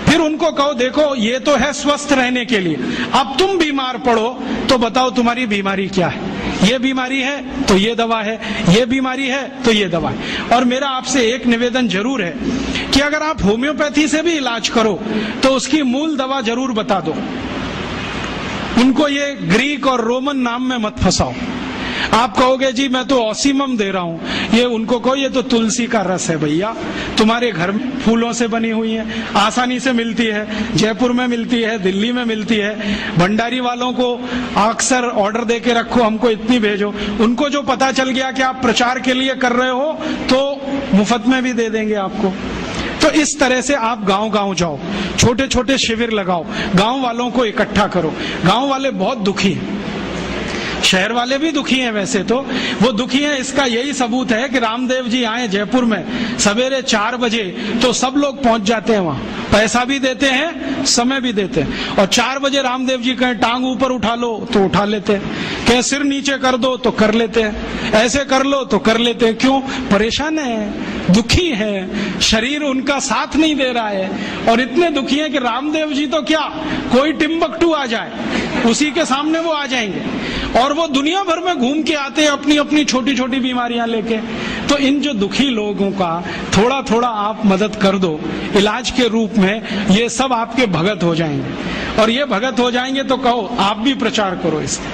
फिर उनको कहो देखो ये तो है स्वस्थ रहने के लिए, अब तुम बीमार पड़ो तो बताओ तुम्हारी बीमारी क्या है। ये बीमारी है तो ये दवा है, ये बीमारी है तो ये दवा है। और मेरा आपसे एक निवेदन जरूर है कि अगर आप होम्योपैथी से भी इलाज करो तो उसकी मूल दवा जरूर बता दो। उनको ये ग्रीक और रोमन नाम में मत फंसाओ। आप कहोगे जी मैं तो ऑसिमम दे रहा हूं, ये उनको कहो ये तो तुलसी का रस है भैया, तुम्हारे घर में फूलों से बनी हुई है, आसानी से मिलती है, जयपुर में मिलती है, दिल्ली में मिलती है। भंडारी वालों को अक्सर ऑर्डर दे के रखो, हमको इतनी भेजो। उनको जो पता चल गया कि आप प्रचार के लिए कर रहे हो तो मुफ्त में भी दे देंगे आपको। तो इस तरह से आप गांव गांव जाओ, छोटे छोटे शिविर लगाओ, गांव वालों को इकट्ठा करो। गांव वाले बहुत दुखी हैं, शहर वाले भी दुखी हैं, वैसे तो वो दुखी हैं। इसका यही सबूत है कि रामदेव जी आए जयपुर में सवेरे 4 बजे तो सब लोग पहुंच जाते हैं वहां, पैसा भी देते हैं, समय भी देते हैं। और 4 बजे रामदेव जी कहें टांग ऊपर उठा लो तो उठा लेते हैं, कहें सिर नीचे कर दो तो कर लेते हैं, ऐसे कर लो तो कर लेते हैं। क्यों? परेशान है, दुखी है, शरीर उनका साथ नहीं दे रहा है। और इतने दुखी हैं कि रामदेव जी तो क्या, कोई टिम्बकटू आ जाए उसी के सामने वो आ जाएंगे, और वो दुनिया भर में घूम के आते हैं अपनी अपनी छोटी छोटी बीमारियां लेके। तो इन जो दुखी लोगों का थोड़ा थोड़ा आप मदद कर दो इलाज के रूप में, ये सब आपके भगत हो जाएंगे। और ये भगत हो जाएंगे तो कहो आप भी प्रचार करो इसका,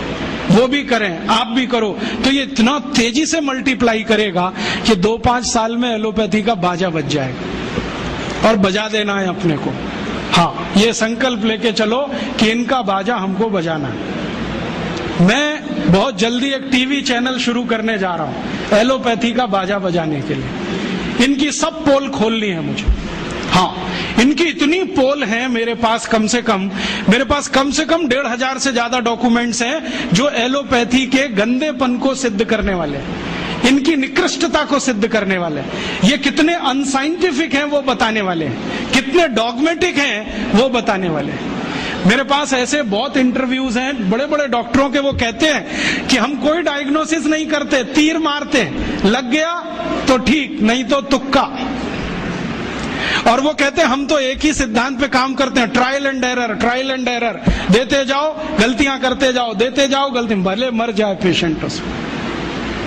वो भी करें, आप भी करो, तो ये इतना तेजी से मल्टीप्लाई करेगा कि 2-5 साल में एलोपैथी का बाजा बज जाएगा। और बजा देना है अपने को, हाँ, ये संकल्प लेके चलो कि इनका बाजा हमको बजाना है। मैं बहुत जल्दी एक टीवी चैनल शुरू करने जा रहा हूं एलोपैथी का बाजा बजाने के लिए। इनकी सब पोल खोलनी है मुझे, हाँ, इनकी इतनी पोल है मेरे पास, कम से कम 1,500 से ज्यादा डॉक्यूमेंट्स हैं जो एलोपैथी के गंदेपन को सिद्ध करने वाले हैं, इनकी निकृष्टता को सिद्ध करने वाले हैं। ये कितने अनसाइंटिफिक हैं वो बताने वाले हैं, कितने डॉगमेटिक हैं वो बताने वाले हैं। मेरे पास ऐसे बहुत इंटरव्यूज हैं बड़े बड़े डॉक्टरों के, वो कहते हैं कि हम कोई डायग्नोसिस नहीं करते, तीर मारते हैं, लग गया तो ठीक, नहीं तो तुक्का। और वो कहते हैं हम तो एक ही सिद्धांत पे काम करते हैं, ट्रायल एंड एरर, देते जाओ गलतियां करते जाओ, देते जाओ गलती, भले मर जाए पेशेंट उसमें।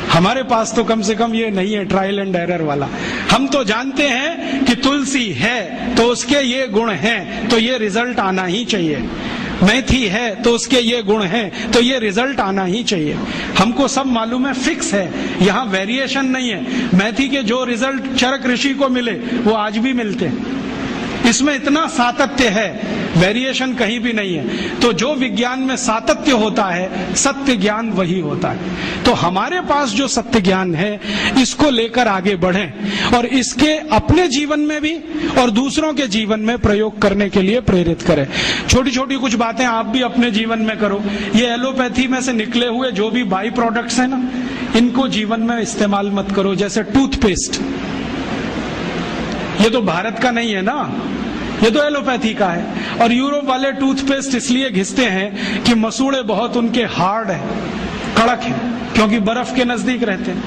हमारे पास तो कम से कम ये नहीं है ट्रायल एंड एरर वाला। हम तो जानते हैं कि तुलसी है तो उसके ये गुण हैं तो ये रिजल्ट आना ही चाहिए, मेथी है तो उसके ये गुण हैं तो ये रिजल्ट आना ही चाहिए। हमको सब मालूम है, फिक्स है, यहाँ वेरिएशन नहीं है। मेथी के जो रिजल्ट चरक ऋषि को मिले वो आज भी मिलते हैं, इसमें इतना सातत्य है, वेरिएशन कहीं भी नहीं है। तो जो विज्ञान में सातत्य होता है, सत्य ज्ञान वही होता है। तो हमारे पास जो सत्य ज्ञान है, इसको लेकर आगे बढ़ें और इसके अपने जीवन में भी और दूसरों के जीवन में प्रयोग करने के लिए प्रेरित करें। छोटी छोटी कुछ बातें आप भी अपने जीवन में करो। ये एलोपैथी में से निकले हुए जो भी बाई प्रोडक्ट्स हैं ना, इनको जीवन में इस्तेमाल मत करो। जैसे टूथपेस्ट, ये तो भारत का नहीं है ना, ये तो एलोपैथी का है। और यूरोप वाले टूथपेस्ट इसलिए घिसते हैं कि मसूड़े बहुत उनके हार्ड है, कड़क है, क्योंकि बर्फ के नजदीक रहते हैं।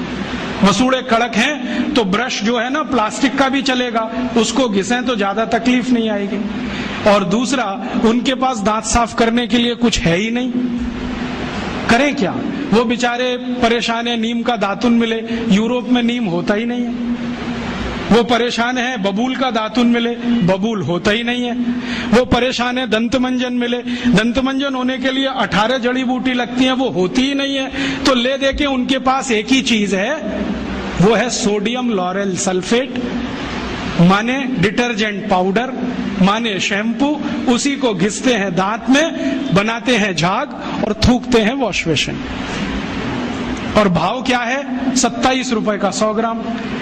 मसूड़े कड़क हैं तो ब्रश जो है ना प्लास्टिक का भी चलेगा, उसको घिसें तो ज्यादा तकलीफ नहीं आएगी। और दूसरा, उनके पास दांत साफ करने के लिए कुछ है ही नहीं, करें क्या? वो बेचारे परेशान है, नीम का दातुन मिले, यूरोप में नीम होता ही नहीं है। वो परेशान है बबूल का दातुन मिले, बबूल होता ही नहीं है। वो परेशान है दंतमंजन मिले, दंतमंजन होने के लिए 18 जड़ी बूटी लगती हैं, वो होती ही नहीं है। तो ले दे के उनके पास एक ही चीज है, वो है सोडियम लॉरेल सल्फेट, माने डिटर्जेंट पाउडर, माने शैम्पू। उसी को घिसते हैं दांत में, बनाते हैं झाग और थूकते हैं वॉश बेसिन। और भाव क्या है? 27 रुपए का 100 ग्राम,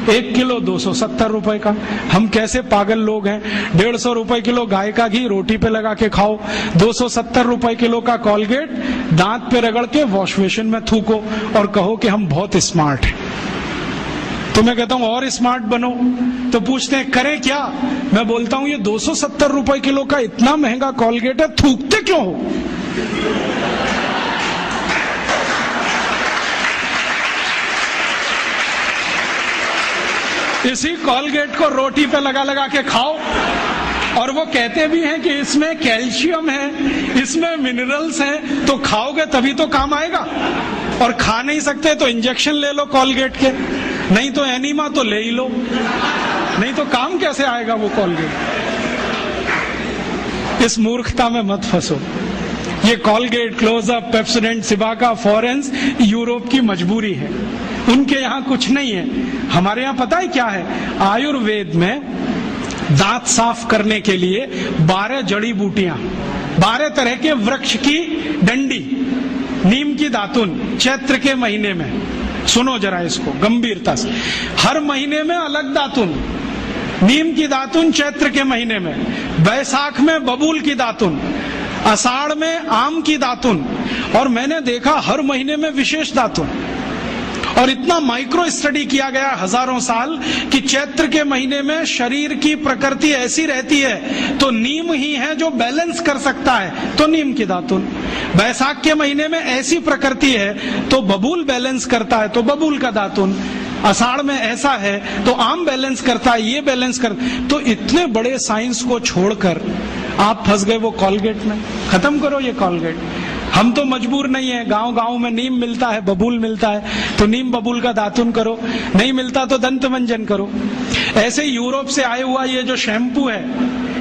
1 किलो 270 रुपए का। हम कैसे पागल लोग हैं। 150 रुपए किलो गाय का घी रोटी पे लगा के खाओ, 270 रुपए किलो का कॉलगेट दांत पे रगड़ के वॉश बेसिन में थूको और कहो कि हम बहुत स्मार्ट हैं। तो मैं कहता हूं और स्मार्ट बनो। तो पूछते हैं करें क्या? मैं बोलता हूं ये 270 रुपए किलो का इतना महंगा कॉलगेट है, थूकते क्यों हो? इसी कॉलगेट को रोटी पे लगा लगा के खाओ। और वो कहते भी हैं कि इसमें कैल्शियम है, इसमें मिनरल्स हैं, तो खाओगे तभी तो काम आएगा। और खा नहीं सकते तो इंजेक्शन ले लो कॉलगेट के, नहीं तो एनीमा तो ले ही लो, नहीं तो काम कैसे आएगा वो कॉलगेट। इस मूर्खता में मत फंसो। ये Colgate, Closeup, Pepsodent, Cibaca, Forhans Europe की मजबूरी है, उनके यहाँ कुछ नहीं है। हमारे यहाँ पता है क्या है? आयुर्वेद में दांत साफ करने के लिए 12 जड़ी बूटियां, 12 तरह के वृक्ष की डंडी, नीम की दातुन चैत्र के महीने में, सुनो जरा इसको गंभीरता से, हर महीने में अलग दातुन। नीम की दातुन चैत्र के महीने में, बैसाख में बबूल की दातुन, आषाढ़ में आम की दातुन, और मैंने देखा हर महीने में विशेष दातुन। और इतना माइक्रो स्टडी किया गया हजारों साल कि चैत्र के महीने में शरीर की प्रकृति ऐसी रहती है तो नीम ही है जो बैलेंस कर सकता है, तो नीम की दातुन। बैसाख के महीने में ऐसी प्रकृति है तो बबूल बैलेंस करता है, तो बबूल का दातुन। आषाढ़ में ऐसा है तो आम बैलेंस करता है, ये बैलेंस कर। तो इतने बड़े साइंस को छोड़कर आप फंस गए वो कॉलगेट में। खत्म करो ये कॉलगेट। हम तो मजबूर नहीं है, गांव गांव में नीम मिलता है, बबूल मिलता है, तो नीम बबूल का दातुन करो, नहीं मिलता तो दंत मंजन करो। ऐसे यूरोप से आए हुआ ये जो शैम्पू है,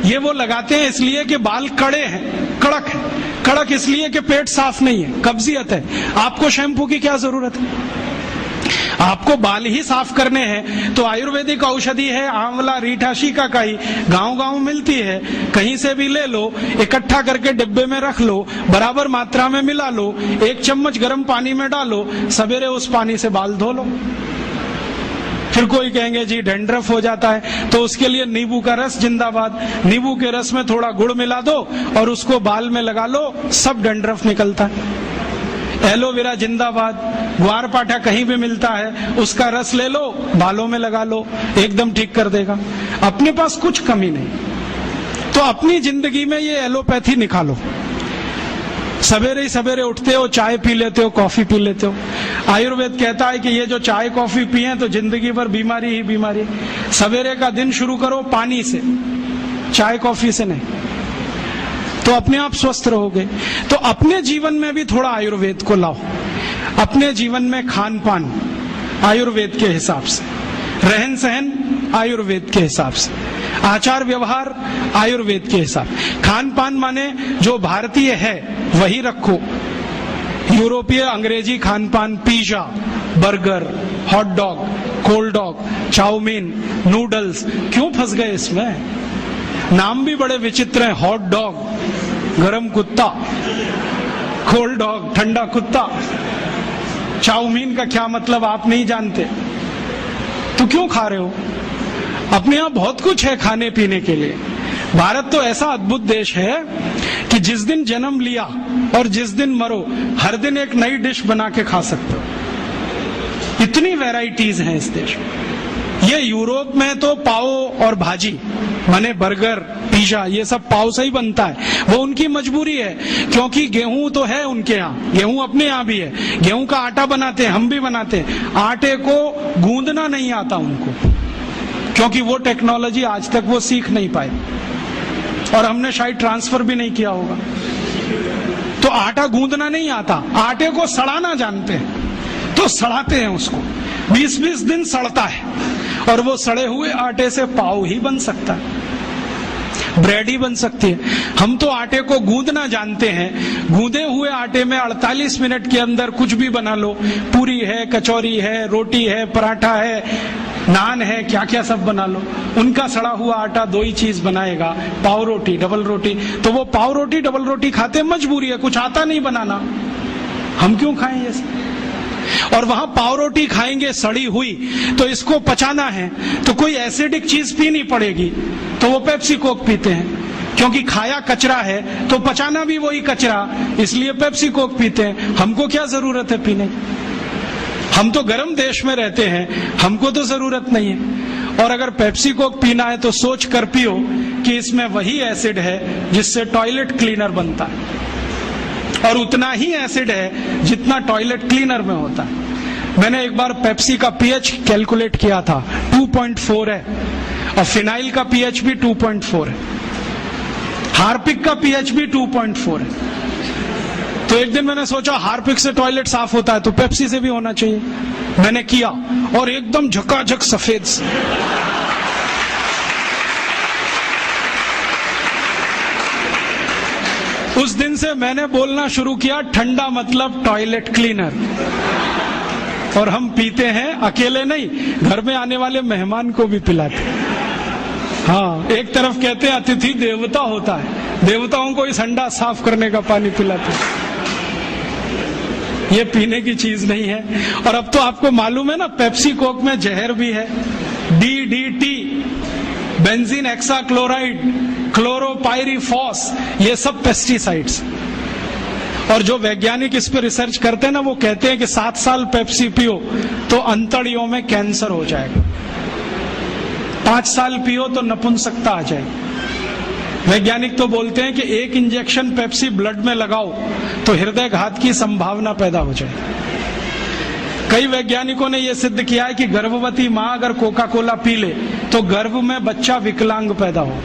ये वो लगाते हैं इसलिए कि बाल कड़े हैं, कड़क है। कड़क इसलिए कि पेट साफ नहीं है, कब्जियत है। आपको शैम्पू की क्या जरूरत है? आपको बाल ही साफ करने हैं तो आयुर्वेदिक औषधि है, आंवला, रीठा, शिकाकाई, गांव गांव मिलती है, कहीं से भी ले लो, इकट्ठा करके डिब्बे में रख लो, बराबर मात्रा में मिला लो, 1 चम्मच गर्म पानी में डालो, सवेरे उस पानी से बाल धो लो। फिर कोई कहेंगे जी डैंड्रफ हो जाता है, तो उसके लिए नींबू का रस जिंदाबाद। नींबू के रस में थोड़ा गुड़ मिला दो और उसको बाल में लगा लो, सब डैंड्रफ निकलता है। एलोवेरा जिंदाबाद। ग्वारपाठा कहीं भी मिलता है, उसका रस ले लो, बालों में लगा लो, एकदम ठीक कर देगा। अपने पास कुछ कमी नहीं, तो अपनी जिंदगी में ये एलोपैथी निकालो। सवेरे ही सवेरे उठते हो, चाय पी लेते हो, कॉफी पी लेते हो। आयुर्वेद कहता है कि ये जो चाय कॉफी पिए तो जिंदगी भर बीमारी ही बीमारी। सवेरे का दिन शुरू करो पानी से, चाय कॉफी से नहीं, तो अपने आप स्वस्थ रहोगे। तो अपने जीवन में भी थोड़ा आयुर्वेद को लाओ। अपने जीवन में खान पान आयुर्वेद के हिसाब से, रहन सहन आयुर्वेद के हिसाब से, आचार व्यवहार आयुर्वेद के हिसाब। खान पान माने जो भारतीय है वही रखो। यूरोपीय अंग्रेजी खान पान, pizza, burger, hot dog, cold dog, chow mein, noodles, क्यों फंस गए इसमें? नाम भी बड़े विचित्र हैं। हॉट डॉग गरम कुत्ता, कोल्ड डॉग ठंडा कुत्ता। चाउमीन का क्या मतलब आप नहीं जानते, तो क्यों खा रहे हो? अपने यहाँ बहुत कुछ है खाने पीने के लिए। भारत तो ऐसा अद्भुत देश है कि जिस दिन जन्म लिया और जिस दिन मरो, हर दिन एक नई डिश बना के खा सकते हो। इतनी वैरायटीज हैं इस देश में। ये यूरोप में तो पाव और भाजी माने बर्गर, पिज्जा, ये सब पाव से ही बनता है। वो उनकी मजबूरी है, क्योंकि गेहूं तो है उनके यहाँ, गेहूं अपने यहाँ भी है, गेहूं का आटा बनाते हैं, हम भी बनाते हैं। आटे को गूंदना नहीं आता उनको, क्योंकि वो टेक्नोलॉजी आज तक वो सीख नहीं पाए, और हमने शायद ट्रांसफर भी नहीं किया होगा। तो आटा गूंदना नहीं आता, आटे को सड़ाना जानते हैं, तो सड़ाते हैं उसको, 20-20 दिन सड़ता है, और वो सड़े हुए आटे से पाव ही बन सकता है, ब्रेड ही बन सकती है। हम तो आटे को गूंदना जानते हैं, गूंदे हुए आटे में 48 मिनट के अंदर कुछ भी बना लो, पूरी है, कचौरी है, रोटी है, पराठा है, नान है, क्या क्या सब बना लो। उनका सड़ा हुआ आटा दो ही चीज बनाएगा, पाव रोटी, डबल रोटी। तो वो पाव रोटी डबल रोटी खाते मजबूरी है, कुछ आता नहीं बनाना, हम क्यों खाएं ये सब? और वहां पाव रोटी खाएंगे सड़ी हुई, तो इसको पचाना है तो कोई एसिडिक चीज पीनी पड़ेगी, तो वो पेप्सी कोक पीते हैं, क्योंकि खाया कचरा है तो पचाना भी वही कचरा, इसलिए पेप्सी कोक पीते हैं। हमको क्या जरूरत है पीने की? हम तो गर्म देश में रहते हैं, हमको तो जरूरत नहीं है। और अगर पेप्सी कोक पीना है तो सोच कर पियो कि इसमें वही एसिड है जिससे टॉयलेट क्लीनर बनता है, और उतना ही एसिड है जितना टॉयलेट क्लीनर में होता है। मैंने एक बार पेप्सी का पीएच कैलकुलेट किया था, 2.4 है, और फिनाइल का पीएच भी 2.4 है, हार्पिक का पीएच भी 2.4 है। तो एक दिन मैंने सोचा हार्पिक से टॉयलेट साफ होता है तो पेप्सी से भी होना चाहिए। मैंने किया और एकदम झकाझक सफेद से। उस दिन से मैंने बोलना शुरू किया, ठंडा मतलब टॉयलेट क्लीनर। और हम पीते हैं, अकेले नहीं, घर में आने वाले मेहमान को भी पिलाते। हाँ, एक तरफ कहते हैं अतिथि देवता होता है, देवताओं को इस हंडा साफ करने का पानी पिलाते हैं। ये पीने की चीज नहीं है। और अब तो आपको मालूम है ना, पेप्सी कोक में जहर भी है, DDT, बेंजीन हेक्साक्लोराइड, क्लोरोपाइरीफॉस, ये सब पेस्टिसाइड्स। और जो वैज्ञानिक इस पे रिसर्च करते हैं ना, वो कहते हैं कि 7 साल पेप्सी पियो तो अंतड़ियों में कैंसर हो जाएगा, 5 साल पियो तो नपुंसकता आ जाएगी। वैज्ञानिक तो बोलते हैं कि 1 इंजेक्शन पेप्सी ब्लड में लगाओ तो हृदय घात की संभावना पैदा हो जाए। कई वैज्ञानिकों ने यह सिद्ध किया है कि गर्भवती मां अगर कोका कोला पी ले तो गर्भ में बच्चा विकलांग पैदा हो।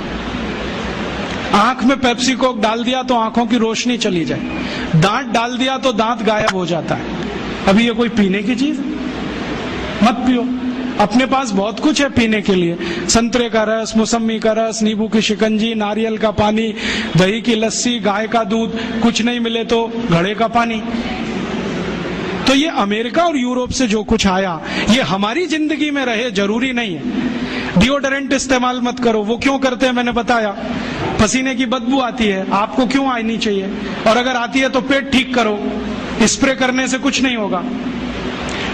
आंख में पेप्सी कोक डाल दिया तो आंखों की रोशनी चली जाए, दांत डाल दिया तो दांत गायब हो जाता है। अभी ये कोई पीने की चीज? मत पियो। अपने पास बहुत कुछ है पीने के लिए, संतरे का रस, मौसमी का रस, नींबू की शिकंजी, नारियल का पानी, दही की लस्सी, गाय का दूध, कुछ नहीं मिले तो घड़े का पानी। तो ये अमेरिका और यूरोप से जो कुछ आया ये हमारी जिंदगी में रहे जरूरी नहीं है। डिओडोरेंट इस्तेमाल मत करो, वो क्यों करते हैं मैंने बताया, पसीने की बदबू आती है, आपको क्यों आनी चाहिए? और अगर आती है तो पेट ठीक करो, स्प्रे करने से कुछ नहीं होगा।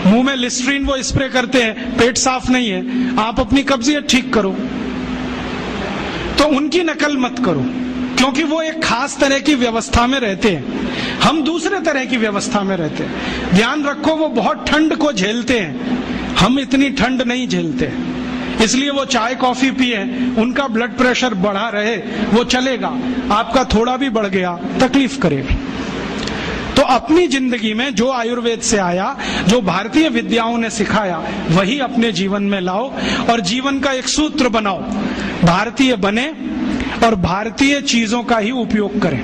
मुंह में लिस्ट्रीन वो स्प्रे करते हैं, पेट साफ नहीं है, आप अपनी कब्जियत ठीक करो। तो उनकी नकल मत करो, क्योंकि वो एक खास तरह की व्यवस्था में रहते हैं, हम दूसरे तरह की व्यवस्था में रहते हैं। ध्यान रखो, वो बहुत ठंड को झेलते हैं, हम इतनी ठंड नहीं झेलते, इसलिए वो चाय कॉफी पिए, उनका ब्लड प्रेशर बढ़ा रहे वो चलेगा, आपका थोड़ा भी बढ़ गया तकलीफ करेगा। तो अपनी जिंदगी में जो आयुर्वेद से आया, जो भारतीय विद्याओं ने सिखाया, वही अपने जीवन में लाओ और जीवन का एक सूत्र बनाओ, भारतीय बने और भारतीय चीजों का ही उपयोग करें।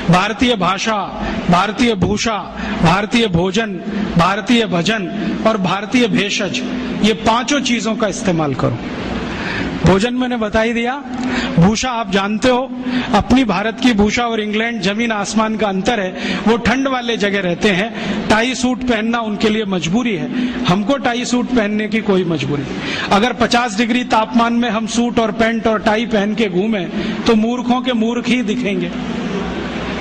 भारतीय भाषा, भारतीय भूषा, भारतीय भोजन, भारतीय भजन और भारतीय भेषज, ये 5 चीजों का इस्तेमाल करो। भोजन मैंने बता ही दिया। भूषा आप जानते हो, अपनी भारत की भूषा और इंग्लैंड जमीन आसमान का अंतर है। वो ठंड वाले जगह रहते हैं, टाई सूट पहनना उनके लिए मजबूरी है, हमको टाई सूट पहनने की कोई मजबूरी। अगर 50 डिग्री तापमान में हम सूट और पैंट और टाई पहन के घूमें तो मूर्खों के मूर्ख ही दिखेंगे।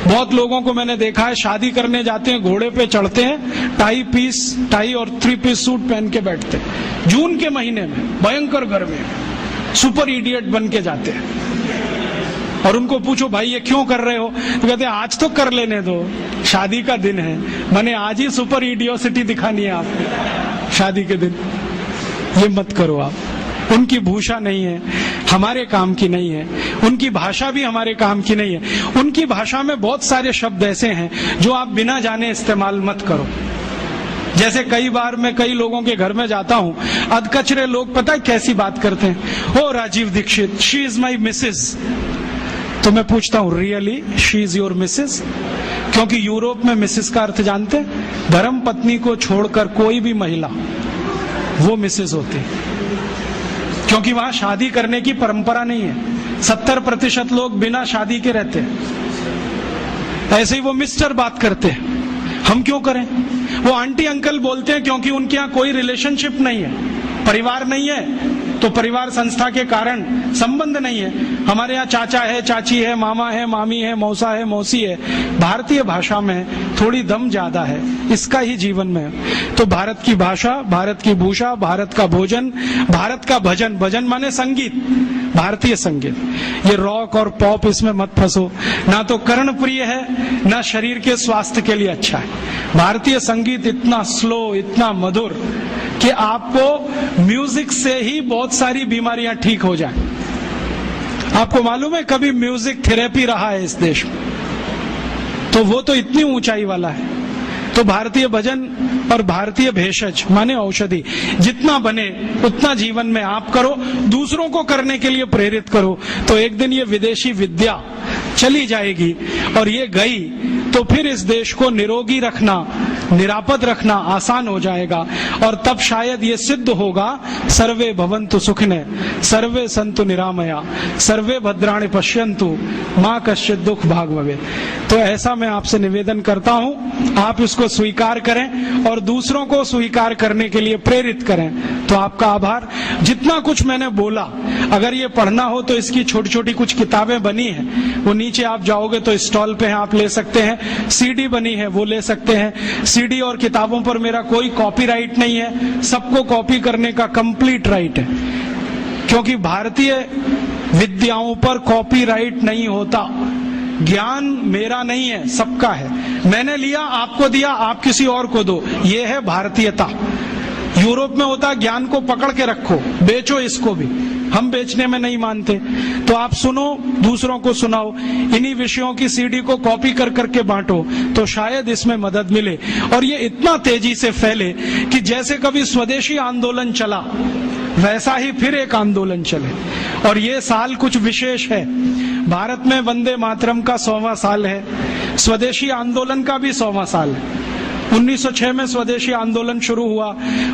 बहुत लोगों को मैंने देखा है, शादी करने जाते हैं, घोड़े पे चढ़ते हैं, टाई और 3 पीस सूट पहन के बैठते हैं, जून के महीने में भयंकर गर्मी में सुपर इडियट बन के जाते हैं। और उनको पूछो भाई ये क्यों कर रहे हो, तो कहते हैं आज तो कर लेने दो, शादी का दिन है, मैंने आज ही सुपर इडियोसिटी दिखानी है आपको शादी के दिन। ये मत करो आप, उनकी भूषा नहीं है, हमारे काम की नहीं है, उनकी भाषा भी हमारे काम की नहीं है। उनकी भाषा में बहुत सारे शब्द ऐसे हैं जो आप बिना जाने इस्तेमाल मत करो। जैसे कई बार मैं कई लोगों के घर में जाता हूं, अधकचरे लोग पता है कैसी बात करते हैं, ओ Rajiv Dixit, she is my missus. तो मैं पूछता हूं really she is your missus? क्योंकि यूरोप में मिसेज का अर्थ जानते हैं, धर्म पत्नी को छोड़कर कोई भी महिला वो मिसेज होती, क्योंकि वहां शादी करने की परंपरा नहीं है। 70% लोग बिना शादी के रहते हैं। ऐसे ही वो मिस्टर बात करते हैं, हम क्यों करें? वो आंटी अंकल बोलते हैं क्योंकि उनके यहाँ कोई रिलेशनशिप नहीं है, परिवार नहीं है, तो परिवार संस्था के कारण संबंध नहीं है। हमारे यहाँ चाचा है, चाची है, मामा है, मामी है, मौसा है, मौसी है। भारतीय भाषा में थोड़ी दम ज्यादा है, इसका ही जीवन में है। तो भारत की भाषा, भारत की भूषा, भारत का भोजन, भारत का भजन, भजन माने संगीत, भारतीय संगीत। ये रॉक और पॉप इसमें मत फंसो, ना तो कर्ण प्रिय है, ना शरीर के स्वास्थ्य के लिए अच्छा है। भारतीय संगीत इतना स्लो, इतना मधुर कि आपको म्यूजिक से ही बहुत सारी बीमारियां ठीक हो जाए। आपको मालूम है कभी म्यूजिक थेरेपी रहा है इस देश में, तो वो तो इतनी ऊंचाई वाला है। तो भारतीय भजन और भारतीय भेषज माने औषधि जितना बने उतना जीवन में आप करो, दूसरों को करने के लिए प्रेरित करो। तो एक दिन ये विदेशी विद्या चली जाएगी, और ये गई तो फिर इस देश को निरोगी रखना, निरापद रखना आसान हो जाएगा। और तब शायद ये सिद्ध होगा, सर्वे भवन्तु सुखिनः, सर्वे सन्तु निरामया, सर्वे भद्राणि पश्यन्तु, मां कश्चित् दुख भाग भवेत्। तो ऐसा मैं आपसे निवेदन करता हूं, आप इसको स्वीकार करें और दूसरों को स्वीकार करने के लिए प्रेरित करें। तो आपका आभार। जितना कुछ मैंने बोला, अगर ये पढ़ना हो तो इसकी छोटी छोटी कुछ किताबें बनी हैं, वो नीचे आप जाओगे तो स्टॉल पे हैं, आप ले सकते हैं। सीडी बनी है, वो ले सकते हैं। सीडी और किताबों पर मेरा कोई कॉपीराइट नहीं है, सबको कॉपी करने का कंप्लीट राइट है, क्योंकि भारतीय विद्याओं पर कॉपीराइट नहीं होता। ज्ञान मेरा नहीं है, सबका है। मैंने लिया, आपको दिया, आप किसी और को दो, ये है भारतीयता। यूरोप में होता ज्ञान को पकड़ के रखो, बेचो इसको भी, हम बेचने में नहीं मानते। तो आप सुनो, दूसरों को सुनाओ, इन्हीं विषयों की सीडी को कॉपी कर करके बांटो, तो शायद इसमें मदद मिले और ये इतना तेजी से फैले कि जैसे कभी स्वदेशी आंदोलन चला वैसा ही फिर एक आंदोलन चले। और ये साल कुछ विशेष है, भारत में वंदे मातरम का 100वां साल है, स्वदेशी आंदोलन का भी 100वां साल है। 1906 में स्वदेशी आंदोलन शुरू हुआ,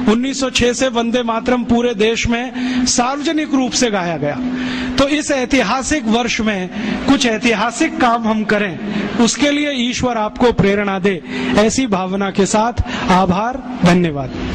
1906 से वंदे मातरम पूरे देश में सार्वजनिक रूप से गाया गया। तो इस ऐतिहासिक वर्ष में कुछ ऐतिहासिक काम हम करें, उसके लिए ईश्वर आपको प्रेरणा दे, ऐसी भावना के साथ आभार, धन्यवाद।